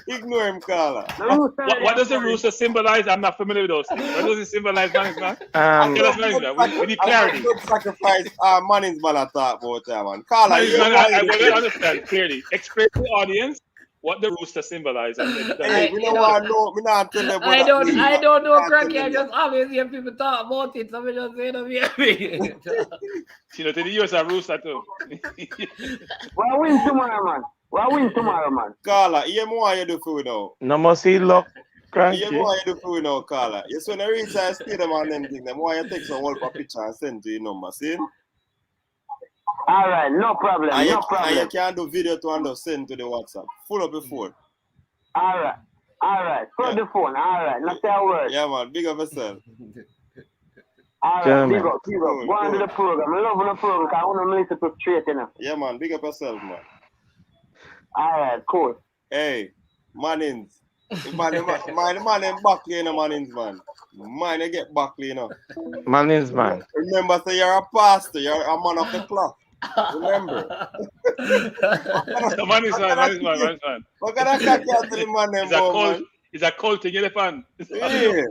S3: Ignore him, Carla.
S13: What does the rooster symbolize? I'm not familiar with those things. What does it symbolize, Management? Tell us, Management. We need clarity.
S3: Good sacrifice. Manning's man talk about that, man. Carla,
S13: I will understand clearly. Explain to the audience what the rooster symbolizes.
S3: Hey, we don't want to know. We not tell them.
S11: I don't know, Cracky. I just obviously hear people talk about it. So we just say no.
S13: You know, to the US, a rooster too.
S16: Well, win tomorrow, man. Well, win tomorrow, man.
S3: Carla, you more you do for we now.
S17: No more see luck, Cranky.
S3: You more you do for we now, Carla. Yes, when I reach I see them and them thing, them more you take some whole picture and send to your number, see?
S16: All right, no problem.
S3: And
S16: no problem.
S3: And you can do video to and send to the WhatsApp. Full up your phone.
S16: All right. Full the phone. All right. Not say a word.
S3: Yeah, man. Big up yourself.
S16: All right. Big up. Go on to the program. I love the program because I want to listen to straight, you know.
S3: Yeah, man. Big up yourself, man.
S16: All right. Cool.
S3: Hey, Mannings. Man, Buckley, you know, Mannings, man. Man, you get Buckley, you know.
S17: Mannings, man.
S3: Remember, so you're a pastor. You're a man of the clock. Remember?
S13: Mannings, man.
S3: What kind of cocky out to the man, man?
S13: It's a cult thing, elephant.
S3: Yeah.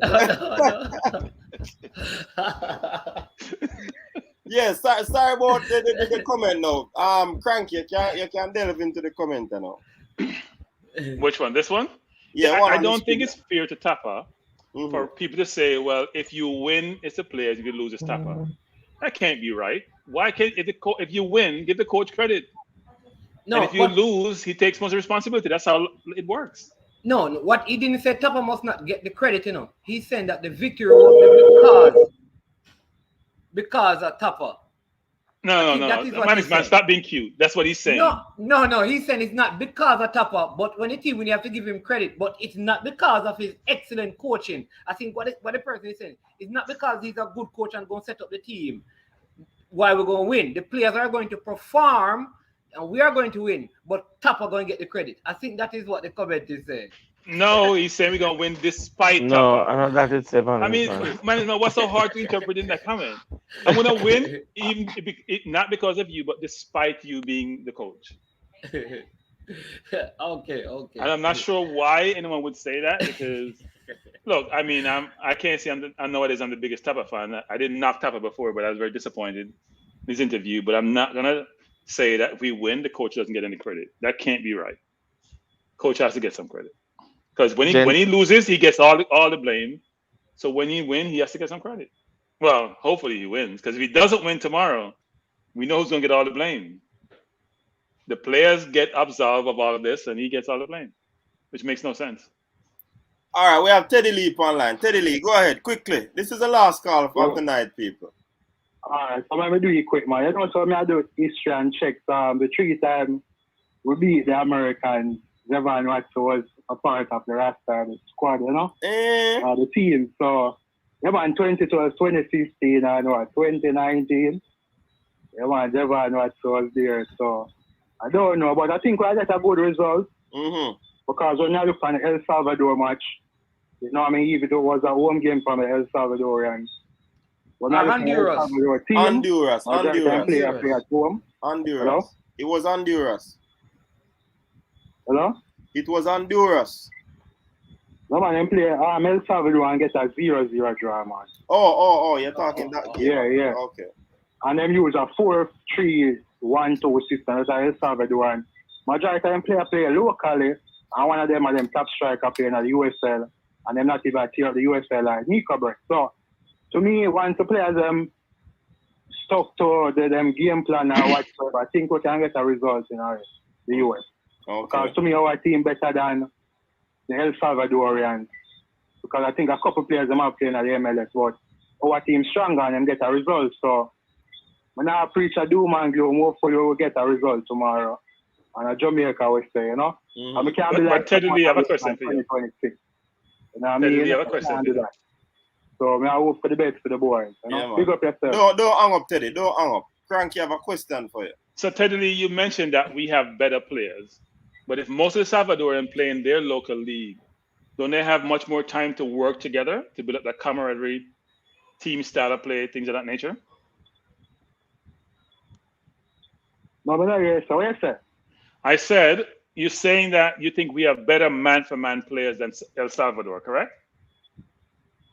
S3: Yes, sorry about the comment now. Cranky, you can delve into the comment now.
S13: Which one? This one?
S3: Yeah,
S13: I don't think it's fair to Tapper for people to say, well, if you win, it's the players. If you lose, it's Tapper. That can't be right. Why can't if you win, give the coach credit? No, and if you lose, he takes most of the responsibility. That's how it works.
S11: No, what he didn't say, Tapper must not get the credit. You know, he's saying that the victory was because of Tapper.
S13: No. Man, stop being cute. That's what he's saying.
S11: No. He's saying it's not because of Tapper, but when you have to give him credit, but it's not because of his excellent coaching. I think what the person is saying, it's not because he's a good coach and going to set up the team why we're going to win. The players are going to perform and we are going to win, but Tapper going to get the credit. I think that is what the comment is saying.
S13: No, he's saying we're going to win despite Tapper.
S17: No, I know that it's
S13: I mean, man, what's so hard to interpret in that comment? I'm going to win, not because of you, but despite you being the coach.
S11: Okay.
S13: And I'm not sure why anyone would say that because, look, I mean, I can't say I know it is. I'm the biggest Tapper fan. I didn't knock Tapper before, but I was very disappointed in his interview. But I'm not going to say that if we win, the coach doesn't get any credit. That can't be right. Coach has to get some credit. Because when he loses, he gets all the blame. So when he wins, he has to get some credit. Well, hopefully he wins. Because if he doesn't win tomorrow, we know who's going to get all the blame. The players get absolved of all of this, and he gets all the blame, which makes no sense.
S3: All right, we have Teddy Lee online. Teddy Lee, go ahead, quickly. This is the last call for tonight, people.
S18: All right, so let me do it quick, man. You know, so I do history and checks. The 3 times we beat the Americans. Evan Watson was a part of the roster, the squad, you know? The team. So, man, 2015 and 2019. Man, Evan Watson was there. So, I don't know, but I think we'll get a good result. Because when you look at the El Salvador match, you know what I mean? Even though it was a home game from the El Salvadorians.
S11: Honduras.
S3: Honduras.
S18: Play at home.
S3: Honduras.
S18: Hello?
S3: It was Honduras.
S18: Hello?
S3: It was Honduras.
S18: No, man, play El Salvador and get a 0-0 draw, man.
S3: Oh, you're talking that game.
S18: Yeah.
S3: Okay.
S18: And then use a 4-3-1-2 system. That's El Salvador. And majority of them play locally, and one of them are them top striker playing at the USL, and them not even tear the USL like Nico. So, to me, once the players stuck to them game plan or whatever, I think we can get a result in the US.
S3: Okay.
S18: Because to me, our team better than the El Salvadorians. Because I think a couple players them are playing at the MLS, but our team stronger and them get a result. So, when I preach a doom and gloom, hopefully we'll get a result tomorrow. And a Jamaica, we say, you know? And we can't be like
S13: Teddy Lee, I have a question for you.
S18: 2026. You know what I mean?
S13: Teddy, I have a question for you.
S18: So, I hope for the best for the boys. You know?
S3: Yeah,
S18: big up yourself.
S3: Don't hang up, Teddy. Don't hang up. Cranky, I have a question for you.
S13: So, Teddy Lee, you mentioned that we have better players. But if most of the Salvadorian play in their local league, don't they have much more time to work together to build up that camaraderie, team style of play, things of that nature?
S18: No, but no, so what you say?
S13: I said, you're saying that you think we have better man-for-man players than El Salvador, correct?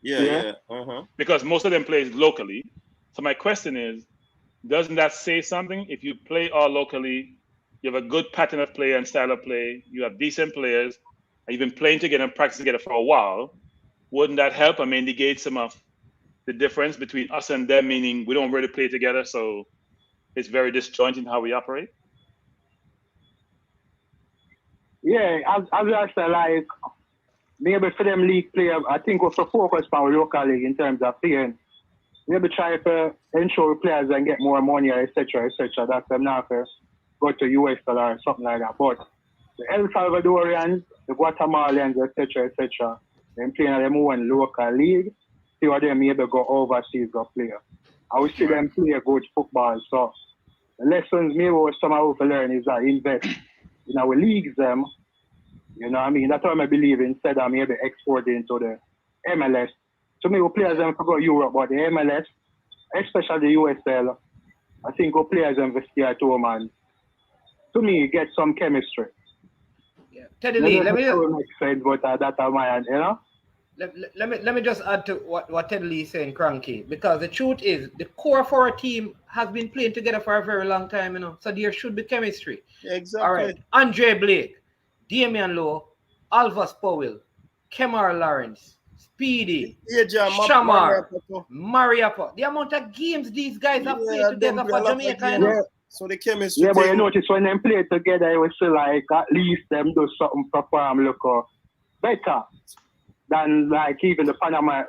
S3: Yeah.
S13: Because most of them play locally. So my question is, doesn't that say something? If you play all locally, you have a good pattern of play and style of play, you have decent players, and you've been playing together and practicing together for a while, wouldn't that help? I mean, negate some of the difference between us and them, meaning we don't really play together, so it's very disjointed in how we operate?
S18: Yeah, as I say, like, maybe for them league players, I think we should focus on our local league in terms of playing. Maybe try to ensure players and get more money, etc., etc. That's them not to go to US or something like that. But the El Salvadorians, the Guatemalans, etc., etc., them playing at them own local league, see what they maybe go overseas go play. I will see them play good football. So the lessons maybe what some of us learn is that invest in our leagues them. You know what I mean? That's what I believe instead of maybe exporting to the MLS. To me, we players them to go Europe, but the MLS, especially the USL, I think we players them stay at home and to me get some chemistry.
S11: Yeah. Teddy Lee, let me just
S18: make sense, but that's my you know.
S11: Let me just add to what Teddy Lee is saying, Cranky, because the truth is the core of our team has been playing together for a very long time, you know. So there should be chemistry.
S3: Exactly.
S11: All right. Andre Blake, Damian Lowe, Alvas Powell, Kemar Lawrence, Speedy, Shamar, Mariapa. The amount of games these guys have played together for Jamaica, you know.
S3: So the chemistry.
S18: Yeah, but you notice when them play together, it was feel like at least them do something perform look better than like even the Panama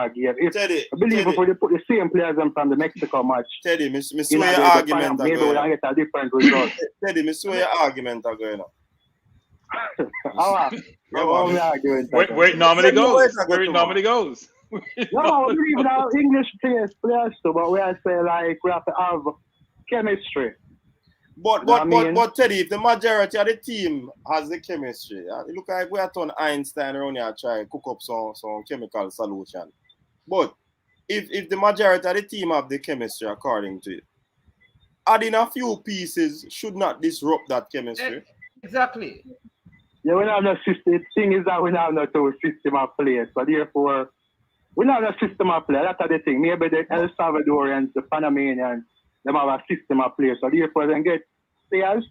S18: game. If,
S3: Teddy,
S18: I believe if we put the same players in from the Mexico match,
S3: Teddy, me swear your argument
S18: maybe we'll get a different result.
S3: Teddy, me swear your argument are going on.
S13: Where it normally goes. Where it normally goes.
S18: No, we even have English players too, but we have to say like we have to have chemistry.
S3: But Teddy, if the majority of the team has the chemistry, it look like we are turn Einstein around here try to cook up some chemical solution. But if the majority of the team have the chemistry according to you, adding a few pieces should not disrupt that chemistry.
S11: Exactly.
S18: Yeah, we don't have no system. The thing is that we don't have no system of players, so therefore we don't have a system of players. That's the thing. Maybe the El Salvadorians, the Panamanians, them have a system of players. So therefore they get players,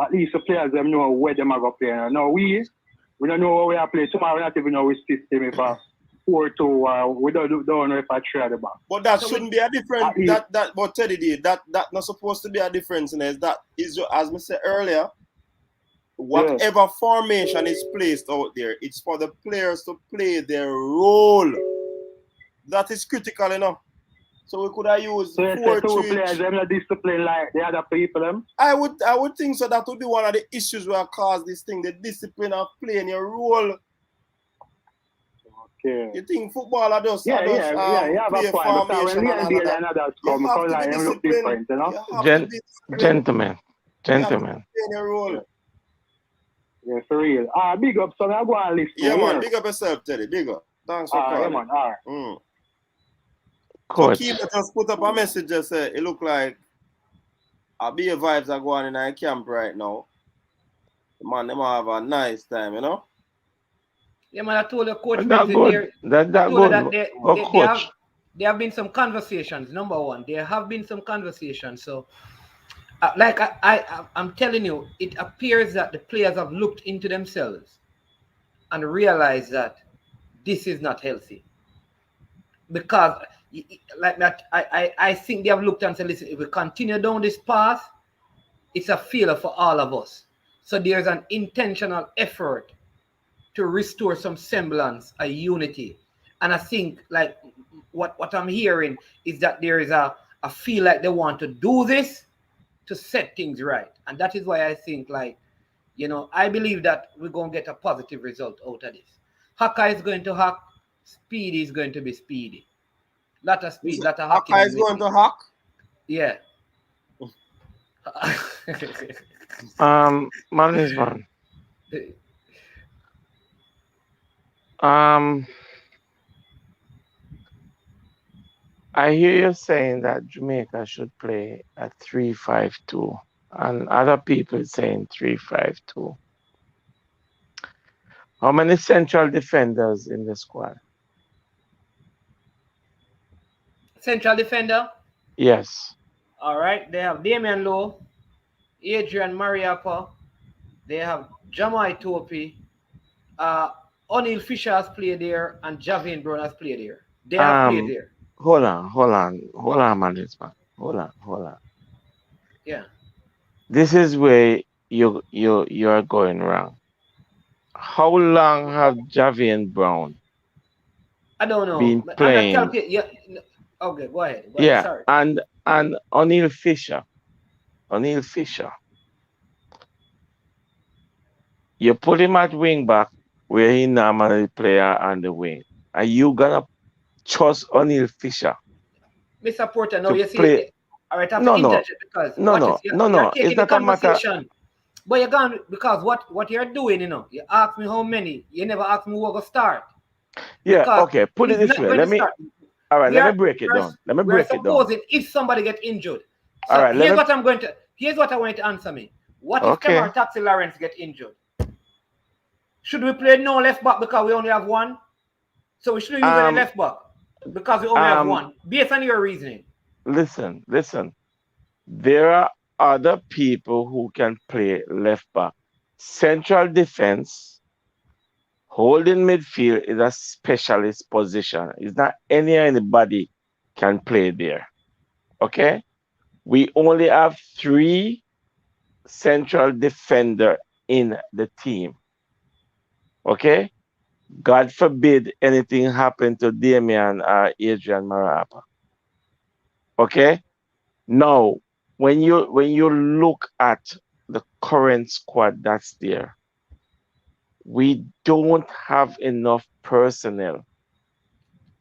S18: at least the players them know where them are going to play. Now we don't know where we are playing. Tomorrow we don't even know which system if a 4-2 we don't know if I 3 at the back.
S3: But that shouldn't be a difference. But Teddy did that not supposed to be a difference in that is just, as I said earlier, whatever formation is placed out there, it's for the players to play their role. That is critical enough. So we could have used 4-3.
S18: Players, them not discipline like the other people. Them.
S3: I would think so. That would be one of the issues where cause this thing, the discipline of playing your role.
S18: Okay.
S3: You think football are just
S18: you have
S3: play
S18: a point. Because when and others come, because like them look different, you know.
S17: Gentlemen.
S3: Your role.
S18: Yeah, for real. Big up, son. I go and listen.
S3: Yeah, man. Big up yourself, Teddy. Big up. Thanks for calling.
S18: Yeah, man. All right.
S3: So Keeper just put up a message just say it look like be vibes are going in our camp right now. Man, them have a nice time, you know?
S11: Yeah, man, I told the coach
S17: that good.
S11: There have been some conversations, number one. There have been some conversations. So I'm telling you, it appears that the players have looked into themselves and realized that this is not healthy. Because like that, I think they have looked and said, listen, if we continue down this path, it's a failure for all of us. So there's an intentional effort to restore some semblance of unity. And I think like what I'm hearing is that there is a feel like they want to do this to set things right. And that is why I think like, you know, I believe that we're going to get a positive result out of this. Hakka is going to hack. Speedy is going to be speedy. Lot of speed, lot of hacking.
S3: Hakka is going to hack?
S11: Yeah.
S17: Man's man. I hear you saying that Jamaica should play at 3-5-2, and other people saying 3-5-2. How many central defenders in the squad?
S11: Central defender?
S17: Yes.
S11: All right. They have Damian Lowe, Adrian Mariappa. They have Jamai Topi. O'Neal Fisher has played there, and Javian Brown has played there. They have played there.
S17: Hold on, man. Hold on.
S11: Yeah.
S17: This is where you're going wrong. How long have Javian Brown
S11: I don't know.
S17: been playing?
S11: Yeah. Okay, go ahead.
S17: Yeah,
S11: Sorry.
S17: and O'Neal Fisher. You put him at wing back where he normally play on the wing. Are you gonna trust O'Neal Fisher?
S11: Mr. Porter, no, you
S17: Play?
S11: see, all right, I have to interject because you're taking
S17: It's
S11: the
S17: not a matter.
S11: conversation. But you're gone because what you're doing, you ask me how many, you never ask me who will start.
S17: Yeah,
S11: Because
S17: okay, put it this way. Let me break it down.
S11: We're supposing if somebody get injured. So
S17: All right,
S11: here's what I want to answer me. What if Cameron Taxi Lawrence get injured? Should we play no left back because we only have one? So we shouldn't use any left back because we only have one. Based on your reasoning.
S17: Listen. There are other people who can play left back. Central defense, holding midfield is a specialist position. It's not anybody can play there. Okay? We only have 3 central defender in the team. Okay? God forbid anything happen to Damian or Adrian Mariappa. Okay? Now, when you look at the current squad that's there, we don't have enough personnel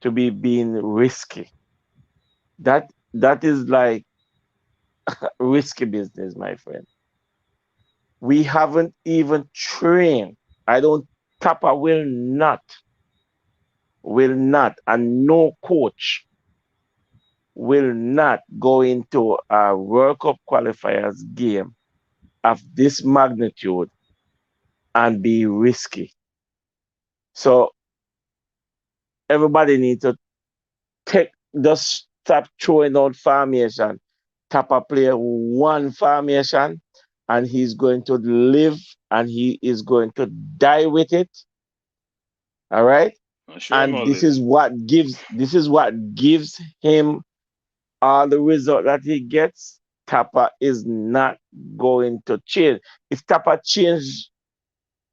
S17: to be being risky. That is like risky business, my friend. We haven't even trained. Tapa will not, and no coach will not go into a World Cup qualifiers game of this magnitude and be risky. So everybody needs to just stop throwing out formation. Tapa play one formation and he's going to live and he is going to die with it. All right? And this is what gives him all the result that he gets. Tapa is not going to change. If Tapa change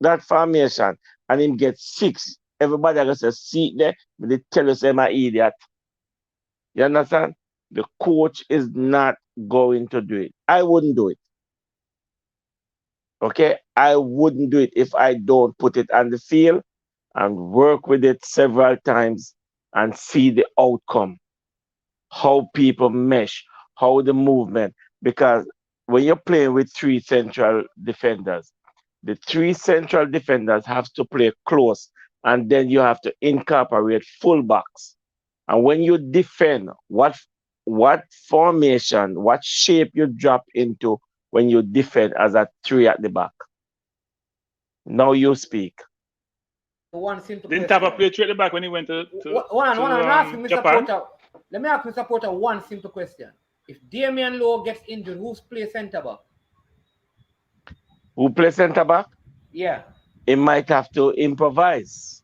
S17: that formation and him get 6, everybody gonna say, see there, but they tell us I'm an idiot. You understand? The coach is not going to do it. I wouldn't do it. Okay? I wouldn't do it if I don't put it on the field and work with it several times and see the outcome. How people mesh, how the movement. Because when you're playing with 3 central defenders, the 3 central defenders have to play close, and then you have to incorporate fullbacks. And when you defend, what formation, what shape you drop into when you defend as a 3 at the back? Now you speak.
S11: One simple
S13: Didn't
S11: question.
S13: Tapa play 3 at the back when he went to
S11: Japan? Let me ask Mr. Porter one simple question. If Damian Lowe gets injured, who's play centre back?
S17: Who plays centre back?
S11: Yeah.
S17: It might have to improvise.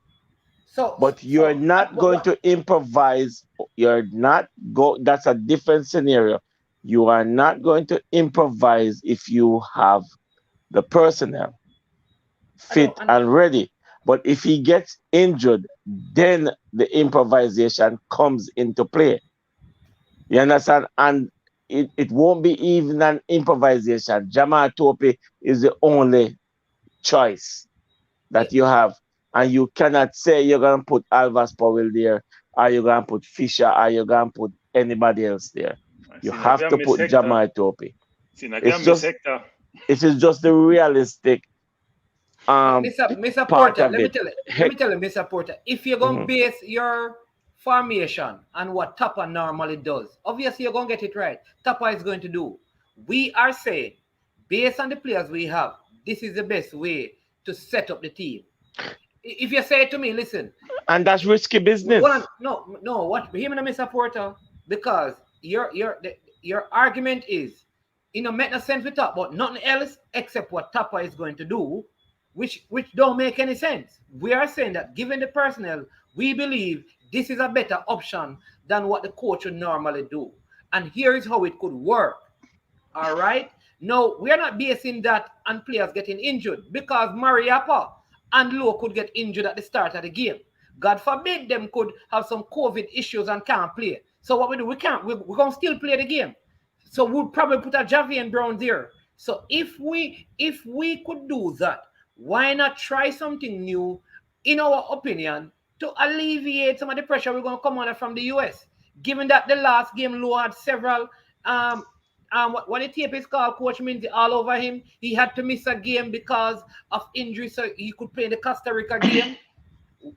S17: But you're not going to improvise. That's a different scenario. You are not going to improvise if you have the personnel fit and ready. But if he gets injured, then the improvisation comes into play. You understand? And it won't be even an improvisation. Jamal Tope is the only choice that you have. And you cannot say you're going to put Alvas Powell there, or you're going to put Fisher, or you're going to put anybody else there. You have to put Jamal Tope. It is just the realistic
S11: Mr. Porter, let me tell you, Mr. Porter, if you're going to base your formation on what Tapa normally does, obviously you're going to get it right. Tapa is going to do. We are saying, based on the players we have, this is the best way to set up the team. if you say to me, listen,
S17: and that's risky business.
S11: What him and Mr. Porter, because your argument is, make no sense we talk about nothing else except what Tapa is going to do, which don't make any sense. We are saying that given the personnel, we believe this is a better option than what the coach would normally do. And here is how it could work. All right. Now, we are not basing that on players getting injured, because Mariapa and Lowe could get injured at the start of the game. God forbid them could have some COVID issues and can't play. So what we do, we're going to still play the game. So we'll probably put a Javian Brown there. So if we could do that, why not try something new, in our opinion, to alleviate some of the pressure we're going to come under from the US? Given that the last game Lowe had several what the tape is called, Coach Minzy, all over him. He had to miss a game because of injury, so he could play in the Costa Rica game.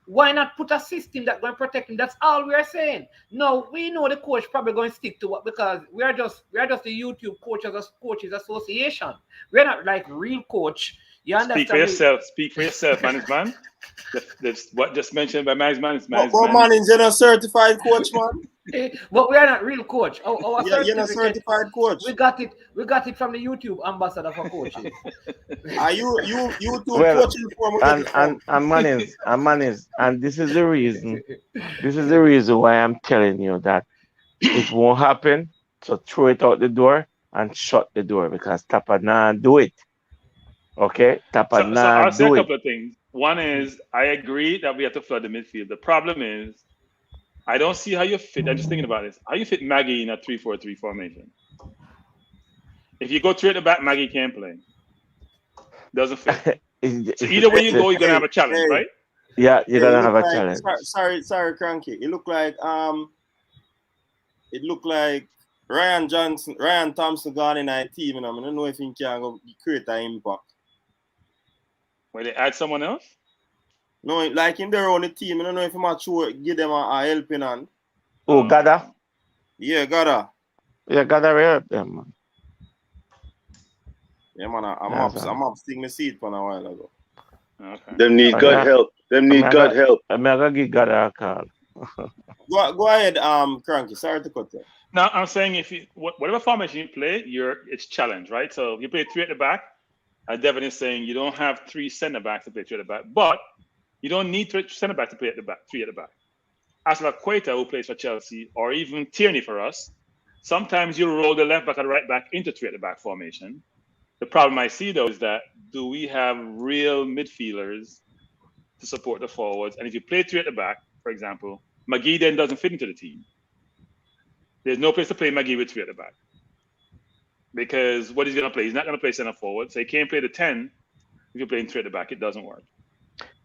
S11: Why not put a system that's going to protect him? That's all we are saying. No, we know the coach probably going to stick to what, because we are just the YouTube coaches association. We're not like real coach. You understand?
S13: Speak for yourself, management. What just mentioned by management is management.
S3: What man is a certified coach, man?
S11: But we are not real coach.
S3: You're not certified coach.
S11: We got it from the YouTube ambassador for coaches.
S3: Are you YouTube coaching for
S17: and this is the reason. This is the reason why I'm telling you that it won't happen. So throw it out the door and shut the door, because Tapa nah do it. Okay, Tapa nah
S13: so I'll say
S17: do
S13: a
S17: it.
S13: couple of things. One is, I agree that we have to flood the midfield. The problem is, I don't see how you fit. I'm just thinking about this. How you fit Maggie in a 3-4-3 formation? If you go three at the back, Maggie can't play. Doesn't fit. So either way you go, you're gonna have a challenge, right?
S17: Yeah, you're gonna have a challenge.
S3: Sorry, Cranky. It looked like Ryan Thompson gone in our team, and I don't know if he can go create an impact.
S13: Where they add someone else?
S3: No, like in their own team. I don't know if I'm give them a helping hand.
S17: Oh, Gada?
S3: Yeah, Gada.
S17: Yeah, Gada will help them, man.
S3: Yeah, man, I'm up sting my seat for a while ago.
S13: Okay.
S15: Them need God help. Them need God help.
S17: I'm gonna give Gada a call.
S3: Go ahead, Cranky. Sorry to cut you.
S13: Now I'm saying, if you whatever formation you play, it's challenge, right? So if you play three at the back, Devin is saying you don't have three center backs to play three at the back, but you don't need three center backs to play three at the back. As like Queta, who plays for Chelsea, or even Tierney for us, sometimes you roll the left back and right back into three at the back formation. The problem I see, though, is that do we have real midfielders to support the forwards? And if you play three at the back, for example, McGee then doesn't fit into the team. There's no place to play McGee with three at the back. Because what he's going to play, he's not going to play center forward. So he can't play the 10 if you're playing three at the back. It doesn't work.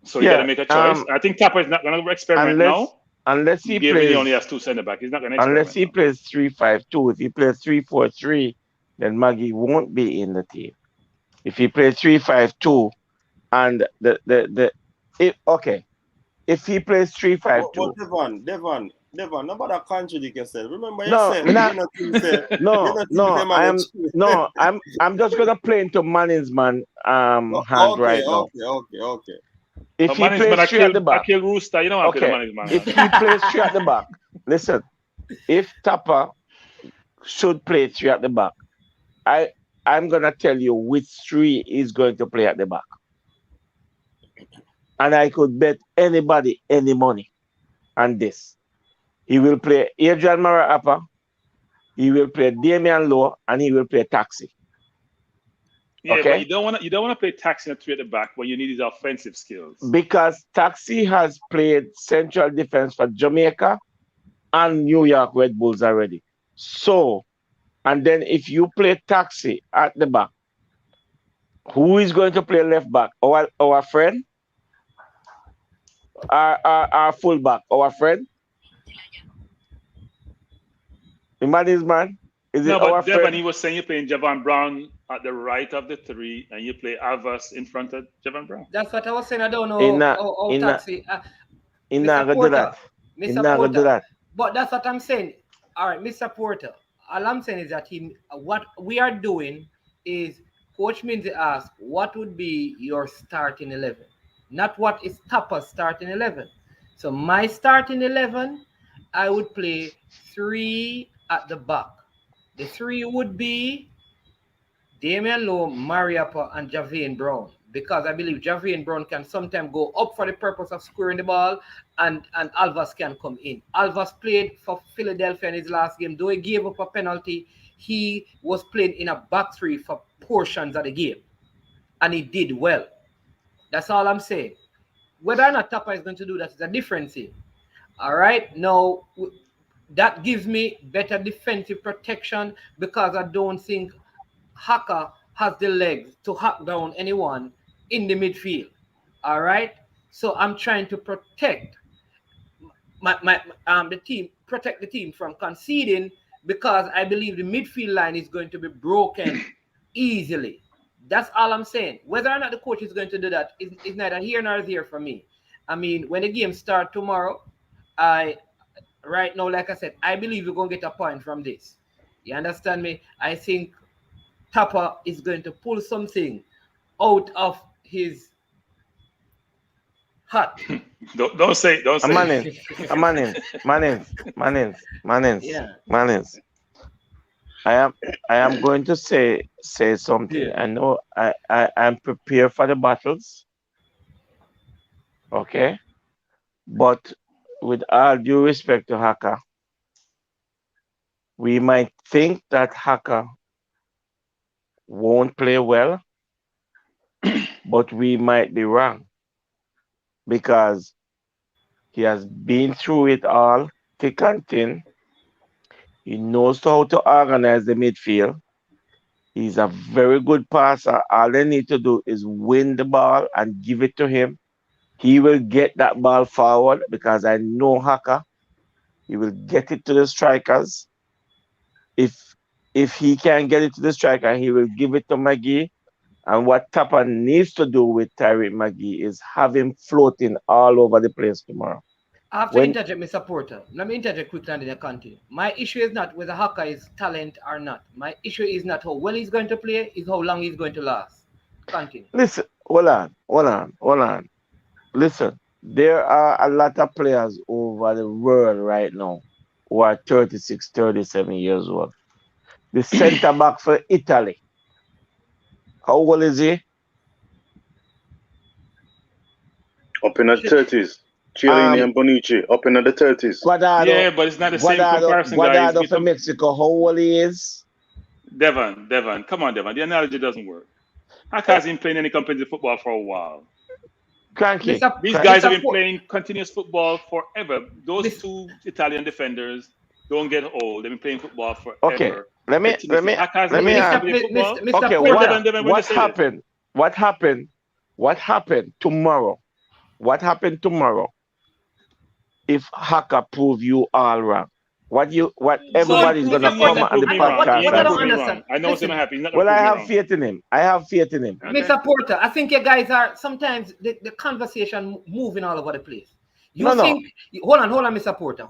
S13: So you got to make a choice. I think Tapper is not going to experiment now.
S17: Unless he
S13: given
S17: plays,
S13: he only has two center back, he's not going to experiment.
S17: Unless he plays 3-5-2. If he plays 3-4-3, then Maggie won't be in the team. If he plays 3-5-2, and if he plays 3-5-2,
S3: Devon, nobody contradict yourself. Remember
S17: I'm just gonna play into management hand right now.
S3: Okay.
S17: If he plays three at the back,
S13: I kill Rooster, you know what management.
S17: If he plays three at the back, listen. If Tapper should play three at the back, I'm gonna tell you which three is going to play at the back, and I could bet anybody any money on this. He will play Adrian Maraapa, he will play Damian Lowe, and he will play Taxi.
S13: Yeah, okay? But you don't want to play Taxi at three at the back when you need his offensive skills.
S17: Because Taxi has played central defense for Jamaica and New York Red Bulls already. So, and then if you play Taxi at the back, who is going to play left back? Our friend? Our fullback, our friend? The man is man. Is it our
S13: Devon,
S17: friend?
S13: he was saying you're playing Javon Brown at the right of the three, and you play Avas in front of Javon Brown.
S11: That's what I was saying. I don't know Taxi.
S17: He's not going to do that. He's not going to do that.
S11: But that's what I'm saying. All right, Mr. Porter. All I'm saying is that what we are doing is Coach Minzy asked, what would be your starting 11? not what is Tappa's starting 11. So my starting 11, I would play 3 at the back. The 3 would be Damian Lowe, Mariappa, and Javane Brown. Because I believe Javane Brown can sometimes go up for the purpose of scoring the ball, and Alvas can come in. Alvas played for Philadelphia in his last game. Though he gave up a penalty, he was playing in a back 3 for portions of the game. And he did well. That's all I'm saying. Whether or not Tappa is going to do that is a different thing. All right? Now, that gives me better defensive protection because I don't think Hakka has the legs to hack down anyone in the midfield. All right? So I'm trying to protect the team, protect the team from conceding because I believe the midfield line is going to be broken easily. That's all I'm saying. Whether or not the coach is going to do that is neither here nor there for me. I mean, when the game starts tomorrow, right now, like I said, I believe we're going to get a point from this. You understand me? I think Tappa is going to pull something out of his hat.
S13: Don't say.
S17: Manins. I am going to say something. Yeah. I know I'm prepared for the battles. Okay. But with all due respect to Hakka, we might think that Hakka won't play well, but we might be wrong because he has been through it all, thick and thin. He knows how to organize the midfield. He's a very good passer. All they need to do is win the ball and give it to him. He will get that ball forward because I know Hakka. He will get it to the strikers. If he can get it to the striker, he will give it to McGee. And what Tappa needs to do with Tyreek McGee is have him floating all over the place tomorrow.
S11: I have to interject, Mr. Porter. Let me interject quickly and then I continue. My issue is not whether Hakka is talent or not. My issue is not how well he's going to play, is how long he's going to last. Continue.
S17: Listen, hold on. Listen, there are a lot of players over the world right now who are 36, 37 years old. The centre back for Italy, how old is he?
S19: Up in the 30s. Chiellini and Bonucci, up in the 30s.
S13: Yeah, but it's not the same comparison, guys.
S17: Guardado for Mexico, how old he is?
S13: Devon, come on, Devon. The analogy doesn't work. Hakka hasn't been playing any competitive football for a while.
S17: Cranky.
S13: These guys have been playing continuous football forever. Those two Italian defenders don't get old. They've been playing football forever.
S17: Okay, let me ask. Okay, what happened tomorrow? What happened tomorrow if Hakka prove you all wrong? What everybody's gonna come on the podcast?
S13: I know what's gonna happen.
S17: Well, I have faith in him. Okay.
S11: Mr. Porter, I think you guys are sometimes the conversation moving all over the place. Hold on, Mr. Porter.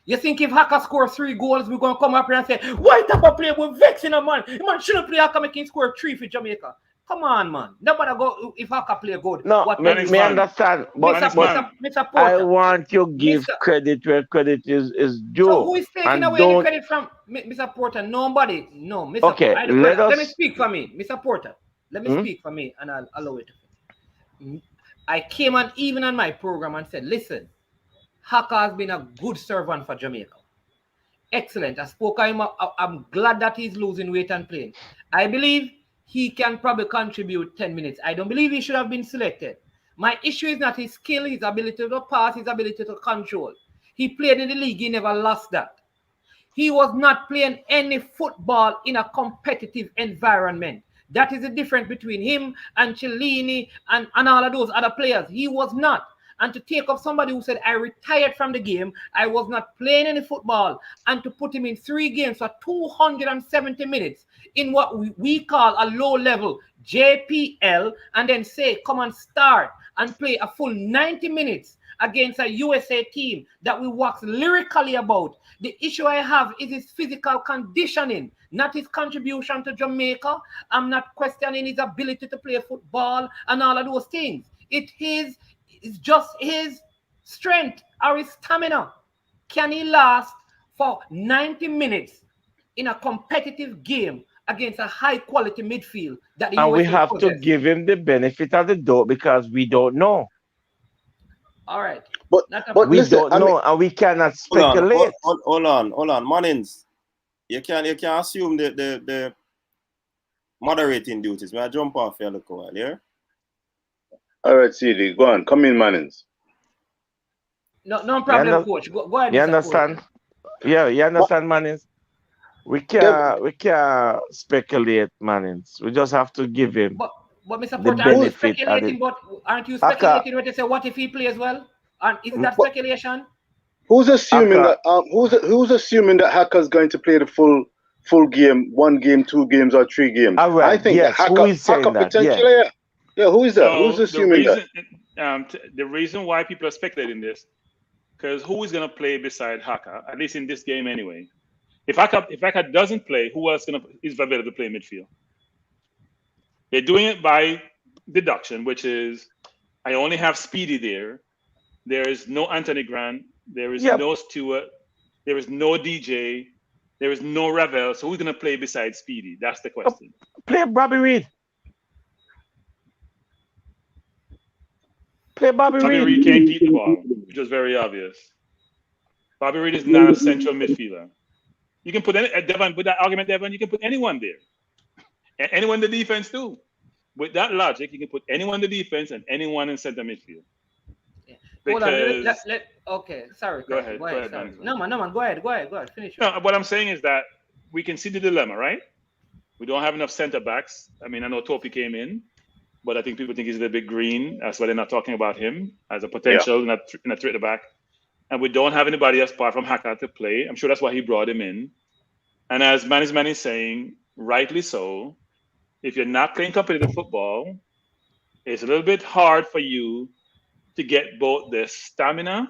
S11: You think if Hakka scores 3 goals, we're gonna come up here and say, why Tappa play with vexing a man? Man shouldn't play Hakka making score 3 for Jamaica. Come on, man. Nobody go if Hakka play good.
S17: No, me understand. But
S11: Mr. Porter,
S17: I want you to give credit where credit is due.
S11: So who is taking away the credit from Mr. Porter? Nobody. No, Mr.
S17: Okay,
S11: Porter. Let me speak for me, Mr. Porter. Let me speak for me, and I'll allow it. I came on even on my program and said, listen, Hakka has been a good servant for Jamaica. Excellent. I spoke to him. I'm glad that he's losing weight and playing. I believe he can probably contribute 10 minutes. I don't believe he should have been selected. My issue is not his skill, his ability to pass, his ability to control. He played in the league, he never lost that. He was not playing any football in a competitive environment. That is the difference between him and Chiellini and all of those other players. He was not. And to take up somebody who said, I retired from the game, I was not playing any football, and to put him in 3 games for 270 minutes in what we call a low-level JPL, and then say, come and start and play a full 90 minutes against a USA team that we wax lyrically about. The issue I have is his physical conditioning, not his contribution to Jamaica. I'm not questioning his ability to play football and all of those things. It's just his strength or his stamina. Can he last for 90 minutes in a competitive game against a high-quality midfield that the
S17: And we
S11: USA
S17: have to
S11: possess?
S17: give him the benefit of the doubt because we don't know.
S11: All right.
S19: But
S17: we
S19: listen,
S17: don't know, and we cannot speculate.
S3: Hold on. Manins. You can assume the moderating duties. May I jump off here a little while, yeah?
S19: All right, CD, go on. Come in, Mannings.
S11: No problem, coach. Go ahead.
S17: You
S11: Mr.
S17: understand?
S11: Coach.
S17: Yeah, you understand, Mannings? We can't speculate, Mannings. We just have to give him
S11: But Mr.
S17: the
S11: Porter, aren't you
S17: benefit of
S11: speculating?
S17: it.
S11: But aren't you
S17: Hakka,
S11: speculating when they say what if he plays well? And is that speculation?
S19: Who's assuming
S17: Hakka,
S19: that? Who's assuming that Hakka's going to play the full game, 1 game, 2 games, or 3 games?
S17: all right,
S19: I think
S17: yes,
S19: that
S17: who is saying
S19: Hakka
S17: that?
S19: potentially. Yeah, who is that?
S13: So
S19: Who's assuming that?
S13: The reason why people are speculating this, because who is going to play beside Hakka, at least in this game anyway? If Hakka doesn't play, who else is available to play midfield? They're doing it by deduction, which is I only have Speedy there. There is no Anthony Grant. There is no Stewart. There is no DJ. There is no Ravel. So who's going to play beside Speedy? That's the question.
S17: Play Bobby Reed. Play Bobby Reed.
S13: Bobby Reed can't keep the ball, which is very obvious. Bobby Reed is not a central midfielder. You can put Devon, with that argument, Devon, you can put anyone there. Anyone in the defense too. With that logic, you can put anyone in the defense and anyone in center midfield.
S11: Hold on. Okay, sorry.
S13: Go ahead.
S11: Sorry. No, man. Go ahead. Finish.
S13: No, what I'm saying is that we can see the dilemma, right? We don't have enough center backs. I mean, I know Topi came in, but I think people think he's a little bit green. That's why they're not talking about him as a potential in a threat at the back. And we don't have anybody else apart from Hakka to play. I'm sure that's why he brought him in. And as Man is saying, rightly so, if you're not playing competitive football, it's a little bit hard for you to get both the stamina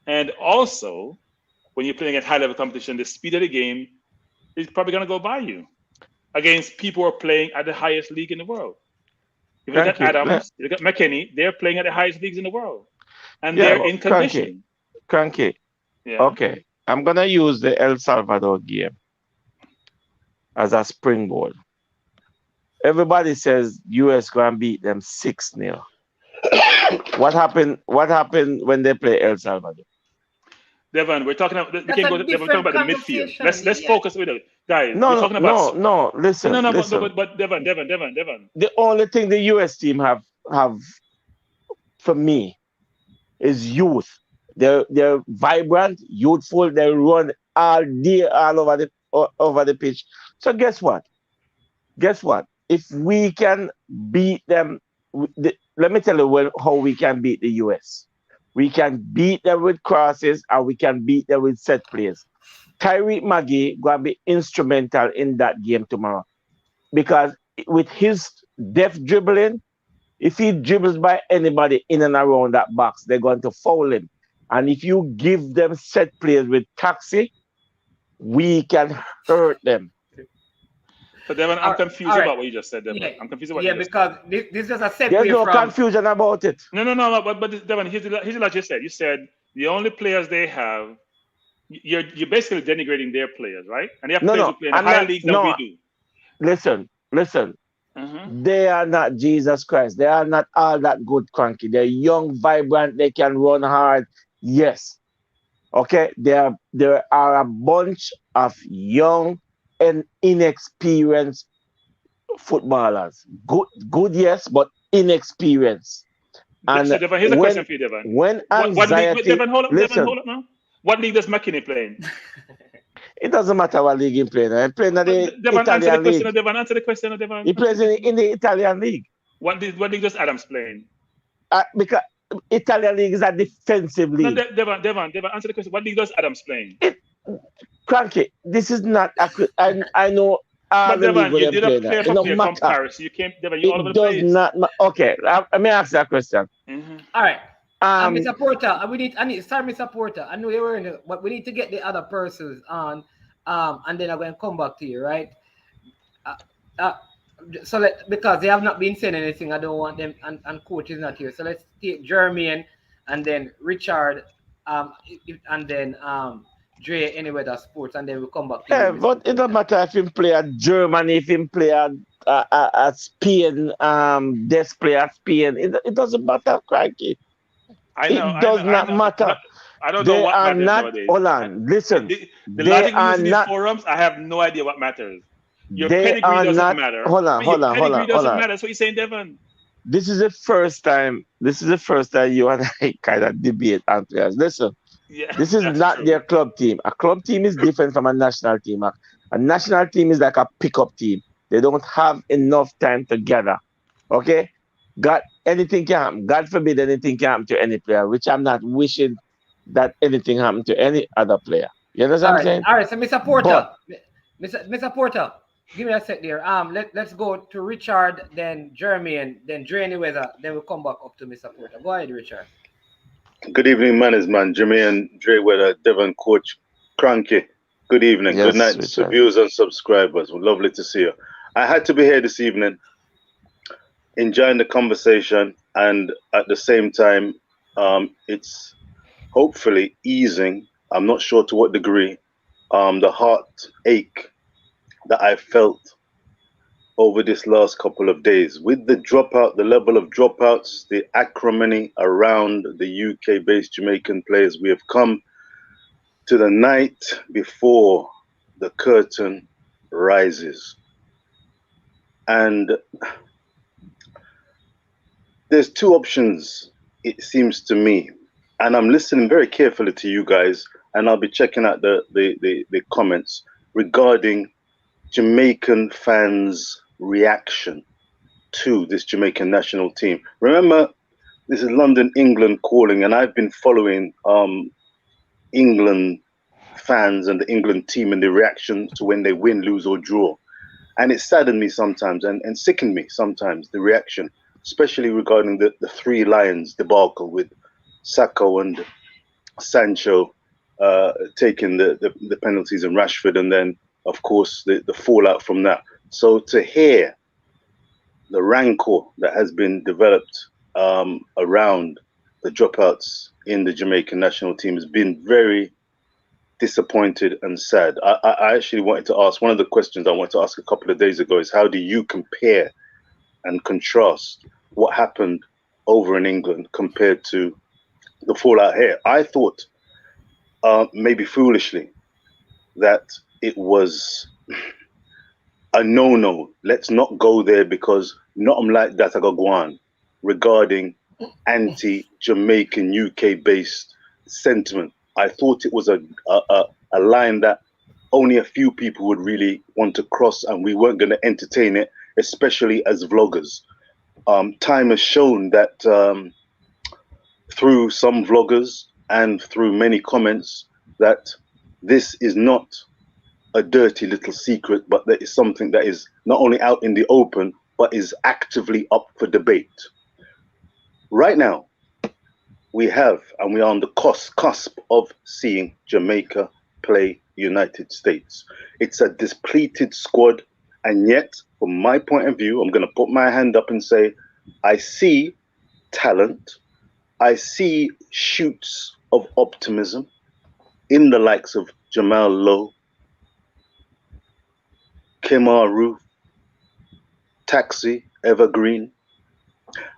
S13: and also when you're playing at high-level competition, the speed of the game is probably going to go by you against people who are playing at the highest league in the world. If you look at Adams, you look at McKinney, they're playing at the highest leagues in the world. And they're in condition.
S17: Cranky.
S13: Yeah.
S17: Okay. I'm going to use the El Salvador game as a springboard. Everybody says US going to beat them 6-0. What happened when they play El Salvador?
S13: Devon, we're talking about the midfield. Let's focus with it. Guys,
S17: No, listen.
S13: Listen. But Devon.
S17: The only thing the US team have for me is youth. They're vibrant, youthful, they run all day, all over the pitch. So guess what? If we can beat them, let me tell you how we can beat the US. We can beat them with crosses and we can beat them with set plays. Tyreek Magee going to be instrumental in that game tomorrow. Because with his deft dribbling, if he dribbles by anybody in and around that box, they're going to foul him. And if you give them set plays with Taxi, we can hurt them.
S13: So Devon, I'm confused about what you just said, Devon. I'm confused about what you just said.
S11: because this is a set
S17: There's
S11: play
S17: no confusion about it.
S13: No, but Devon, here's what you said. You said the only players they have, you're basically denigrating their players, right? And they have players who play in higher leagues than we do.
S17: Listen. They are not Jesus Christ. They are not all that good, Cranky. They're young, vibrant. They can run hard. Yes. Okay. There are a bunch of young and inexperienced footballers. Good, yes, but inexperienced. And
S13: so Devon, here's a question for you, Devon.
S17: When anxiety,
S13: Devon, hold up now. What league does McKinney play in?
S17: It doesn't matter what league he plays. He plays in the Italian league.
S13: Answer the question, Devon.
S17: He plays in the Italian league.
S13: What league does Adams play in?
S17: Because Italian league is a defensive league.
S13: No, Devon, answer the question. What league does Adams play in?
S17: Cranky, this is not accurate. I know.
S13: But Devon, you did a player from your comparison. You came, Devon, you all over the place.
S17: It does not. Okay, let me ask that question.
S11: All right. Mr. Porter, Mr. Porter, I know you were in it, but we need to get the other persons on, and then I'm going to come back to you, right? So because they have not been saying anything, I don't want them, and coach is not here. So let's take Jermaine and then Richard, and then Dre anyway that sports, and then we'll come back to
S17: Yeah,
S11: you.
S17: but it don't matter if him play at Germany, if him play at Spain, Des play at Spain. It doesn't matter, Cranky. It does not matter.
S13: I don't know
S17: They
S13: what
S17: are
S13: matters
S17: not.
S13: nowadays.
S17: Hold on, listen.
S13: The
S17: They
S13: logic we
S17: are
S13: use in these
S17: not.
S13: forums, I have no idea what matters. Your
S17: They
S13: pedigree
S17: are
S13: doesn't
S17: not.
S13: matter.
S17: Hold on,
S13: Your
S17: hold on, hold
S13: pedigree
S17: on, hold
S13: doesn't
S17: on.
S13: matter. That's what you're saying, Devon.
S17: This is the first time. This is the first time you and I kind of debate and players. Listen,
S13: Yeah,
S17: this is not
S13: true.
S17: their club team. A club team is different from a national team. A national team is like a pickup team. They don't have enough time together. Okay? God, anything can happen. God forbid anything can happen to any player, which I'm not wishing that anything happen to any other player. You understand what I'm saying?
S11: All right. So, Mr. Porter, Mr. Porter, give me a sec there. Let's go to Richard, then Jermaine, then Dre Weather, then we'll come back up to Mr. Porter. Go ahead, Richard.
S19: Good evening, manners, man. Jermaine, Dre Weather, Devon, Coach, Cranky. Good evening.
S17: Yes,
S19: good night
S17: Richard.
S19: to viewers and subscribers. Lovely to see you. I had to be here this evening, enjoying the conversation, and at the same time, it's hopefully easing, I'm not sure to what degree, the heartache that I felt over this last couple of days. With the dropout, the level of dropouts, the acrimony around the UK-based Jamaican players, we have come to the night before the curtain rises. And there's two options, it seems to me. And I'm listening very carefully to you guys, and I'll be checking out the comments regarding Jamaican fans' reaction to this Jamaican national team. Remember, this is London, England calling, and I've been following England fans and the England team and the reaction to when they win, lose, or draw. And it saddened me sometimes and sickened me sometimes, the reaction, especially regarding the Three Lions debacle with Sacco and Sancho taking the penalties and Rashford, and then, of course, the fallout from that. So to hear the rancor that has been developed around the dropouts in the Jamaican national team has been very disappointed and sad. I actually wanted to ask, one of the questions I wanted to ask a couple of days ago is, how do you compare and contrast what happened over in England compared to the fallout here? I thought, maybe foolishly, that it was a no-no. Let's not go there because nothing like that I got on regarding anti-Jamaican UK-based sentiment. I thought it was a line that only a few people would really want to cross, and we weren't going to entertain it, especially as vloggers. Time has shown that through some vloggers and through many comments that this is not a dirty little secret, but that is something that is not only out in the open, but is actively up for debate. Right now, we have, and we are on the cusp of seeing Jamaica play United States. It's a depleted squad, and yet, from my point of view, I'm going to put my hand up and say, I see talent, I see shoots of optimism in the likes of Jamal Lowe, Kemar Roof, Taxi, Evergreen,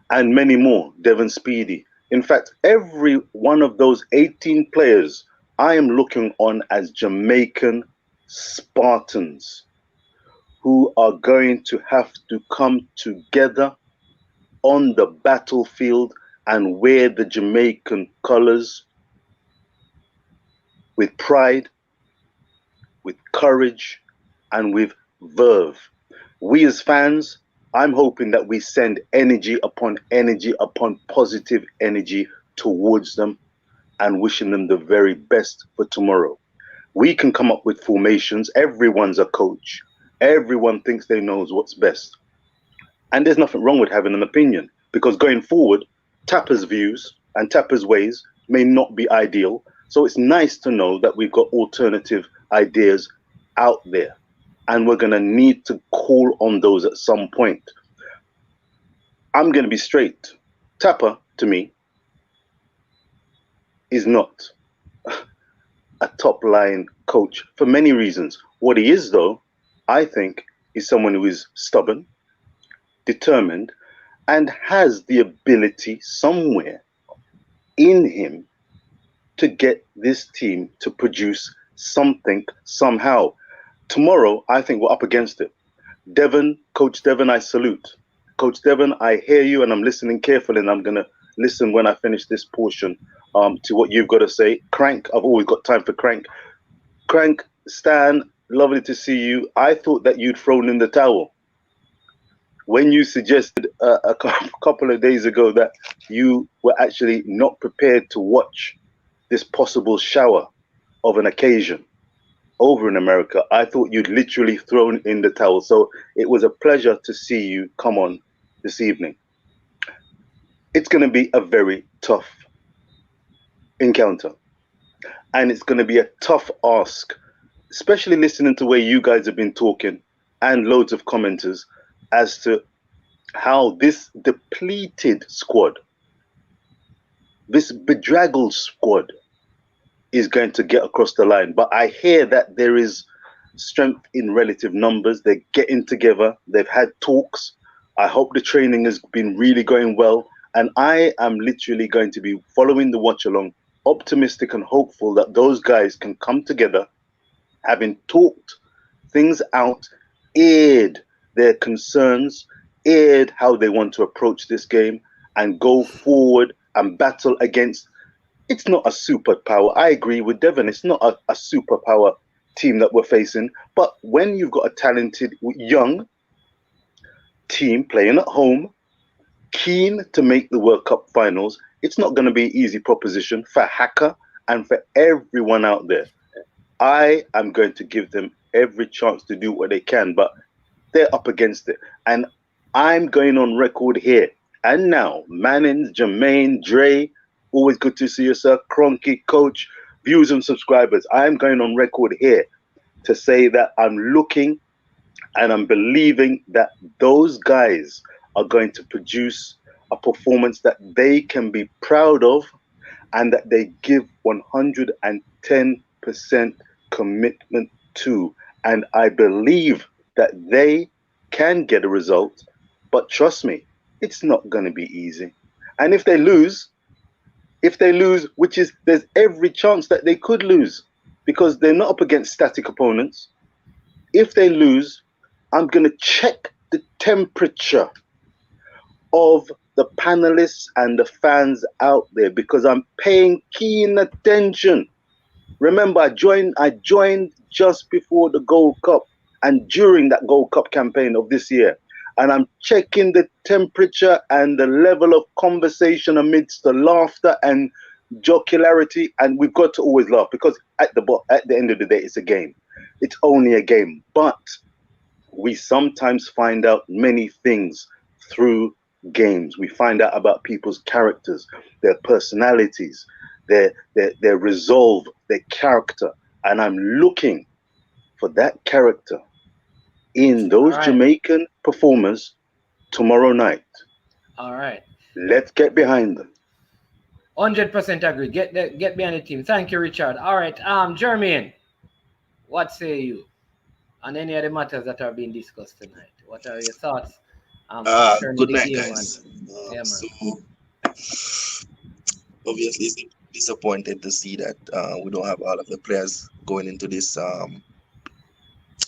S19: and many more, Devon Speedy. In fact, every one of those 18 players I am looking on as Jamaican Spartans who are going to have to come together on the battlefield and wear the Jamaican colors with pride, with courage, and with verve. We as fans, I'm hoping that we send energy upon positive energy towards them and wishing them the very best for tomorrow. We can come up with formations. Everyone's a coach. Everyone thinks they knows what's best. And there's nothing wrong with having an opinion, because going forward, Tapper's views and Tapper's ways may not be ideal. So it's nice to know that we've got alternative ideas out there. and we're going to need to call on those at some point. I'm going to be straight. Tapper, to me, is not a top-line coach for many reasons. What he is, though, I think, is someone who is stubborn, determined, and has the ability somewhere in him to get this team to produce something somehow. Tomorrow, I think we're up against it. Devon, Coach Devon, I salute. Coach Devon, I hear you and I'm listening carefully, and I'm going to listen when I finish this portion to what you've got to say. Crank, I've always got time for Crank. Crank, Stan, lovely to see you. I thought that you'd thrown in the towel when you suggested a couple of days ago that you were actually not prepared to watch this possible shower of an occasion over in America. I thought you'd literally thrown in the towel. So it was a pleasure to see you come on this evening. It's going to be a very tough encounter, and it's going to be a tough ask, especially listening to where you guys have been talking and loads of commenters as to how this depleted squad, this bedraggled squad, is going to get across the line. But I hear that there is strength in relative numbers. They're getting together. They've had talks. I hope the training has been really going well. And I am literally going to be following the watch along, optimistic and hopeful that those guys can come together, having talked things out, aired their concerns, aired how they want to approach this game, and go forward and battle against. It's not a superpower. I agree with Devon. It's not a superpower team that we're facing. But when you've got a talented young team playing at home, keen to make the World Cup finals, it's not going to be an easy proposition for Hakka and for everyone out there. I am going to give them every chance to do what they can, but they're up against it. And I'm going on record here and now. Mannings, Jermaine, Dre, always good to see you, sir. Cronky, Coach, viewers and subscribers. I'm going on record here to say that I'm looking and I'm believing that those guys are going to produce a performance that they can be proud of and that they give 110% commitment to. And I believe that they can get a result, but trust me, it's not going to be easy. And if they lose, which is, there's every chance that they could lose because they're not up against static opponents. If they lose, I'm going to check the temperature of the panelists and the fans out there because I'm paying keen attention. Remember, I joined just before the Gold Cup and during that Gold Cup campaign of this year. And I'm checking the temperature and the level of conversation amidst the laughter and jocularity. And we've got to always laugh because at the end of the day, it's a game. It's only a game. But we sometimes find out many things through games. We find out about people's characters, their personalities, their resolve, their character. And I'm looking for that character in those Jamaican performers tomorrow night.
S11: All right.
S19: Let's get behind them.
S11: 100% agree. Get behind the team. Thank you, Richard. All right. Jermaine, what say you on any of the matters that are being discussed tonight? What are your thoughts?
S20: Good night, guys. So, obviously, it's disappointed to see that we don't have all of the players going into this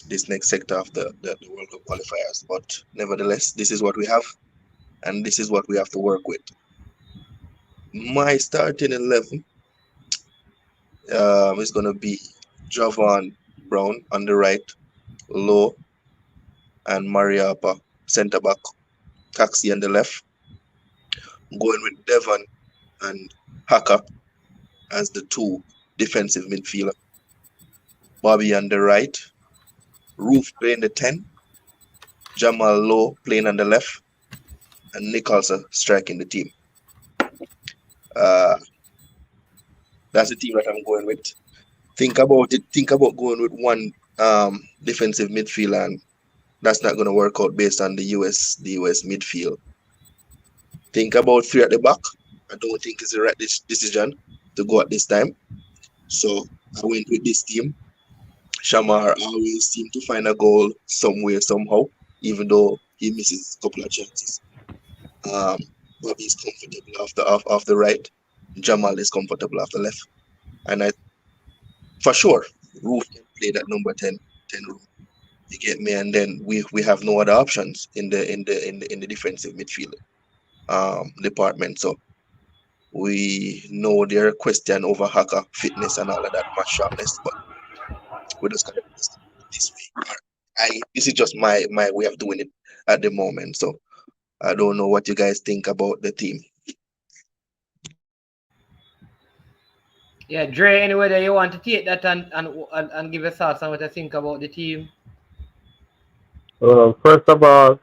S20: this next sector of the World Cup qualifiers. But nevertheless, this is what we have, and this is what we have to work with. My starting 11 is going to be Javon Brown on the right, Low, and Mariapa centre back, Taxi on the left. Going with Devon and Hakka as the two defensive midfielder. Bobby on the right, Roof playing the 10, Jamal Low playing on the left, and Nick also striking the team. That's the team that I'm going with. Think about it. Think about going with one defensive midfield, and that's not going to work out based on the US midfield. Think about three at the back. I don't think it's the right decision to go at this time. So I went with this team. Shamar always seemed to find a goal somewhere, somehow, even though he misses a couple of chances. Bobby is comfortable off the right. Jamal is comfortable off the left. And I, for sure, Roof can play that number 10 role. You get me? And then we have no other options in the defensive midfield department. So we know their question over Hakka fitness and all of that match sharpness, but we just gotta this week. This is just my way of doing it at the moment. So I don't know what you guys think about the team.
S11: Yeah, Dre, anyway that you want to take that and give your thoughts on what I think about the team.
S21: First of all,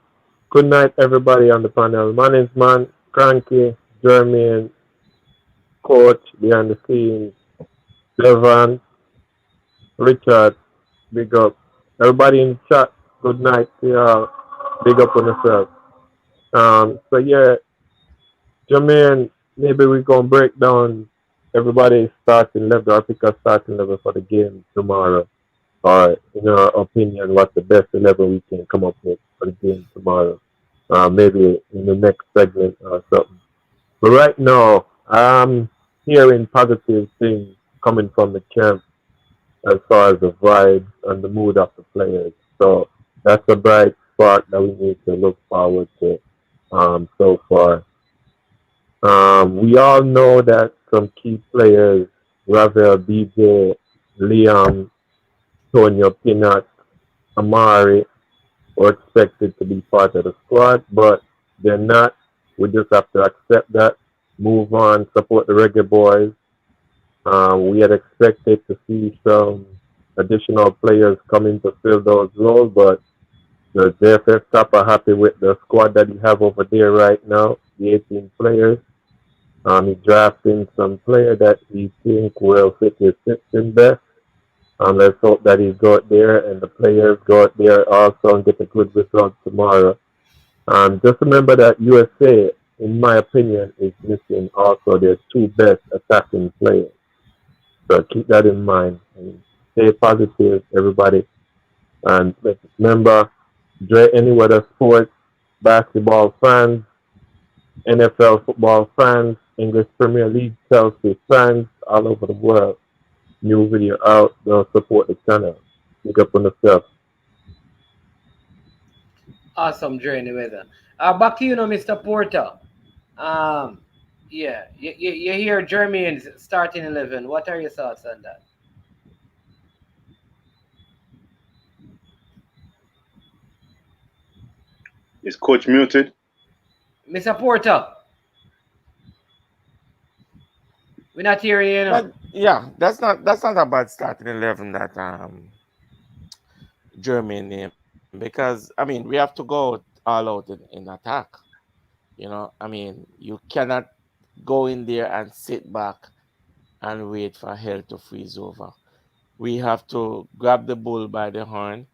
S21: good night everybody on the panel. Management, Cranky, Jermaine, Coach, behind the scenes, Devon, Richard, big up. Everybody in the chat, good night to y'all. Big up on yourself. So yeah, Jermaine, maybe we're gonna break down everybody's starting level or pick a starting level for the game tomorrow. Or in our opinion, what's the best 11 we can come up with for the game tomorrow? Maybe in the next segment or something. But right now, I'm hearing positive things coming from the camp as far as the vibe and the mood of the players. So that's a bright spot that we need to look forward to so far. We all know that some key players, Ravel, DJ, Liam, Tonio Pinot, Amari, were expected to be part of the squad, but they're not. We just have to accept that, move on, support the Reggae Boyz. We had expected to see some additional players coming to fill those roles, but the JFF staff are happy with the squad that you have over there right now, the 18 players. He's drafting some player that he think will fit his system best. Let's hope that he go out there and the players go out there also and get a good result tomorrow. Just remember that USA, in my opinion, is missing also their two best attacking players. So keep that in mind and stay positive, everybody. And remember, Dre Any Weather Sports, basketball fans, NFL football fans, English Premier League, Chelsea fans all over the world. New video out, they'll support the channel. Pick up on the stuff.
S11: Awesome, Dre, anyway. Back to you now, Mr. Porter. Yeah, you hear Jermaine's starting 11. What are your thoughts on that?
S19: Is Coach muted?
S11: Mr. Porter, we're not hearing you now.
S17: Yeah, that's not a bad starting 11 that Jermaine named, because I mean we have to go all out in attack. You know, I mean you cannot go in there and sit back and wait for hell to freeze over. We have to grab the bull by the horn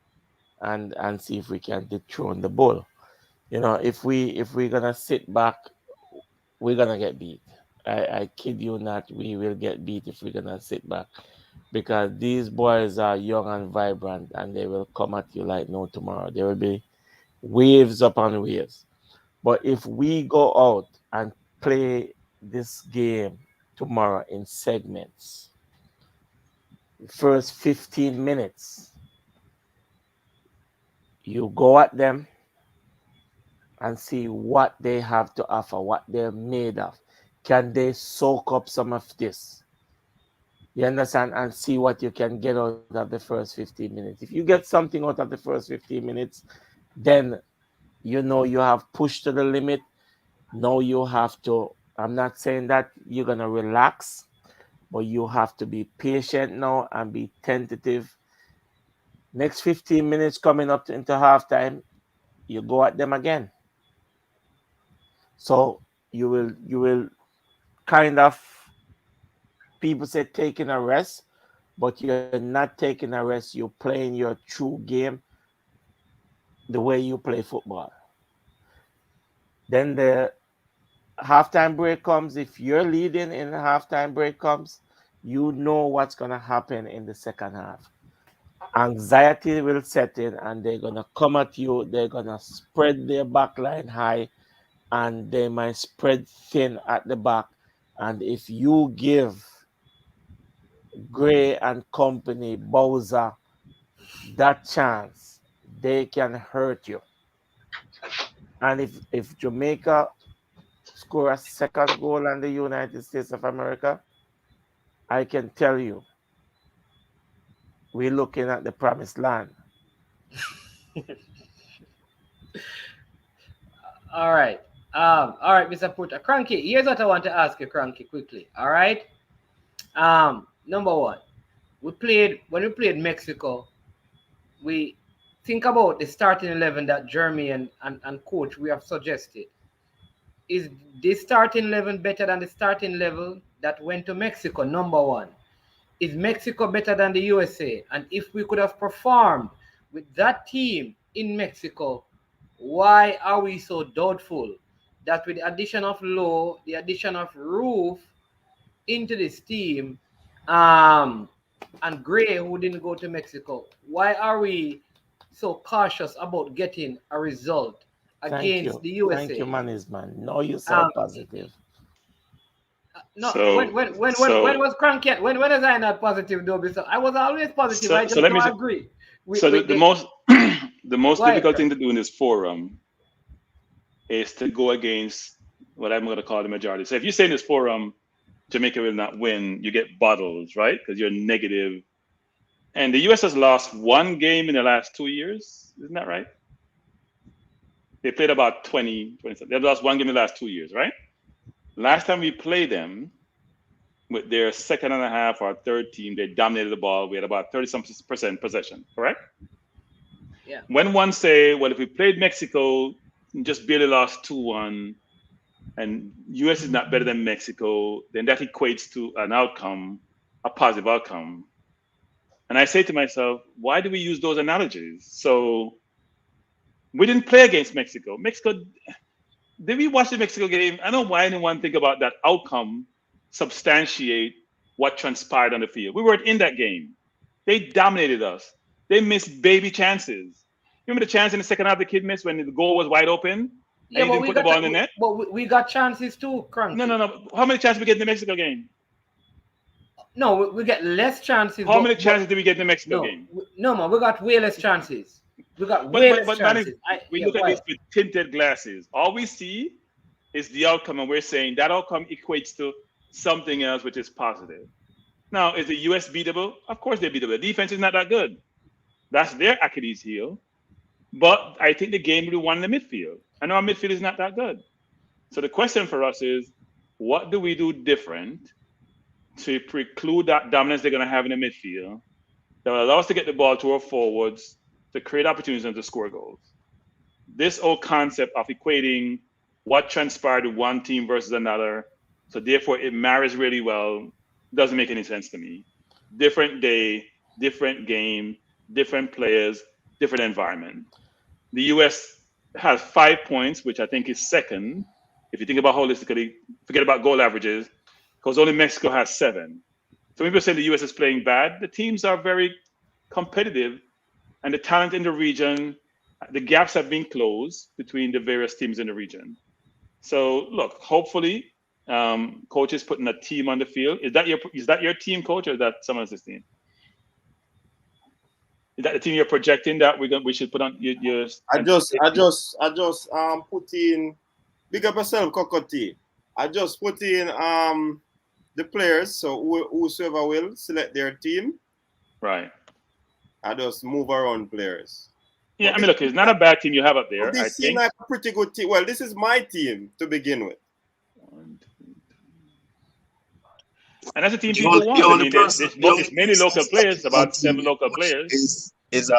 S17: and see if we can dethrone the bull. You know, if we're gonna sit back, we're gonna get beat. I kid you not, we will get beat if we're gonna sit back, because these boys are young and vibrant and they will come at you like no tomorrow. There will be waves upon waves. But if we go out and play this game tomorrow in segments, first 15 minutes, you go at them and see what they have to offer, what they're made of. Can they soak up some of this? You understand? And see what you can get out of the first 15 minutes. If you get something out of the first 15 minutes, then you know you have pushed to the limit. Now you have to, I'm not saying that you're going to relax, but you have to be patient now and be tentative. Next 15 minutes coming up into halftime, you go at them again. So you will kind of, people say taking a rest, but you're not taking a rest. You're playing your true game the way you play football. Then the halftime break comes. If you're leading in the halftime break comes, you know what's going to happen in the second half. Anxiety will set in and they're going to come at you. They're going to spread their back line high and they might spread thin at the back. And if you give Gray and company, Bowser, that chance, they can hurt you. And if Jamaica score a second goal on the United States of America, I can tell you, we're looking at the promised land.
S11: All right. All right, Mr. Puta. Cranky, here's what I want to ask you, Cranky, quickly. All right. Number one, when we played Mexico, we think about the starting 11 that Jeremy and coach we have suggested. Is this starting 11 better than the starting level that went to Mexico? Number one. Is Mexico better than the USA? And if we could have performed with that team in Mexico, why are we so doubtful that with the addition of Lowe, the addition of Roof into this team, and Gray, who didn't go to Mexico, why are we so cautious about getting a result against the USA?
S17: Thank you, management. No, you sound positive.
S11: No, when was Cranky? When was I not positive though? So I was always positive. I just don't agree.
S13: The most difficult thing to do in this forum is to go against what I'm going to call the majority. So if you say in this forum, Jamaica will not win, you get bottles, right? Because you're negative. And the US has lost one game in the last 2 years. Isn't that right? They played about 20. They've lost one game in the last 2 years, right? Last time we played them with their second and a half or third team, they dominated the ball. We had about 30% possession, correct?
S11: Yeah.
S13: When one say, well, if we played Mexico, just barely lost 2-1, and US is not better than Mexico, then that equates to an outcome, a positive outcome. And I say to myself, why do we use those analogies? So we didn't play against Mexico. Did we watch the Mexico game? I don't know why anyone think about that outcome substantiate what transpired on the field. We weren't in that game. They dominated us. They missed baby chances. Remember the chance in the second half the kid missed when the goal was wide open?
S11: Yeah,
S13: and he didn't put the ball in the net?
S11: But we got chances too, Cranky.
S13: No. How many chances did we get in the Mexico game?
S11: No, we get less chances.
S13: How many chances did we get in the Mexico game?
S11: No, man, we got way less chances. We got way less chances.
S13: We look at this with tinted glasses. All we see is the outcome, and we're saying that outcome equates to something else which is positive. Now, is the US beatable? Of course they're beatable. The defense is not that good. That's their Achilles heel. But I think the game will be won in the midfield. I know our midfield is not that good. So the question for us is, what do we do different to preclude that dominance they're going to have in the midfield that will allow us to get the ball to our forwards, to create opportunities and to score goals? This whole concept of equating what transpired with one team versus another, so therefore it marries really well, doesn't make any sense to me. Different day, different game, different players, different environment. The US has 5 points, which I think is second. If you think about holistically, forget about goal averages, because only Mexico has 7. So when people say the US is playing bad, the teams are very competitive, and the talent in the region, the gaps have been closed between the various teams in the region. So look, hopefully, coach is putting a team on the field. Is that your team, coach, or is that someone else's team? Is that the team you're projecting that we should put on yours?
S3: I just put in, big up yourself, Cocotti. I just put in the players, so whosoever will select their team.
S13: Right.
S3: I just move around players.
S13: Yeah, I mean, look, it's not a bad team you have up there.
S3: This seems like a pretty good team. Well, this is my team to begin with.
S13: And that's a team people want. I mean, it's many local players, about 7 local players.
S20: Is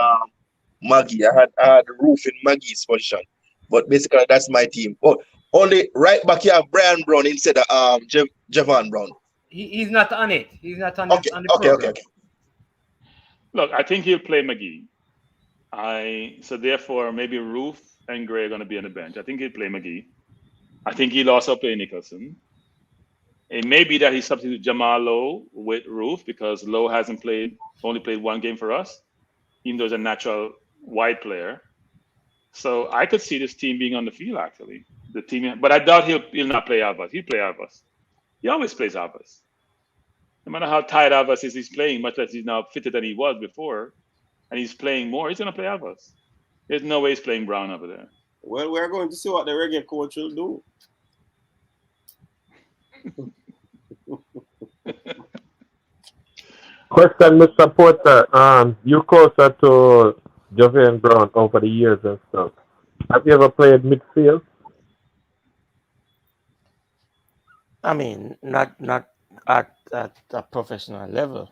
S20: Maggie. I had Roof in Maggie's position, but basically that's my team. Oh, only right back here, Brian Brown instead of Javon Brown.
S11: He's not on it. He's not on it.
S20: Okay.
S13: Look, I think he'll play McGee. So therefore, maybe Roof and Gray are going to be on the bench. I think he'll play McGee. I think he'll also play Nicholson. It may be that he substitutes Jamal Lowe with Roof because Lowe hasn't only played one game for us, even though he's a natural wide player. So I could see this team being on the field actually. The team, but I doubt he'll not play Alvarez. He'll play Alvarez. He always plays Alvarez. No matter how tired Alvarez is, he's playing much less he's now fitter than he was before, and he's playing more. He's going to play Alvarez. There's no way he's playing Brown over there.
S3: Well, we're going to see what the Reggae coach will do.
S21: Question, Mr. Porter. You closer to Javian Brown over the years and stuff. Have you ever played midfield?
S17: I mean, not at a professional level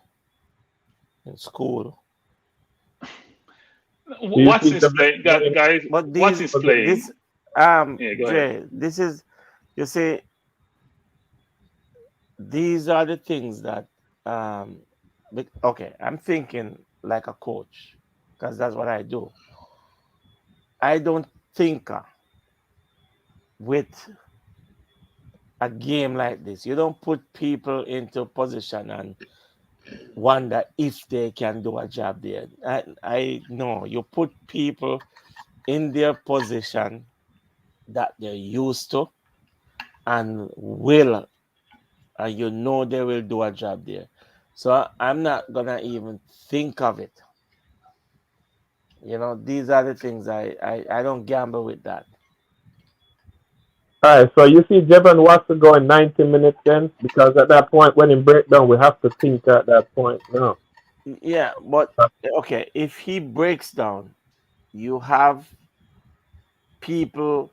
S17: in school.
S13: What's his play, guys? What's his play?
S17: This, Jay, this is, you see, these are the things that, okay, I'm thinking like a coach because that's what I do. I don't think with a game like this, you don't put people into position and wonder if they can do a job there. I know you put people in their position that they're used to and will, and you know they will do a job there. So I'm not gonna even think of it. You know, these are the things I don't gamble with that.
S21: All right, so you see Jevon wants to go in 90 minutes then? Because at that point, when he breaks down, we have to think at that point. No.
S17: Yeah, but okay, if he breaks down, you have people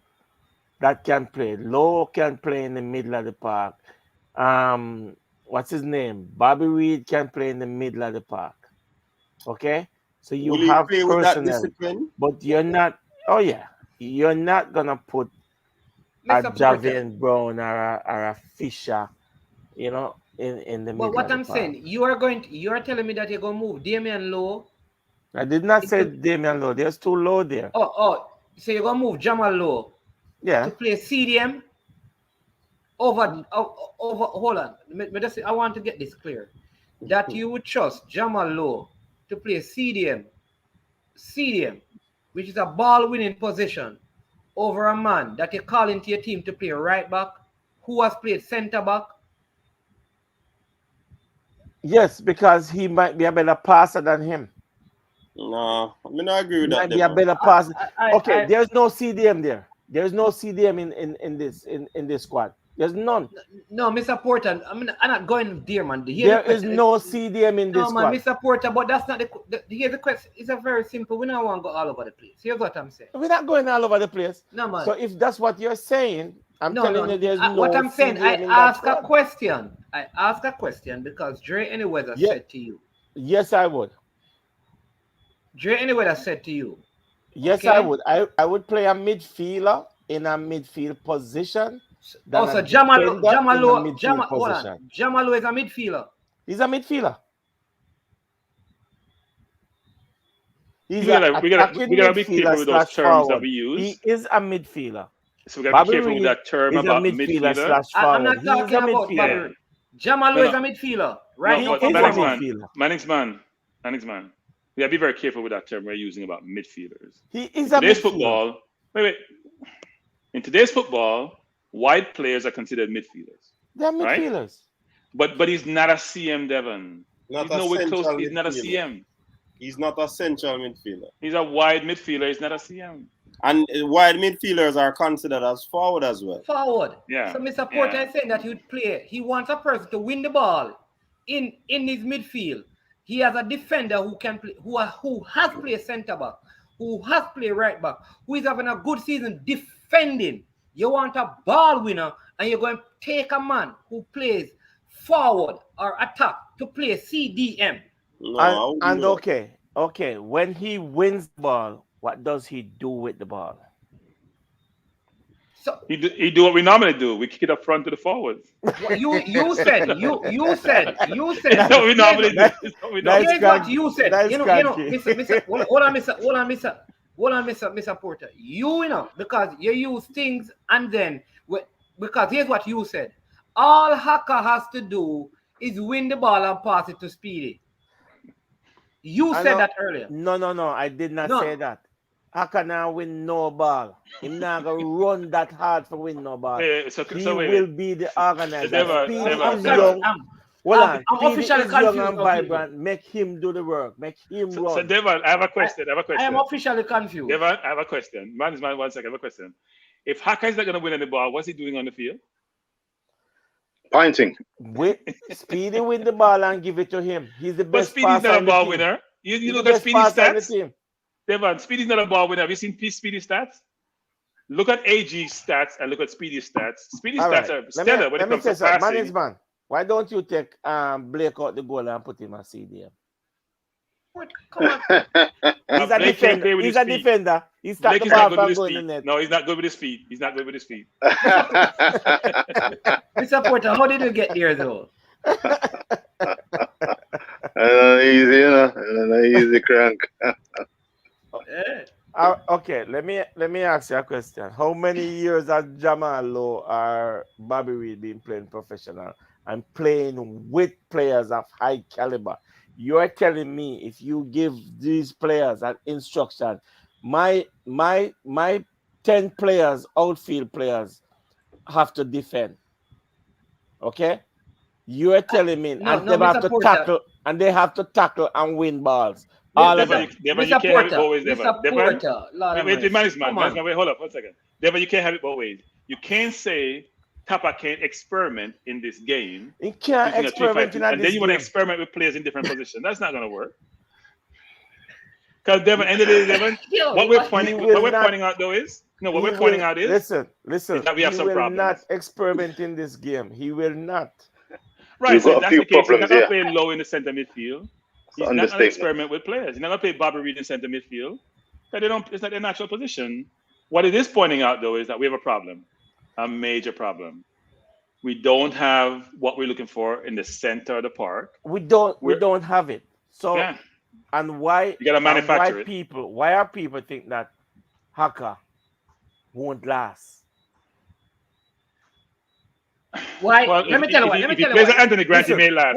S17: that can play. Lowe can play in the middle of the park. What's his name? Bobby Reed can play in the middle of the park. Okay? So you have personnel, but you're not, you're not going to put a Javian Brown or a Fisher, you know, in the middle.
S11: But what I'm saying, you are telling me that you're going to move Damian Lowe.
S17: I did not say Damian Lowe. There's too low there.
S11: So you're going to move Jamal Lowe to play CDM over, hold on. I want to get this clear. That you would trust Jamal Lowe to play CDM, which is a ball-winning position, over a man that you call into your team to play right back, who has played centre back?
S17: Yes, because he might be a better passer than him.
S3: No, I mean I agree with
S17: he
S3: that.
S17: Might be a better passer. Okay, there's no CDM there. There's no CDM in this squad. There's none.
S11: No, Mr. Porter, I'm not going there, man.
S17: There is no CDM in this squad.
S11: No, man, Mr. Porter, but that's not here's the question. It's a very simple. We don't want to go all over the place. Here's what I'm saying.
S17: We're not going all over the place.
S11: No, man.
S17: So if that's what you're saying, I'm telling you there's no
S11: what I'm saying,
S17: CDM
S11: I ask a question. I ask a question because Dre Anyweather said to you.
S17: Yes, I would.
S11: Dre Anyweather said to you.
S17: Yes, okay? I would. I would play a midfielder in a midfield position.
S11: Also, Jamal Lowe is a midfielder.
S17: He's a midfielder.
S13: We gotta be careful with those terms that we use.
S17: He is a midfielder.
S13: So we gotta be careful with that term about midfielder.
S11: I'm not talking about Bobby. Jamal Lowe is a midfielder, right?
S17: He is a midfielder.
S13: Manning's man. We gotta be very careful with that term we're using about midfielders.
S17: He is a midfielder.
S13: In today's football, wide players are considered midfielders.
S17: They're midfielders.
S13: Right? But he's not a CM, Devon.
S3: He's
S13: not a CM.
S3: He's not a central midfielder.
S13: He's a wide midfielder. He's not a CM.
S3: And wide midfielders are considered as forward as well.
S11: Forward.
S13: Yeah.
S11: So Mr. Porter is saying that he would play. He wants a person to win the ball in his midfield. He has a defender who can play, who has played centre back, who has played right back, who is having a good season defending. You want a ball winner, and you're going to take a man who plays forward or attack to play CDM.
S17: No, and okay. When he wins the ball, what does he do with the ball?
S11: So
S13: he do what we normally do. We kick it up front to the forwards.
S11: You said.
S13: That's what we normally do.
S11: Here's what you said. Mr. Hold on, Mr. Porter. You know, because you use things and then because here's what you said. All Hakka has to do is win the ball and pass it to Speedy. You said that earlier.
S17: No, I did not say that. Hakka now win no ball. He's not gonna run that hard for win no ball. He will be the organizer. Speedy is young. I'm officially confused. Young and vibrant. Make him do the work. Make him run.
S13: So Devon, I have a question.
S11: I am officially confused.
S13: Devon, I have a question. Man, 1 second. I have a question. If Hakka is not gonna win any ball, what's he doing on the field?
S19: Pointing.
S17: Speedy win the ball and give it to him. He's the best.
S13: But Speedy's not a ball winner. You look at Speedy's stats. Devon, Speedy's not a ball winner. Have you seen Speedy's stats? Look at AG's stats and look at Speedy's stats. Speedy's stats are stellar when it comes to passing.
S17: Man, why don't you take Blake out the goal and put him at CDM?
S11: Come on.
S17: He's a defender. He's a defender. He's not the ball from going in the net.
S13: No, he's not good with his feet.
S11: Mr. Porter, how did you get there though?
S19: Easy, you know. Easy crank.
S17: Okay, let me ask you a question. How many years has Jamal Lowe or Bobby Reed been playing professional and playing with players of high caliber? You're telling me if you give these players an instruction, my 10 players, outfield players, have to defend. Okay? You're telling me they have to tackle and they have to tackle and win balls. All of them.
S13: Devon, you can't have it both ways, Devon. Wait, management, wait, hold up 1 second. Devon, you can't have it both ways. You can't say Tapa can't experiment in this game.
S17: He can't experiment
S13: and then you want to experiment with players in different positions. That's not going to work. Because Devon, end of the day, Devon, what we're pointing out though is
S17: listen.
S13: That we have some problems.
S17: He will not experiment in this game. He will not.
S13: Right, so that's the case. He's not going to play low in the center midfield. He's not going to experiment with players. He's not going to play Bobby Reed in center midfield. It's not their natural position. What it is pointing out though is that we have a problem. A major problem. We don't have what we're looking for in the center of the park.
S17: We don't have it. So and why
S13: you gotta manufacture it.
S17: Why are people think that Hakka won't last?
S11: Why? Well, let me tell you why.
S13: If he plays Anthony Grant, he may last.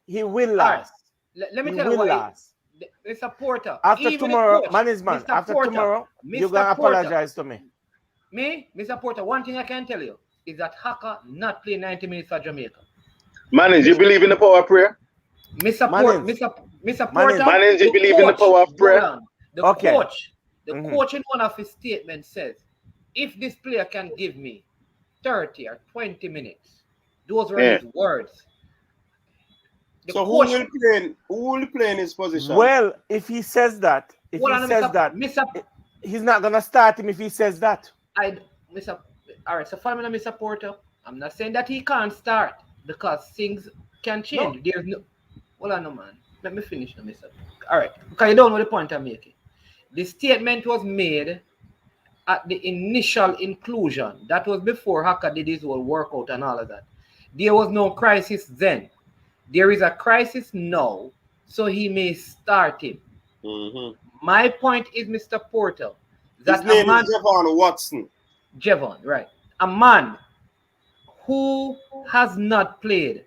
S17: He will last.
S11: Let me tell you why. Mr. Porter.
S17: After tomorrow, after tomorrow, you're gonna apologize to me.
S11: Me, Mr. Porter, one thing I can tell you is that Hakka not play 90 minutes for Jamaica.
S19: Manage, you believe in the power of prayer?
S11: Mr. Porter,
S19: Manage, you believe in the power of prayer?
S11: The coach in one of his statements says, if this player can give me 30 or 20 minutes, those were his words.
S3: So who will play in his position?
S17: Well, if he says that, he's not gonna start him if he says that.
S11: All right, so follow me, Mr. Porter. I'm not saying that he can't start because things can change. No. There's no. Hold on, no man. Let me finish, now, Mr. All right, because you don't know the point I'm making. The statement was made at the initial inclusion. That was before Hakka did his whole workout and all of that. There was no crisis then. There is a crisis now, so he may start him.
S3: Mm-hmm.
S11: My point is, Mr. Porter,
S3: that his name is Javon Watson.
S11: Javon, right. A man who has not played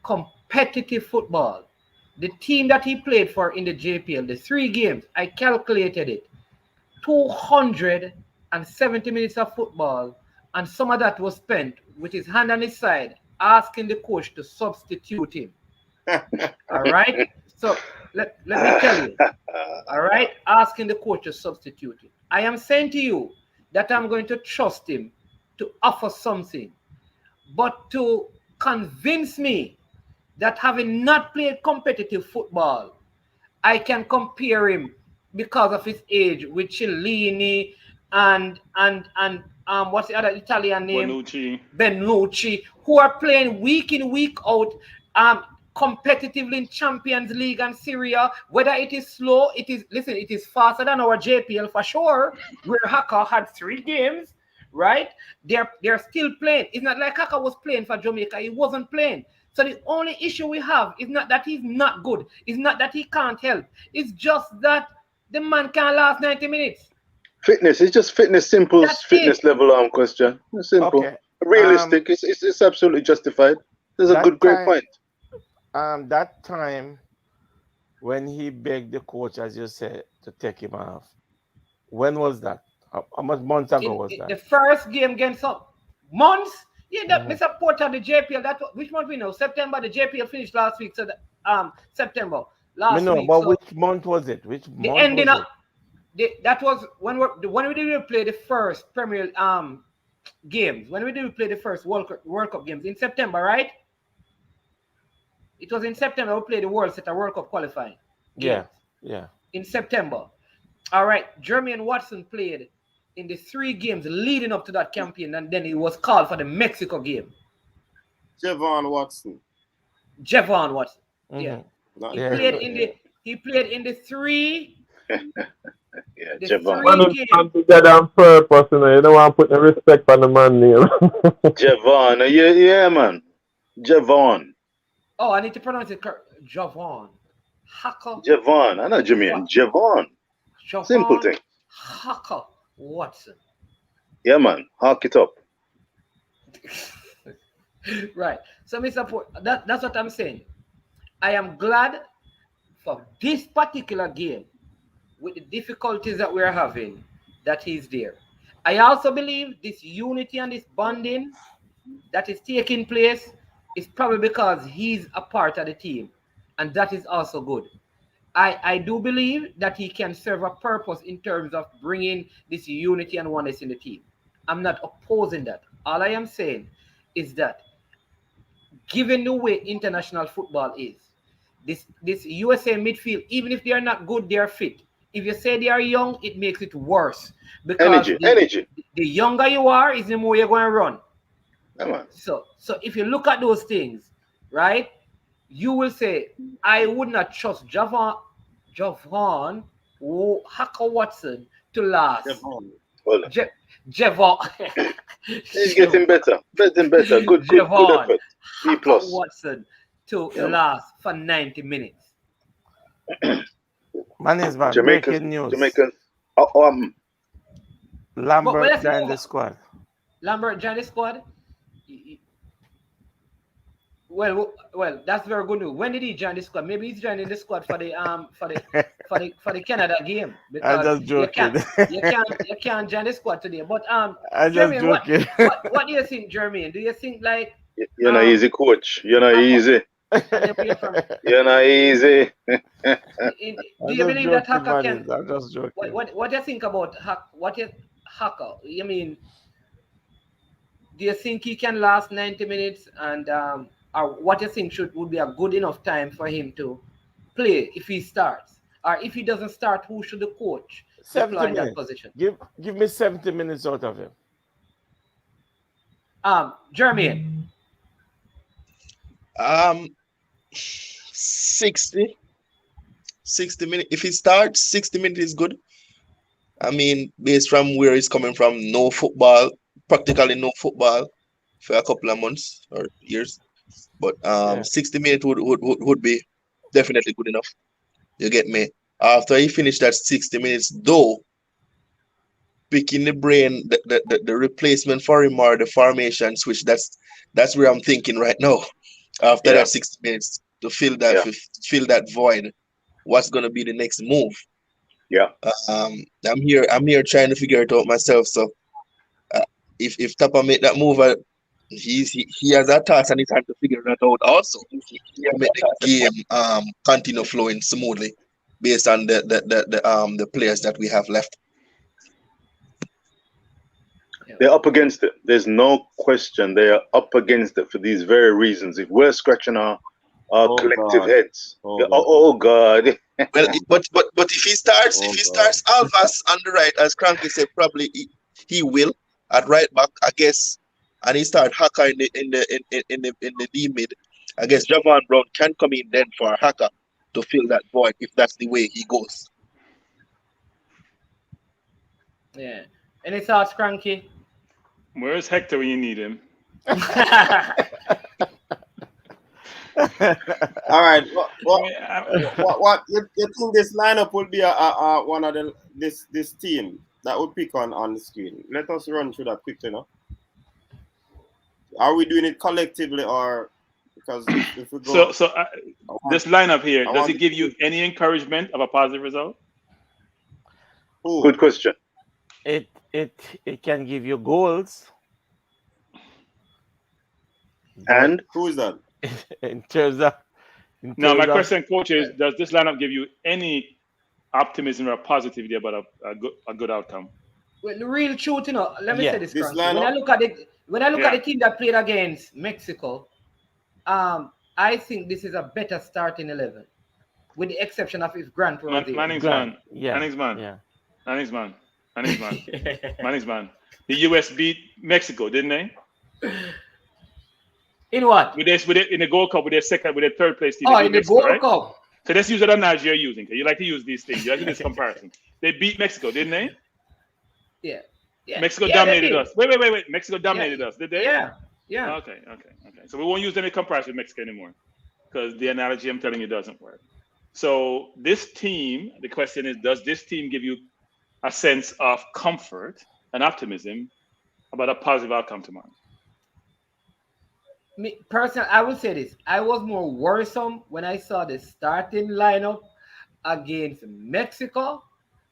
S11: competitive football. The team that he played for in the JPL, the 3 games, I calculated it. 270 minutes of football, and some of that was spent with his hand on his side, asking the coach to substitute him. All right? So let me tell you. All right? Asking the coach to substitute him. I am saying to you that I'm going to trust him to offer something. But to convince me that having not played competitive football, I can compare him because of his age with Cellini and what's the other Italian name?
S13: Bonucci,
S11: who are playing week in, week out. competitively in Champions League and Syria. Whether it is slow, it is faster than our JPL for sure, where Hakka had 3 games, right? They're still playing. It's not like Hakka was playing for Jamaica. He wasn't playing. So the only issue we have is not that he's not good. It's not that he can't help. It's just that the man can't last 90 minutes.
S19: Fitness, it's just fitness, simple fitness level question. It's simple.
S17: Okay.
S19: Realistic, it's absolutely justified. There's a great point.
S17: That time when he begged the coach, as you said, to take him off, when was that? How much months ago was that?
S11: The first game against some months? Yeah, that Mr. Porter, the JPL, which month we know? September, the JPL finished last week, so September. Last week.
S17: But
S11: so
S17: which month was it? Which month
S11: the ending
S17: was
S11: up that was when we did play the first Premier games. When we did play the first World Cup games in September, right? It was in September we played the World Cup qualifying.
S17: Yeah,
S11: games.
S17: yeah.
S11: In September. All right. Jermaine Watson played in the 3 games leading up to that campaign, and then he was called for the Mexico game.
S3: Javon Watson.
S11: Yeah. He played in the 3.
S19: Yeah,
S11: the
S19: Javon.
S11: 3 games.
S21: Come together on purpose, you know. You don't want to put the respect on the man name.
S19: Javon, yeah, man. Javon.
S11: Oh, I need to pronounce it correct. Javon. Hakka.
S19: Javon. I know what you mean. Javon. Simple thing.
S11: Hakka Watson.
S19: Yeah, man. Hark it up.
S11: Right. So, Mr. Port, that's what I'm saying. I am glad for this particular game, with the difficulties that we're having, that he's there. I also believe this unity and this bonding that is taking place is probably because he's a part of the team, and that is also good. I do believe that he can serve a purpose in terms of bringing this unity and oneness in the team. I'm not opposing that. All I am saying is that given the way international football is, this USA midfield, even if they are not good, they are fit. If you say they are young, it makes it worse. Because
S19: energy.
S11: The younger you are, is the more you're going to run.
S19: Come on.
S11: So if you look at those things, right, you will say, I would not trust Javon or Hakka Watson to last. Javon.
S19: He's getting better. Good effort. B+.
S11: Watson to last for 90 minutes.
S17: Man is bad. Breaking news.
S19: Jamaican.
S17: Lambert joined the squad.
S11: Lambert joined the squad. Well, that's very good news. When did he join the squad? Maybe he's joining the squad for the Canada game. Because
S17: I'm just joking.
S11: You can't join the squad today. But
S17: I'm
S11: Jermaine,
S17: just joking.
S11: what do you think, Jermaine? Do you think like
S19: you're not easy, coach? You're not easy. You're not easy.
S11: Do you believe that Hakka can?
S17: I'm just joking.
S11: What do you think about Hakka? You mean, do you think he can last 90 minutes and or what do you think would be a good enough time for him to play if he starts? Or if he doesn't start, who should the coach deploy in that position?
S17: Give me 70 minutes out of him.
S11: Jermaine.
S20: 60 minutes. If he starts, 60 minutes is good. I mean, based from where he's coming from, practically no football for a couple of months or years. But 60 minutes would be definitely good enough. You get me? After he finished that 60 minutes, though, picking the brain, the replacement for him or the formation switch, that's where I'm thinking right now. After that 60 minutes, to fill that void, what's gonna be the next move?
S19: Yeah.
S20: I'm here trying to figure it out myself. So if Tapa make that move, he has a task and he's trying to figure that out also. He make the game continue flowing smoothly based on the players that we have left.
S19: They're up against it. There's no question. They are up against it for these very reasons. If we're scratching our collective heads, God.
S20: Well, but if he starts Alvas on the right, as Cranky said, probably he will at right back, I guess, and he start Hakka in the D mid. I guess Javon Brown can come in then for Hakka to fill that void if that's the way he goes.
S11: Yeah. Any thoughts, Cranky?
S13: Where's Hector when you need him?
S3: All right. What you think this lineup will be one of this team that would pick on the screen? Let us run through that quickly now. Are we doing it collectively or because if we go?
S13: This lineup here, does it give you any encouragement of a positive result?
S19: Good question.
S17: It can give you goals.
S19: And
S3: who is that?
S17: In terms of.
S13: Now, my question, coach, is: does this lineup give you any optimism or positivity about a good outcome?
S11: Well, the real truth, let me say this,
S3: this
S11: when I look at it, at the team that played against Mexico, I think this is a better starting 11, with the exception of if Grant was there.
S13: Manning's man. The US beat Mexico, didn't they?
S11: In what?
S13: In the Gold Cup, with their third place team.
S11: In the Gold Cup.
S13: So let's use the analogy you're using. You like to use these things. You like to use comparison. They beat Mexico, didn't they?
S11: Yeah.
S13: Mexico dominated us. Wait. Mexico dominated us, did they?
S11: Yeah.
S13: Okay. So we won't use any comparison with Mexico anymore because the analogy I'm telling you doesn't work. So this team, the question is, does this team give you a sense of comfort and optimism about a positive outcome tomorrow?
S11: Me personally, I would say this. I was more worrisome when I saw the starting lineup against Mexico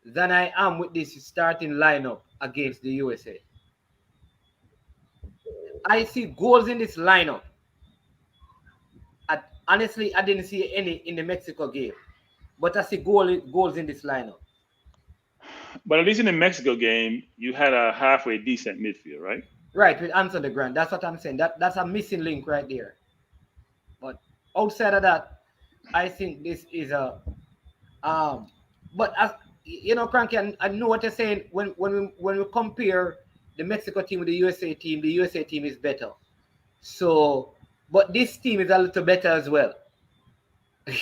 S11: than I am with this starting lineup against the USA. I see goals in this lineup. Honestly, I didn't see any in the Mexico game, but I see goals in this lineup.
S13: But at least in the Mexico game, you had a halfway decent midfield, right?
S11: Right, with Anthony Grant. That's what I'm saying. That's a missing link right there. But outside of that, I think this is a but as Cranky, I know what you're saying. When we compare the Mexico team with the USA team is better. So, but this team is a little better as well.
S13: I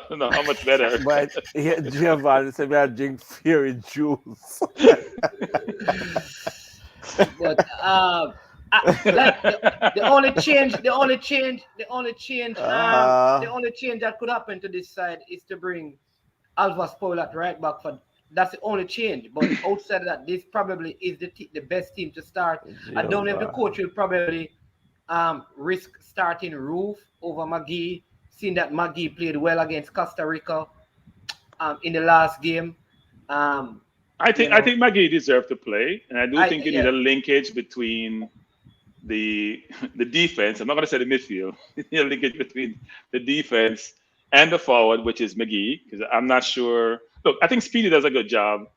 S13: don't know how much better.
S17: But Javon said we are drink fairy juice.
S11: But the only change that could happen to this side is to bring Alva Spoil at right back. That's the only change. But outside of that, this probably is the best team to start. I don't know if the coach will probably risk starting Roof over McGee, seeing that McGee played well against Costa Rica in the last game.
S13: I think McGee deserved to play, and I do think you need a linkage between the defense. I'm not going to say the midfield. You need a linkage between the defense and the forward, which is McGee, because I'm not sure. Look, I think Speedy does a good job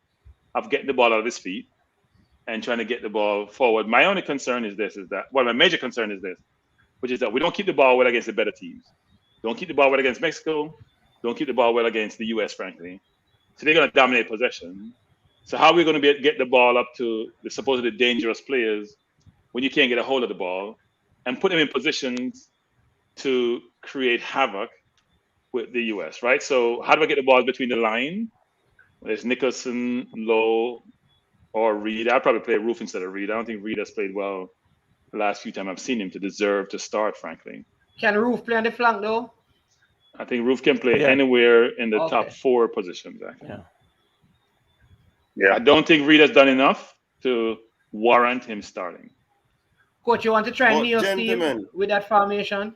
S13: of getting the ball out of his feet and trying to get the ball forward. My only concern is my major concern is this, which is that we don't keep the ball well against the better teams. Don't keep the ball well against Mexico. Don't keep the ball well against the US, frankly. So they're going to dominate possession. So how are we going to get the ball up to the supposedly dangerous players when you can't get a hold of the ball and put them in positions to create havoc with the US, right? So how do I get the ball between the line? There's Nicholson, Lowe, or Reed. I'd probably play Roof instead of Reed. I don't think Reed has played well the last few times I've seen him to deserve to start, frankly.
S11: Can Roof play on the flank, though?
S13: I think Roof can play anywhere in the top 4 positions, actually.
S19: Yeah.
S13: I don't think Reed has done enough to warrant him starting.
S11: Coach, you want to try Neo Steve with that formation?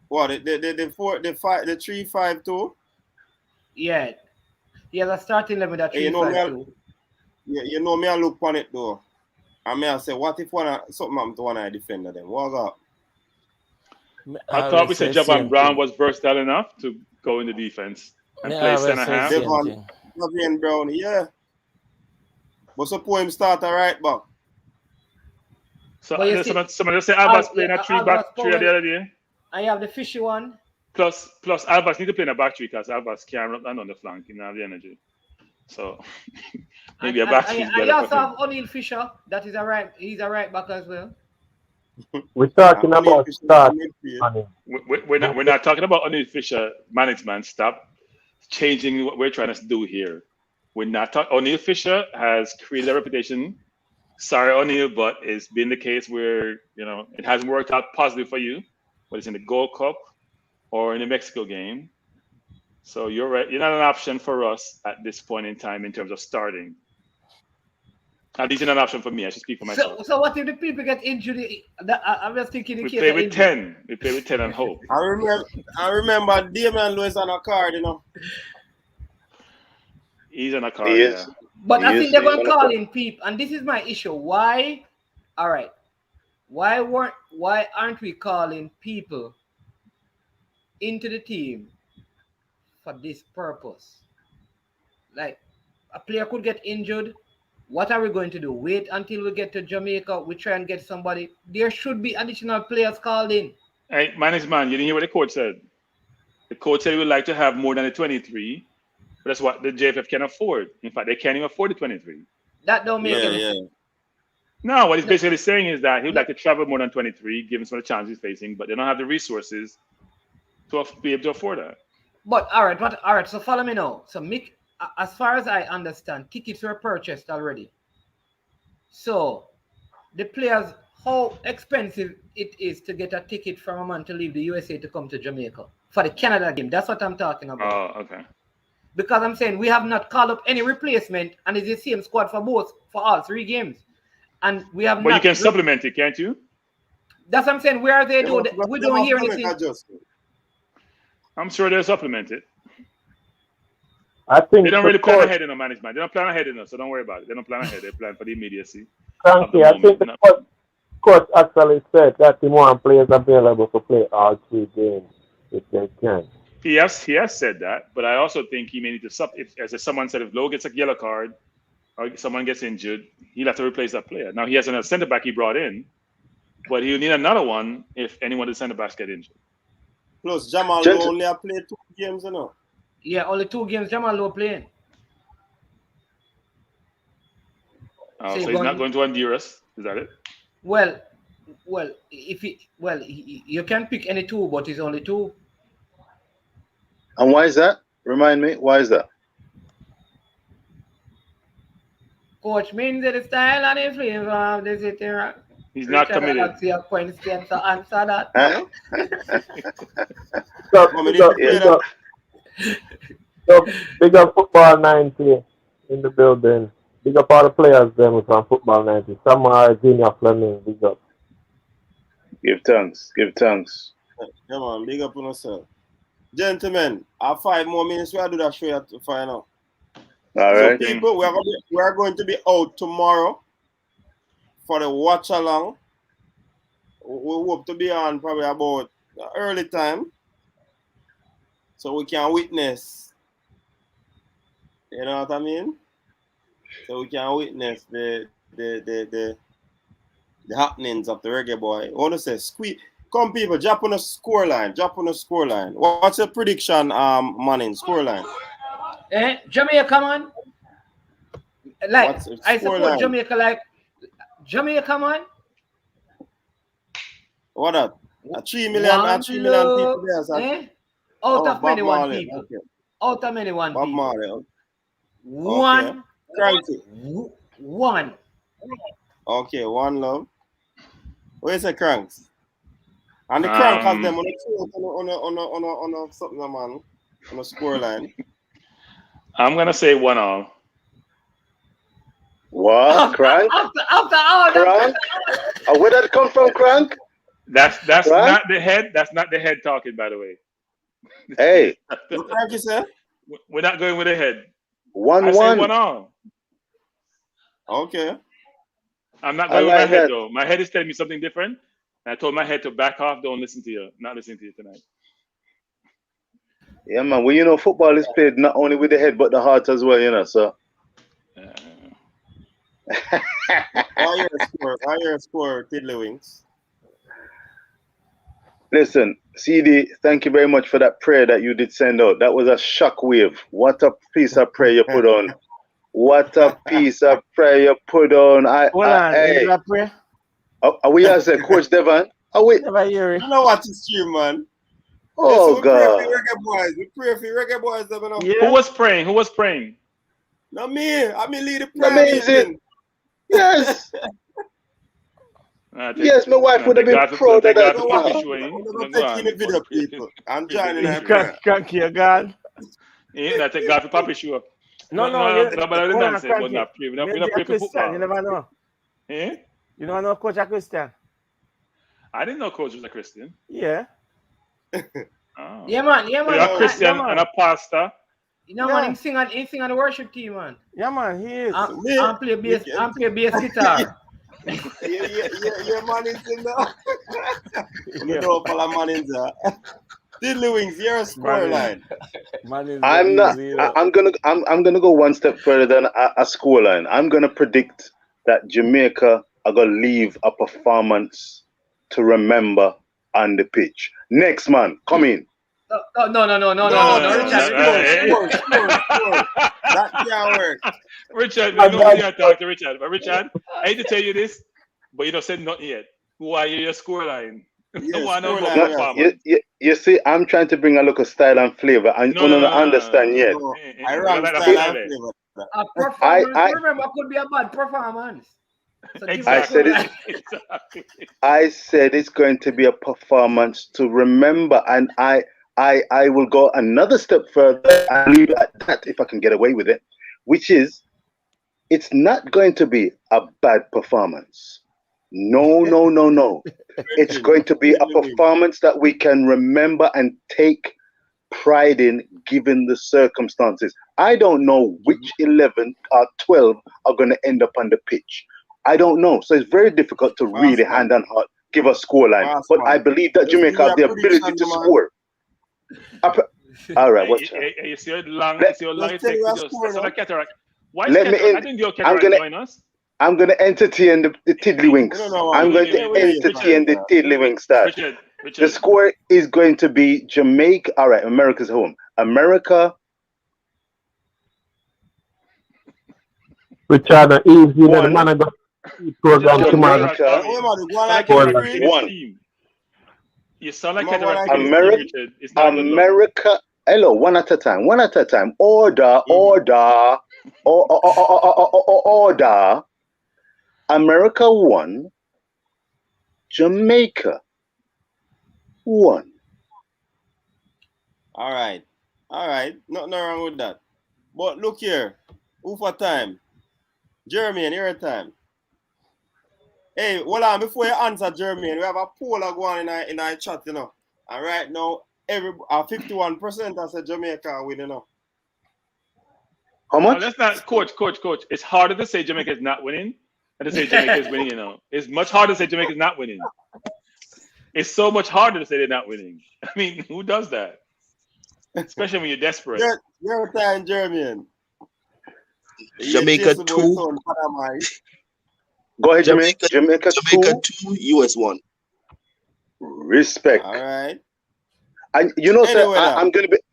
S3: What, the 3-5-2?
S11: Yeah. He has a starting level that 3-5-2.
S3: You know me, I look on it though. And me I say, what if something happened to one of the defender then? What up?
S13: I thought we said Javon Brown was versatile enough to go in the defense and play center half.
S3: Javon Brown, yeah. But suppose him start a right back.
S13: So somebody say Albers playing a 3-back 3 the other day.
S11: I have the fishy one.
S13: Plus Albers need to play in a back 3 because Albers can't run on the flank. He doesn't have the energy. So maybe a back 3 is better.
S11: I also have O'Neal Fisher. That is he's a right back as well.
S21: We're talking about start.
S13: We're not talking about unofficial management. Stop changing what we're trying to do here. We're not talking. O'Neal Fisher has created a reputation. Sorry, O'Neal, but it's been the case where it hasn't worked out positively for you, whether it's in the Gold Cup or in the Mexico game. So you're right. You're not an option for us at this point in time in terms of starting. At least not an option for me. I should speak for myself.
S11: So what if the people get injured? I'm just thinking.
S13: We play with 10. We play with 10 and hope.
S3: I remember Damian Lewis on a card,
S13: He's on a card, yeah.
S11: But I think they're going to call in people, and this is my issue. Why? All right. Why aren't we calling people into the team for this purpose? Like, a player could get injured. What are we going to do? Wait until we get to Jamaica? We try and get somebody. There should be additional players called in.
S13: Hey, management, you didn't hear what the coach said. The coach said he would like to have more than the 23, but that's what the JFF can afford. In fact, they can't even afford the 23.
S11: That don't make any sense.
S13: No, what he's basically saying is that he would like to travel more than 23, given some of the challenges he's facing, but they don't have the resources to be able to afford that.
S11: But all right. So follow me now. So Mick, as far as I understand, tickets were purchased already. So the players, how expensive it is to get a ticket from a man to leave the USA to come to Jamaica for the Canada game. That's what I'm talking about.
S13: Oh, okay.
S11: Because I'm saying we have not called up any replacement, and it's the same squad for all 3 games. And we have
S13: But you can supplement it, can't you?
S11: That's what I'm saying. Where are they doing? We don't hear anything.
S13: I'm sure they'll supplement it.
S21: I think
S13: they don't really plan ahead in the management. They don't plan ahead enough, so don't worry about it. They don't plan ahead. They plan for the immediacy.
S21: Frankly, I think the coach actually said that he wants players available to play all 3 games if they can.
S13: He has said that, but I also think he may need to as someone said, if Lowe gets a yellow card or someone gets injured, he'll have to replace that player. Now he has another centre back he brought in, but he'll need another one if anyone of the centre backs get injured.
S3: Plus, Jamal Lowe only played 2 games,
S11: Yeah, only 2 games Jamal Lowe playing.
S13: So he's not going to Honduras. Is that it?
S11: Well, you can pick any 2, but it's only 2.
S19: And why is that? Remind me, why is that?
S11: Coach means the style and the flavor of the city.
S13: He's not committed.
S11: To answer that.
S21: Big up Football 90 in the building. Big up all the players them from Football 90. Some are Junior Fleming. Big up.
S19: Give thanks.
S3: Come on, big up on yourself. Gentlemen, I have 5 more minutes. We'll do that show to find out.
S19: All right.
S3: So people, we are going to be out tomorrow for the watch along. We hope to be on probably about early time, so we can witness. You know what I mean? So we can witness the happenings of the Reggae Boy. I want to say squeeze. Come people, drop on a scoreline. What's your prediction, Manning? Scoreline.
S11: Jamaica, come on. Like I support Jamaica. Like Jamaica, man.
S3: What that? 3 million people there. So
S11: Out of many one people. Okay. Out of many one people.
S3: Marley, okay.
S11: One.
S3: Cranky.
S11: One.
S3: Okay, one love. Where's the cranks? And the crank has them on something, man, on a score line.
S13: I'm gonna say 1-1.
S19: What? Crank?
S11: After all
S19: Crank? Where did it come from, Crank?
S13: That's not the head. That's not the head talking, by the way.
S19: Hey.
S3: What Crank you say?
S13: We're not going with the head.
S19: 1-1.
S13: I say 1-1.
S3: Okay.
S13: I'm not going with my head though. My head is telling me something different. And I told my head to back off. Don't listen to you. Not listening to you tonight.
S19: Yeah, man. Well, you know, football is played not only with the head but the heart as well. You know, so.
S3: I hear a score, Tiddlywinks.
S19: Listen, CD, thank you very much for that prayer that you did send out. That was a shockwave. What a piece of prayer you put on. What a piece of prayer you put on.
S17: Hold on,
S19: hey.
S17: is that prayer?
S19: Are we as a Coach Devon? Are we?
S17: Never hear it.
S3: You know what is stream, man.
S19: Oh,
S3: yes, we pray
S19: God.
S3: for Reggae Boyz. We pray for Reggae Boyz. You know?
S13: Who was praying? Who was praying?
S3: Not me. I mean, lead the prayer
S19: Amazing.
S3: meeting.
S19: Yes. Yes, my wife would have been proud of that.
S3: I'm going to take in the video, people. I'm joining that prayer.
S17: Cranky, you God.
S13: You not take God for Papi show.
S17: No,
S13: Nobody
S17: hold on,
S13: nonsense, but not pray. We not pray for football.
S17: You never know.
S13: Eh?
S17: You don't know Coach a Christian?
S13: I didn't know Coach was a Christian.
S17: Yeah.
S13: Oh.
S11: Yeah, man.
S13: You're a Christian and a pastor.
S11: You know, man, he sing on the worship team, man.
S17: Yeah, man, he is.
S11: And play bass guitar.
S3: Yeah, man is in there. You know, follow man in there. Diddly Wings, you're a scoreline.
S19: I'm gonna go one step further than a scoreline. I'm gonna predict that Jamaica are gonna leave a performance to remember on the pitch. Next man, come in.
S11: No, Richard.
S3: That can't work.
S13: Richard, we know you talk to Richard. But Richard, I hate to tell you this, but you don't said nothing yet. Who are you, your scoreline?
S19: You see, I'm trying to bring a look of style and flavor, and you don't understand yet.
S3: I run style and flavor.
S11: A performance, remember, could be a bad performance. So
S19: I said it's going to be a performance to remember, and I will go another step further and leave it at that if I can get away with it, which is it's not going to be a bad performance. No. It's going to be a performance that we can remember and take pride in given the circumstances. I don't know which 11 or 12 are going to end up on the pitch. I don't know. So it's very difficult to really hand on heart give a scoreline. But I believe that Jamaica have the ability to score. All right, watch out.
S13: You see how long it takes to just like cataract. Why
S19: Let me in.
S13: I think your cataract join us.
S19: I'm going to entertain the tiddlywinks. I'm going to entertain the tiddlywink start.
S13: Richard.
S19: The score is going to be Jamaica. All right, America's home. America.
S21: Richard, Eves, you know the man I got program tomorrow.
S19: One.
S13: You sound like cataract.
S19: America. Hello, one at a time. Order. America 1, Jamaica 1.
S3: All right. Nothing wrong with that. But look here. Who for time? Jeremy, your time. Hey, hold on. Before you answer, Jeremy, we have a poll going in our chat, you know. And right now, 51% has said Jamaica win, you know.
S19: How much?
S13: No, that's not, coach. It's harder to say Jamaica is not winning than to say Jamaica is winning, you know. It's much harder to say Jamaica is not winning. It's so much harder to say they're not winning. I mean, who does that? Especially when you're desperate.
S3: Your time, Jeremy.
S20: Jamaica 2.
S19: Go ahead, Jamaica
S20: 2, US 1.
S19: Respect.
S3: All right.
S19: And you know, anyway, sir,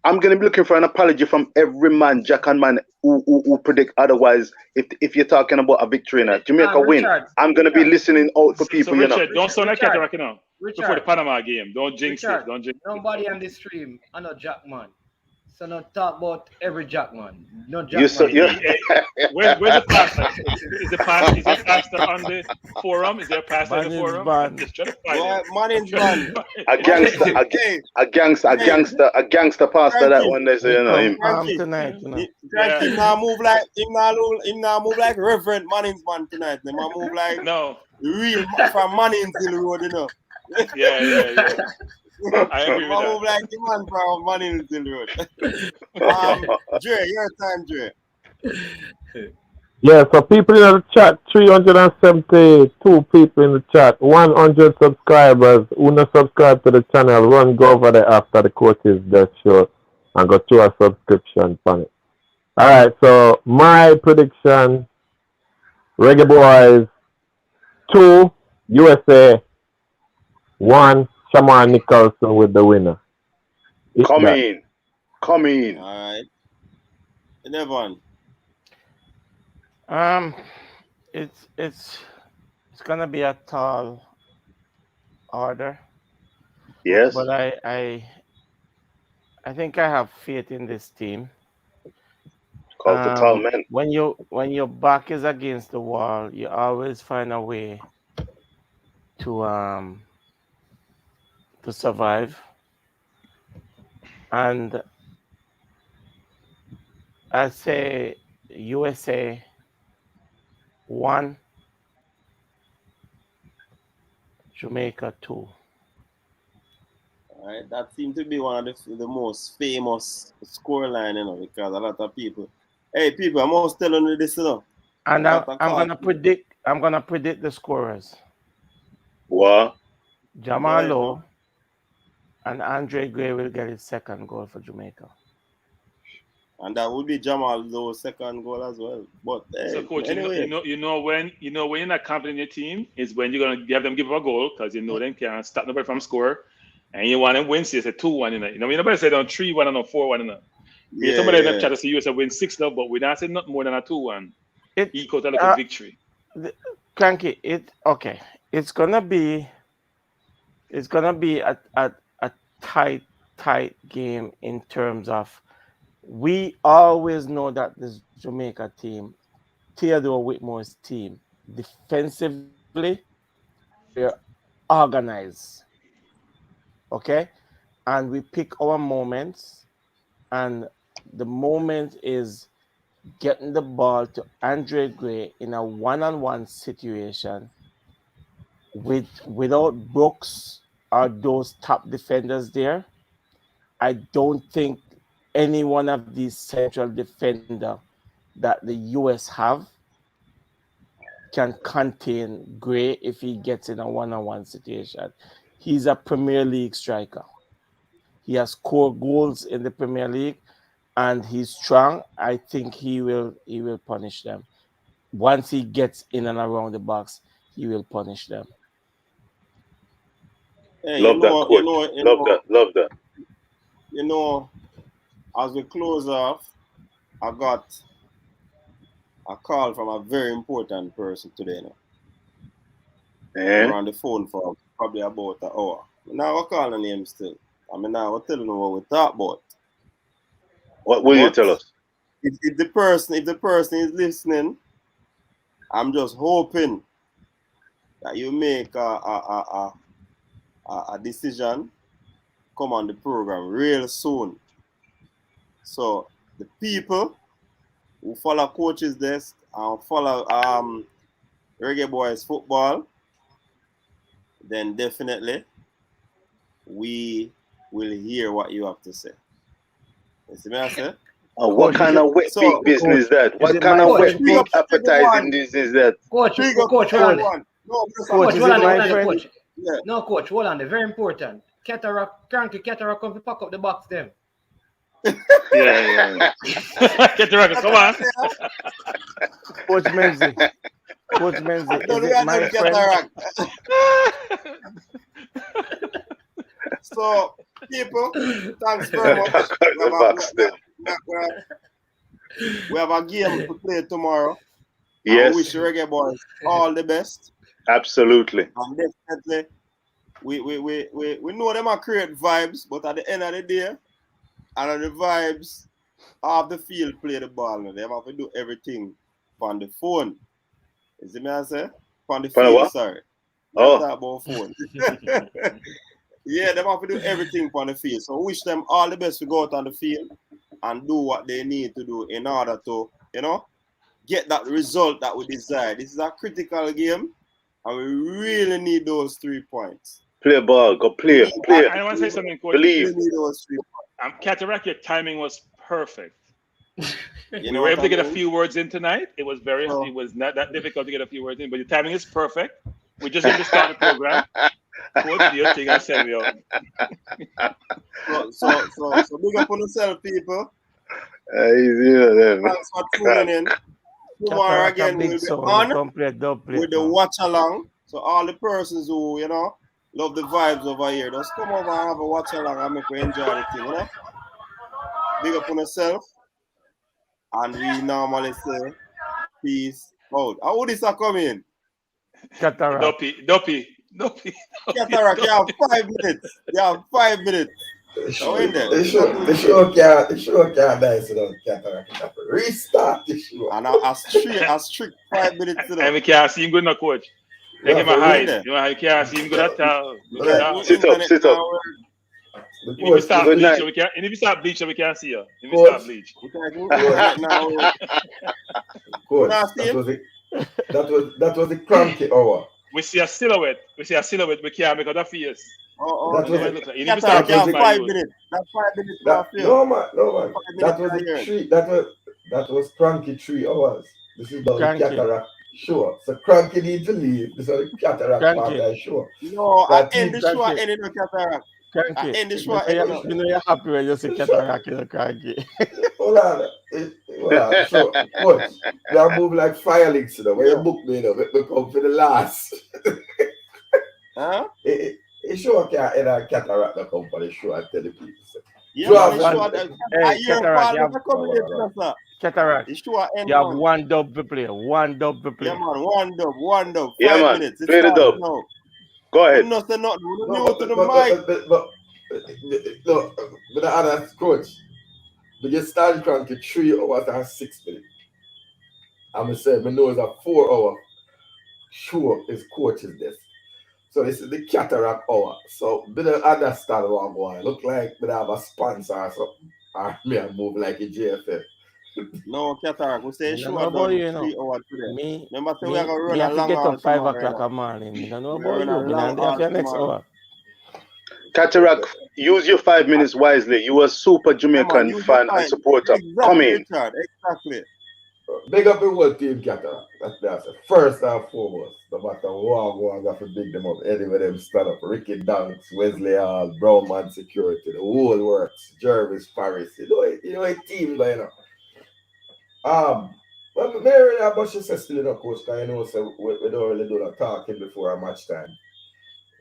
S19: I'm gonna be looking for an apology from every man, Jack and man, who predict otherwise. If you're talking about a victory in Jamaica win, I'm gonna be listening out for people.
S13: Richard,
S19: you know.
S13: Don't sound like cataract, you know. Before the Panama game, don't jinx it.
S11: Nobody on the stream, I know Jack man. So not talk about every Jack man. No Jack man.
S13: Where's the pastor? Is the pastor on the forum? Is there a pastor on the forum?
S19: A gangster pastor. That one is, you know him.
S3: Tonight, you know. Him now move like Reverend Manning's man tonight. Him now move like real from Manning's Hill Road, you know.
S13: Yeah. I agree with that.
S3: Move like the man from Manning's Hill Road. Dre, your time, Dre.
S21: Yeah, so people in the chat, 372 people in the chat, 100 subscribers. Who not subscribe to the channel, go over there after the coaches desk show and go to a subscription on it. Alright, so my prediction, Reggae Boyz 2, USA 1, Shaman Nicholson with the winner.
S19: Come in.
S3: All right. 11.
S17: It's It's gonna be a tall order.
S19: Yes.
S17: But I think I have faith in this team.
S19: Call for tall men.
S17: When your back is against the wall, you always find a way to survive. And I say USA 1, Jamaica 2.
S3: All right, that seems to be one of the most famous scoreline, because a lot of people. Hey, people, I'm always telling you this,
S17: And I'm gonna predict the scorers.
S19: What?
S17: Jamal Lowe and Andre Gray will get his second goal for Jamaica.
S3: And that would be Jamal Lowe's second goal as well. But
S13: So, coach,
S3: anyway.
S13: you know when you're not confident in your team is when you're gonna have them give up a goal because you know they can't stop nobody from score, and you want them win. So it's a 2-1 in it. You know, nobody said on 3-1 and on 4-1 in it.
S3: Yeah,
S13: somebody in
S3: yeah.
S13: the chat to see USA win 6-0, but we're not saying nothing more than a 2-1. Equal to like a victory.
S17: Cranky, it's gonna be a tight game in terms of we always know that this Jamaica team, Theodore Whitmore's team, defensively, we're organized. Okay? And we pick our moments, and the moment is getting the ball to Andre Gray in a one-on-one situation without Brooks or those top defenders there. I don't think any one of these central defender that the US have can contain Gray if he gets in a one-on-one situation. He's a Premier League striker. He has scored goals in the Premier League, and he's strong. I think he will punish them. Once he gets in and around the box, he will punish them.
S3: Hey,
S19: love that, coach. Love that.
S3: You know, as we close off, I got a call from a very important person today. We're on the phone for probably about an hour. Now we're calling him still. Now we're telling him what we talk about.
S19: What will you tell us?
S3: If the person is listening, I'm just hoping that you make a decision, come on the program real soon. So the people who follow Coach's Desk and follow Reggae Boyz football, then definitely we will hear what you have to say. You see me, I say?
S19: What kind of wet beak business is that? What kind of wet beak appetizing business is that?
S11: Coach, hold on. Coach, hold on, coach. Yeah. No, coach, hold on. They're very important. Cranky Cataract come to pack up the box them.
S13: Yeah. Cataract, come on.
S17: Coach Menzi, is it my friend?
S3: So, people, thanks very much. We have a game to play tomorrow.
S19: Yes.
S3: I wish Reggae Boyz all the best.
S19: Absolutely.
S3: And definitely, we know them are create vibes, but at the end of the day, and the vibes of the field play the ball. They have to do everything on the phone. You see me I say? On the field,
S19: what?
S3: sorry.
S19: Oh.
S3: Not about phone. Yeah, they have to do everything on the field. So wish them all the best to go out on the field and do what they need to do in order to, get that result that we desire. This is a critical game, and we really need those 3 points.
S19: Play ball, go play.
S13: I want to say something, Coach.
S19: Believe.
S13: Cataract, your timing was perfect.
S3: We
S13: were able to get a few words in tonight. It was it was not that difficult to get a few words in, but your timing is perfect. We just need to start the program. Coach, do your thing and send me out.
S3: So big up on yourself, people.
S19: Thanks
S3: for tuning in. Tomorrow again we'll be on with the watch along. So all the persons who, love the vibes over here, just come over and have a watch along and make we enjoy the thing, Big up on yourself. And we normally say peace out. How would this come in?
S17: Cataract.
S13: Dopey.
S3: Cataract, you have 5 minutes. You have 5 minutes.
S1: The show can't nice without cataract. You have to restart the show.
S3: And a strict 5 minutes.
S13: And we can't see him good, no, coach. Take him a hide. You can't see him good at all.
S19: Sit up.
S13: If you start bleaching, we can't see you. If you start bleach.
S1: Coach, that was the cranky hour.
S13: We see a silhouette. We can't make out a face.
S1: That was
S3: That's 5 minutes. That's 5 minutes.
S1: No man. That was the 3. That was cranky 3 hours. This is the cataract. Sure. So cranky need to leave. This is the cataract part. I'm sure.
S3: No, I end the show. I end the cataract.
S17: Cranky.
S3: I end the show.
S17: You know you're happy when you see cataract in a cranky.
S1: Hold on. So, coach, they are moving like fire links, you know. When you book me, you know, we come for the last.
S3: Huh?
S1: It sure can't end a cataract that come for the show and tell the people.
S17: Cataract. You have one dub to play.
S3: Yeah, man. One dub. 5 minutes.
S19: Play the dub.
S3: No.
S19: Go ahead.
S3: No, to the mic.
S1: But the other coach, we get started cranky 3 hours and 6 minutes. I'm going to say, I know it's a 4 hour show is coach's desk. So this is the cataract hour. So we don't understand what I'm going. Look like we have a sponsor or something. Or me I move like a JFF.
S3: No, cataract. We say show
S17: about
S3: done
S17: you,
S3: 3 hours today.
S17: Me,
S3: remember, say we are going to run
S17: have
S3: a
S17: to
S3: long
S17: get
S3: haul
S17: up 5
S3: tomorrow,
S17: o'clock
S3: right?
S17: a morning. I don't know
S3: We are
S17: about
S3: running
S17: you.
S3: a long
S17: Then after
S3: haul
S17: next
S3: tomorrow.
S17: hour.
S19: Cataract, use your 5 minutes wisely. You are a super Jamaican fan and supporter. Come in.
S3: Richard, exactly.
S1: Big up the whole team cataract. That's the first and foremost. No matter what I got to big them up. Anyway, them stand up. Ricky Dunks, Wesley Hall, Brownman Security, the whole works. Jervis Paris. You know a team going on. Well, Mary Abashi says still in a coach, because you know, so we don't really do the talking before a match time.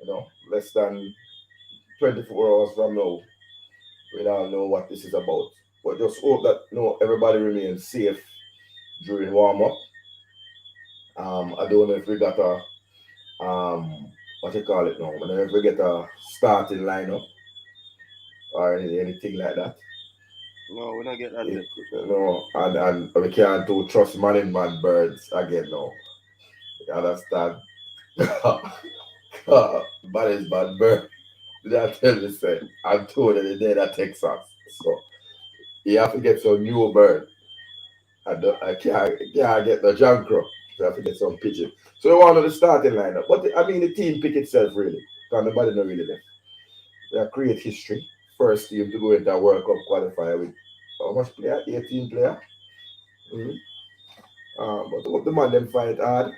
S1: You know, less than 24 hours from now, we don't know what this is about. But just hope that everybody remains safe during warm-up. I don't know if we got a what you call it now. I don't know if we get a starting lineup or anything like that.
S3: No, we don't get that yet.
S1: No, and we can't do trust man birds again now. You understand? Bad is bad bird. Did I tell you, say, I'm told that the day that Texas. So you have to get some new bird. I can't get the jankro. So I have to get some pigeon. So we want the starting lineup. But the team pick itself really. Because nobody not really left. They create history. First team to go into a World Cup qualifier with how much player? 18 player. But the man them fight hard.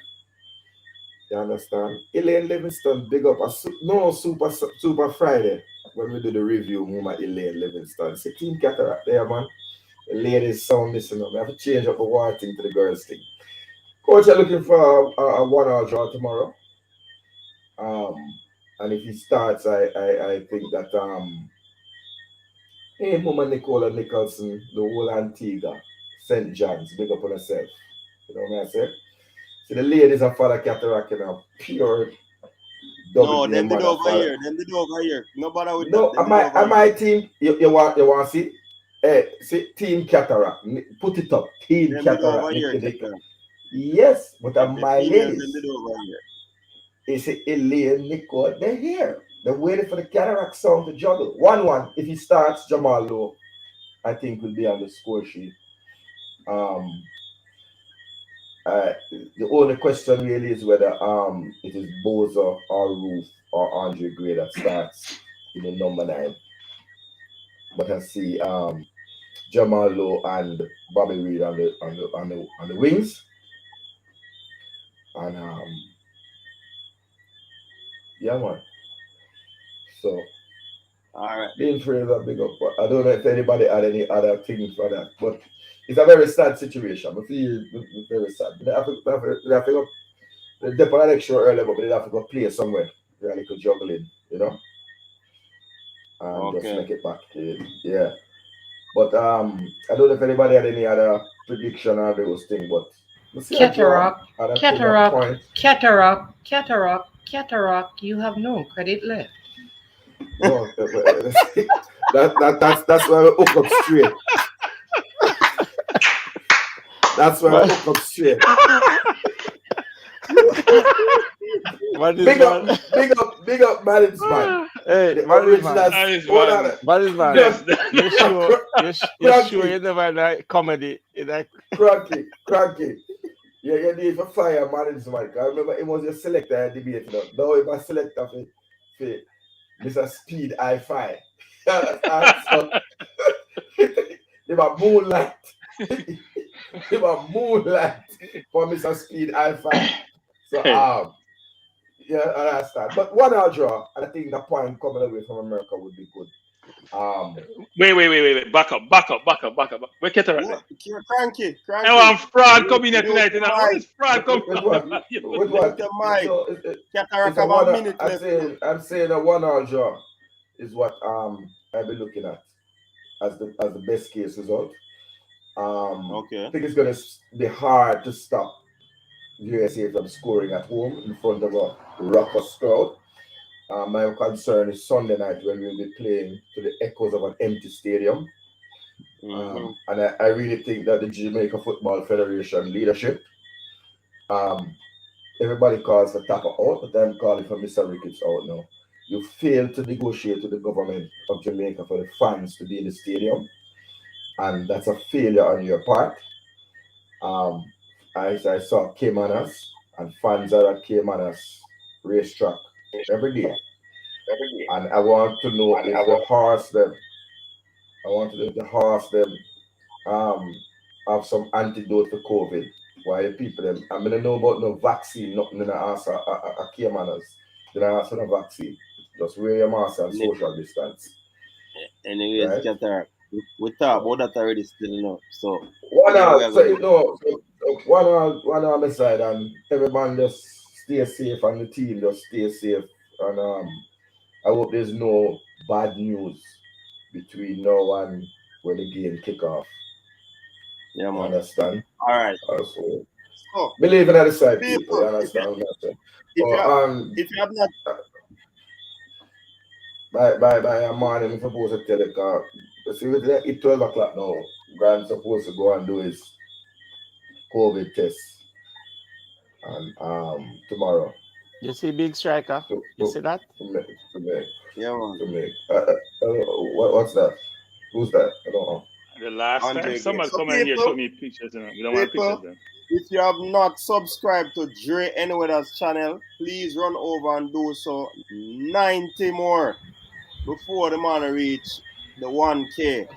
S1: You understand? Elaine Livingston, big up. Super Friday when we do the review. Muma Elaine Livingston. It's a team cataract there, man. The ladies sound listening. We have to change up the war thing to the girls thing. Coach, I'm looking for a 1-hour draw tomorrow. And if he starts, I think that hey, Mama Nicola Nicholson, the whole Antigua, St. John's, big up on herself. You know what I say? See, the ladies are for the cataract, you know, pure.
S3: No, them did over here. Nobody with
S1: no,
S3: that.
S1: Am I team? You want to see? Hey, see, team cataract. Put it up. Team
S3: them
S1: cataract. Yes, but my ladies. It's Elaine Nicole. They're here. They're waiting for the cataract song to juggle. 1-1. If he starts, Jamal Lowe, I think will be on the score sheet. The only question really is whether it is Boza or Ruth or Andre Gray that starts in the number 9. But I see Jamal Lowe and Bobby Reed on the wings. And yeah, man. So
S3: all right.
S1: Being Fraser, big up. But I don't know if anybody had any other things for that. But it's a very sad situation. I feel very sad. They have to go. They put an extra early, but they have to go play somewhere. Really could juggle in, you know. And just make it back. Yeah. But I don't know if anybody had any other prediction or those things, but
S11: Cataract, you have no credit left.
S1: No, that's why we hook up straight. That's why we hook up straight. Big up, Man's man.
S17: Hey,
S1: the
S17: Man's
S1: original.
S17: Man's man. You sure you never like comedy in that?
S1: Cranky. Yeah, you need to fire Man's man. I remember it was your selector debate. Now it was selector for Mr. Speed I-5. So, they were moonlight. For Mr. Speed I-5. So, yeah, I understand. But 1-1 draw, and I think the point coming away from America would be good.
S13: Wait. Back up. Where Cataract?
S3: Cranky.
S13: I want Fraud coming here tonight. What is Fraud coming?
S1: With what?
S3: Cataract about a minute left.
S1: I'm saying a 1-1 draw is what I'll be looking at as the best case result.
S3: Okay.
S1: I think it's going to be hard to stop USA from scoring at home in front of a raucous crowd. My concern is Sunday night when we'll be playing to the echoes of an empty stadium. And I really think that the Jamaica Football Federation leadership, everybody calls for Taka out, but I'm calling for Mr. Ricketts out now. You failed to negotiate with the government of Jamaica for the fans to be in the stadium, and that's a failure on your part. I saw Caymanas, and fans are at Caymanas racetrack every day. And I want to know if the horse them have some antidote to COVID. Why the people them? I'm gonna know about no vaccine, nothing in the answer a Caymanas. They don't ask for no vaccine. Just wear your mask and social distance.
S3: Anyways, right? Cataract. We talk about that already still enough. So
S1: 1-1 on my side, and every man just stay safe and the team just stay safe. And I hope there's no bad news between now and when the game kick off.
S3: Yeah, man.
S1: Understand?
S3: All right.
S1: So believe in other side, people. You understand?
S3: If you have not
S1: by morning, I'm supposed to tell the car. See, it's 12 o'clock now. Grant's supposed to go and do his COVID test. And tomorrow.
S17: You see Big Striker? You see that?
S1: To me.
S3: Yeah, man.
S1: To me. What's that? Who's that? I don't know.
S13: The last time somebody come in here show me pictures. We don't want pictures then.
S3: If you have not subscribed to Dre Anyweather's channel, please run over and do so. 90 more before the man reach the 1K.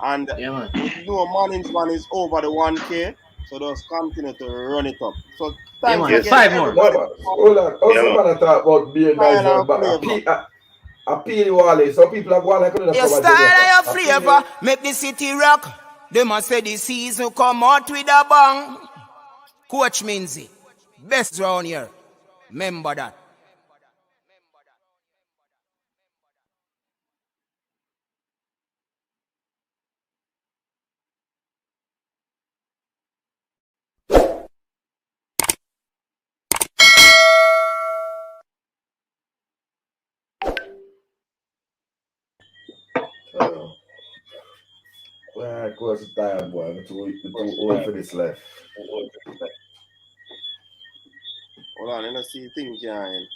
S3: And Manning's one is over the 1K, so just continue to run it up. So thanks again.
S11: 5 more.
S1: Hold on. Also, man, talk about being nice, but a P Wally. So people are going like
S2: your style and your flavor make the city rock. They must say the season come out with a bang. Coach Minzy, best round here. Remember that.
S1: Well, of course, it's tired, boy. I'm too old for this life.
S3: Hold on, let me see things here.